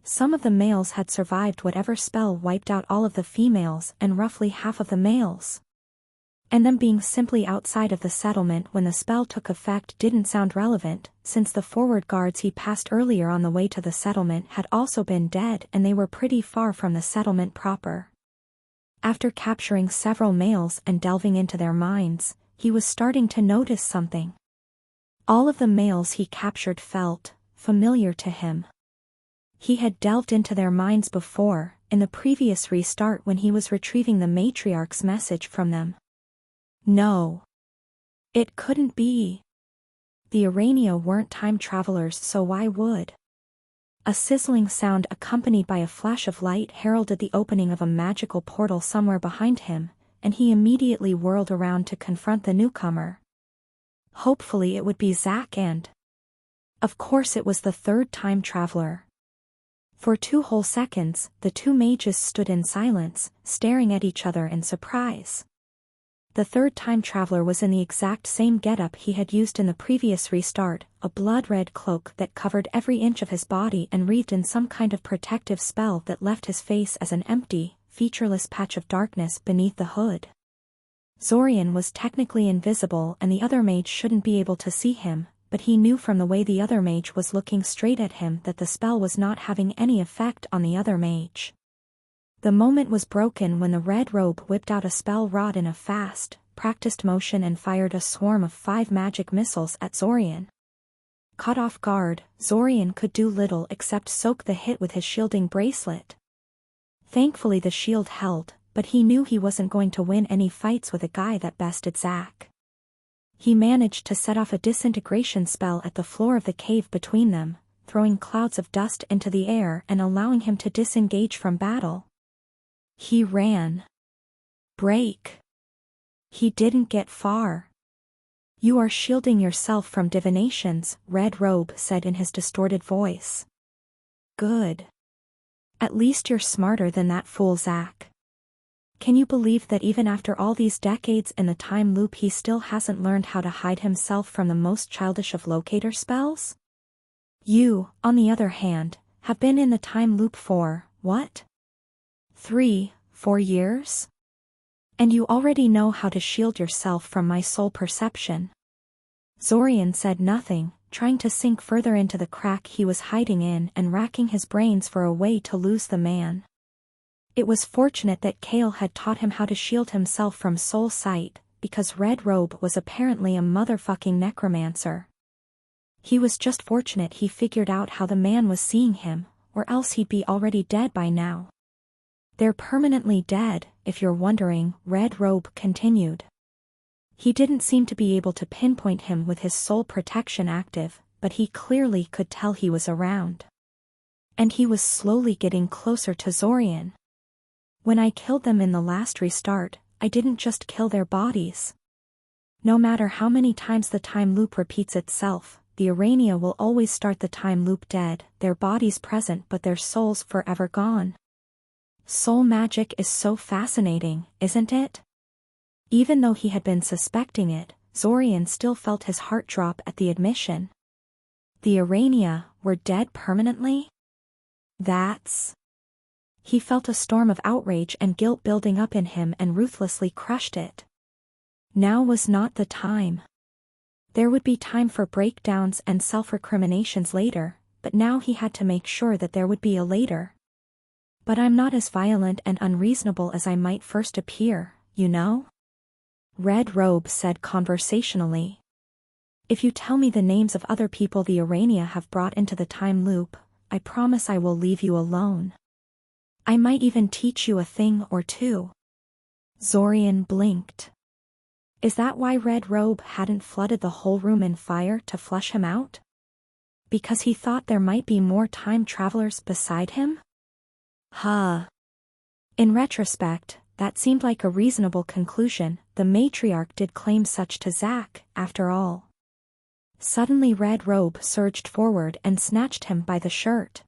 S1: Some of the males had survived whatever spell wiped out all of the females and roughly half of the males. And them being simply outside of the settlement when the spell took effect didn't sound relevant, since the forward guards he passed earlier on the way to the settlement had also been dead and they were pretty far from the settlement proper. After capturing several males and delving into their minds, he was starting to notice something. All of the males he captured felt familiar to him. He had delved into their minds before, in the previous restart when he was retrieving the matriarch's message from them. No. It couldn't be. The Urania weren't time travelers, so why would? A sizzling sound accompanied by a flash of light heralded the opening of a magical portal somewhere behind him, and he immediately whirled around to confront the newcomer. Hopefully it would be Zack and... Of course it was the third time traveler. For 2 whole seconds, the two mages stood in silence, staring at each other in surprise. The third time traveler was in the exact same getup he had used in the previous restart, a blood-red cloak that covered every inch of his body and wreathed in some kind of protective spell that left his face as an empty, featureless patch of darkness beneath the hood. Zorian was technically invisible and the other mage shouldn't be able to see him, but he knew from the way the other mage was looking straight at him that the spell was not having any effect on the other mage. The moment was broken when the red robe whipped out a spell rod in a fast, practiced motion and fired a swarm of 5 magic missiles at Zorian. Caught off guard, Zorian could do little except soak the hit with his shielding bracelet. Thankfully the shield held, but he knew he wasn't going to win any fights with a guy that bested Zack. He managed to set off a disintegration spell at the floor of the cave between them, throwing clouds of dust into the air and allowing him to disengage from battle. He ran. Break. He didn't get far. You are shielding yourself from divinations, Red Robe said in his distorted voice. Good. At least you're smarter than that fool Zack. Can you believe that even after all these decades in the time loop he still hasn't learned how to hide himself from the most childish of locator spells? You, on the other hand, have been in the time loop for, what? 3, 4 years? And you already know how to shield yourself from my soul perception. Zorian said nothing, trying to sink further into the crack he was hiding in and racking his brains for a way to lose the man. It was fortunate that Kale had taught him how to shield himself from soul sight, because Red Robe was apparently a motherfucking necromancer. He was just fortunate he figured out how the man was seeing him, or else he'd be already dead by now. They're permanently dead, if you're wondering, Red Robe continued. He didn't seem to be able to pinpoint him with his soul protection active, but he clearly could tell he was around. And he was slowly getting closer to Zorian. When I killed them in the last restart, I didn't just kill their bodies. No matter how many times the time loop repeats itself, the Urania will always start the time loop dead, their bodies present but their souls forever gone. Soul magic is so fascinating, isn't it? Even though he had been suspecting it, Zorian still felt his heart drop at the admission. The Urania were dead permanently? That's... He felt a storm of outrage and guilt building up in him and ruthlessly crushed it. Now was not the time. There would be time for breakdowns and self-recriminations later, but now he had to make sure that there would be a later. But I'm not as violent and unreasonable as I might first appear, you know? Red Robe said conversationally. If you tell me the names of other people the Urania have brought into the time loop, I promise I will leave you alone. I might even teach you a thing or two. Zorian blinked. Is that why Red Robe hadn't flooded the whole room in fire to flush him out? Because he thought there might be more time travelers beside him? Huh. In retrospect, That seemed like a reasonable conclusion. The matriarch did claim such to Zack, after all. Suddenly Red Robe surged forward and snatched him by the shirt.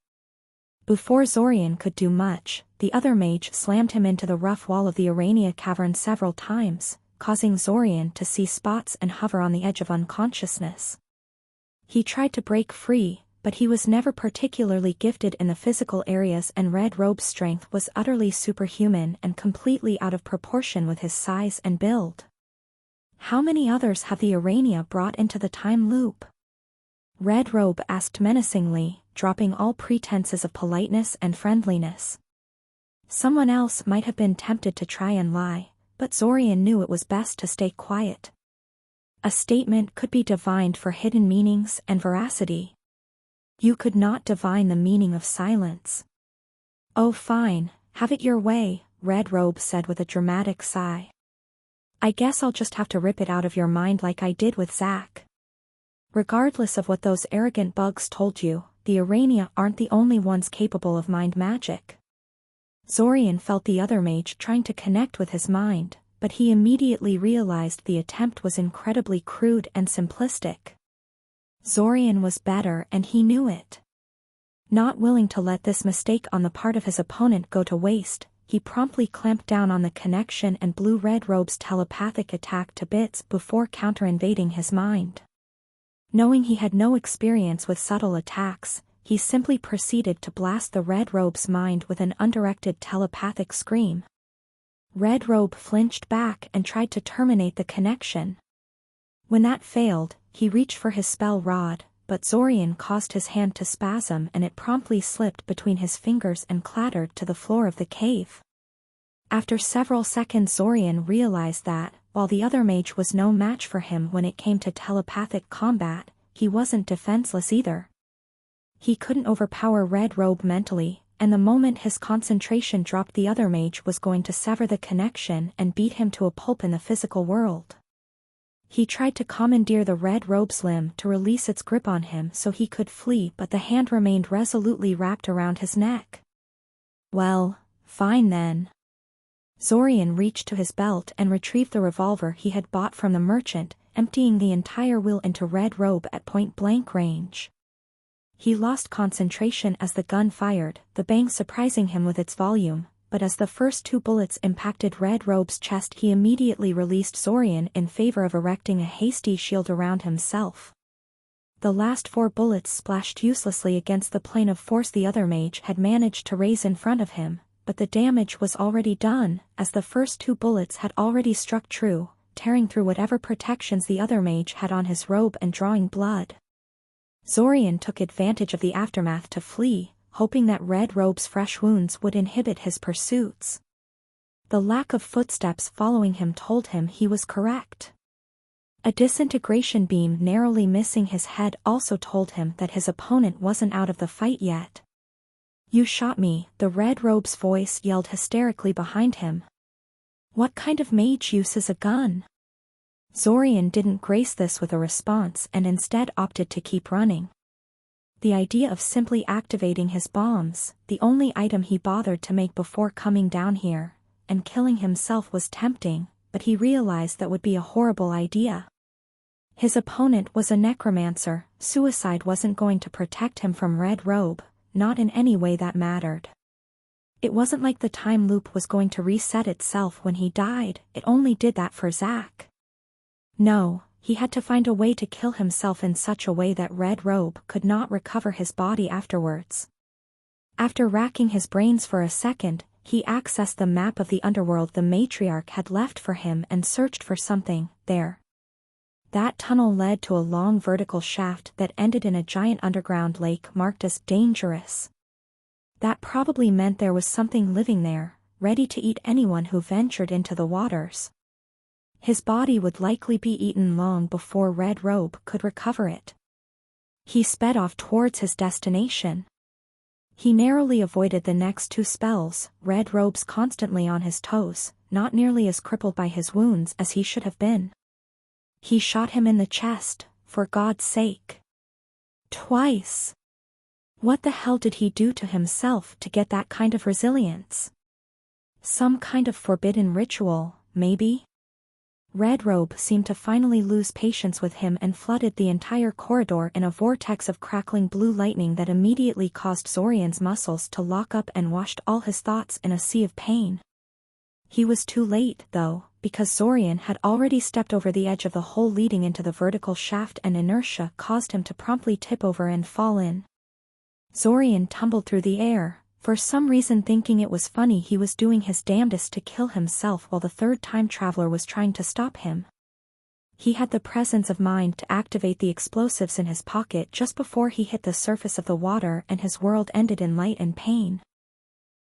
S1: Before Zorian could do much, the other mage slammed him into the rough wall of the Arania cavern several times, causing Zorian to see spots and hover on the edge of unconsciousness. He tried to break free, but he was never particularly gifted in the physical areas, and Red Robe's strength was utterly superhuman and completely out of proportion with his size and build. How many others have the Arania brought into the time loop? Red Robe asked menacingly, dropping all pretenses of politeness and friendliness. Someone else might have been tempted to try and lie, but Zorian knew it was best to stay quiet. A statement could be divined for hidden meanings and veracity. You could not divine the meaning of silence. "Oh fine, have it your way," Red Robe said with a dramatic sigh. "I guess I'll just have to rip it out of your mind like I did with Zack. Regardless of what those arrogant bugs told you, the Arania aren't the only ones capable of mind magic." Zorian felt the other mage trying to connect with his mind, but he immediately realized the attempt was incredibly crude and simplistic. Zorian was better and he knew it. Not willing to let this mistake on the part of his opponent go to waste, he promptly clamped down on the connection and blew Red Robe's telepathic attack to bits before counter-invading his mind. Knowing he had no experience with subtle attacks, he simply proceeded to blast the Red Robe's mind with an undirected telepathic scream. Red Robe flinched back and tried to terminate the connection. When that failed, he reached for his spell rod, but Zorian caused his hand to spasm and it promptly slipped between his fingers and clattered to the floor of the cave. After several seconds Zorian realized that, while the other mage was no match for him when it came to telepathic combat, he wasn't defenseless either. He couldn't overpower Red Robe mentally, and the moment his concentration dropped the other mage was going to sever the connection and beat him to a pulp in the physical world. He tried to commandeer the Red Robe's limb to release its grip on him so he could flee, but the hand remained resolutely wrapped around his neck. "Well, fine then." Zorian reached to his belt and retrieved the revolver he had bought from the merchant, emptying the entire wheel into Red Robe at point-blank range. He lost concentration as the gun fired, the bang surprising him with its volume, but as the first two bullets impacted Red Robe's chest he immediately released Zorian in favor of erecting a hasty shield around himself. The last 4 bullets splashed uselessly against the plane of force the other mage had managed to raise in front of him, but the damage was already done, as the first 2 bullets had already struck true, tearing through whatever protections the other mage had on his robe and drawing blood. Zorian took advantage of the aftermath to flee, hoping that Red Robe's fresh wounds would inhibit his pursuits. The lack of footsteps following him told him he was correct. A disintegration beam narrowly missing his head also told him that his opponent wasn't out of the fight yet. "You shot me," the Red Robe's voice yelled hysterically behind him. "What kind of mage uses a gun?" Zorian didn't grace this with a response and instead opted to keep running. The idea of simply activating his bombs, the only item he bothered to make before coming down here, and killing himself was tempting, but he realized that would be a horrible idea. His opponent was a necromancer, suicide wasn't going to protect him from Red Robe, not in any way that mattered. It wasn't like the time loop was going to reset itself when he died, it only did that for Zack. No, he had to find a way to kill himself in such a way that Red Robe could not recover his body afterwards. After racking his brains for a second, he accessed the map of the underworld the matriarch had left for him and searched for something there. That tunnel led to a long vertical shaft that ended in a giant underground lake marked as dangerous. That probably meant there was something living there, ready to eat anyone who ventured into the waters. His body would likely be eaten long before Red Robe could recover it. He sped off towards his destination. He narrowly avoided the next 2 spells, Red Robe's constantly on his toes, not nearly as crippled by his wounds as he should have been. He shot him in the chest, for God's sake. Twice. What the hell did he do to himself to get that kind of resilience? Some kind of forbidden ritual, maybe? Redrobe seemed to finally lose patience with him and flooded the entire corridor in a vortex of crackling blue lightning that immediately caused Zorian's muscles to lock up and washed all his thoughts in a sea of pain. He was too late, though, because Zorian had already stepped over the edge of the hole leading into the vertical shaft, and inertia caused him to promptly tip over and fall in. Zorian tumbled through the air, for some reason thinking it was funny he was doing his damnedest to kill himself while the third time traveler was trying to stop him. He had the presence of mind to activate the explosives in his pocket just before he hit the surface of the water, and his world ended in light and pain.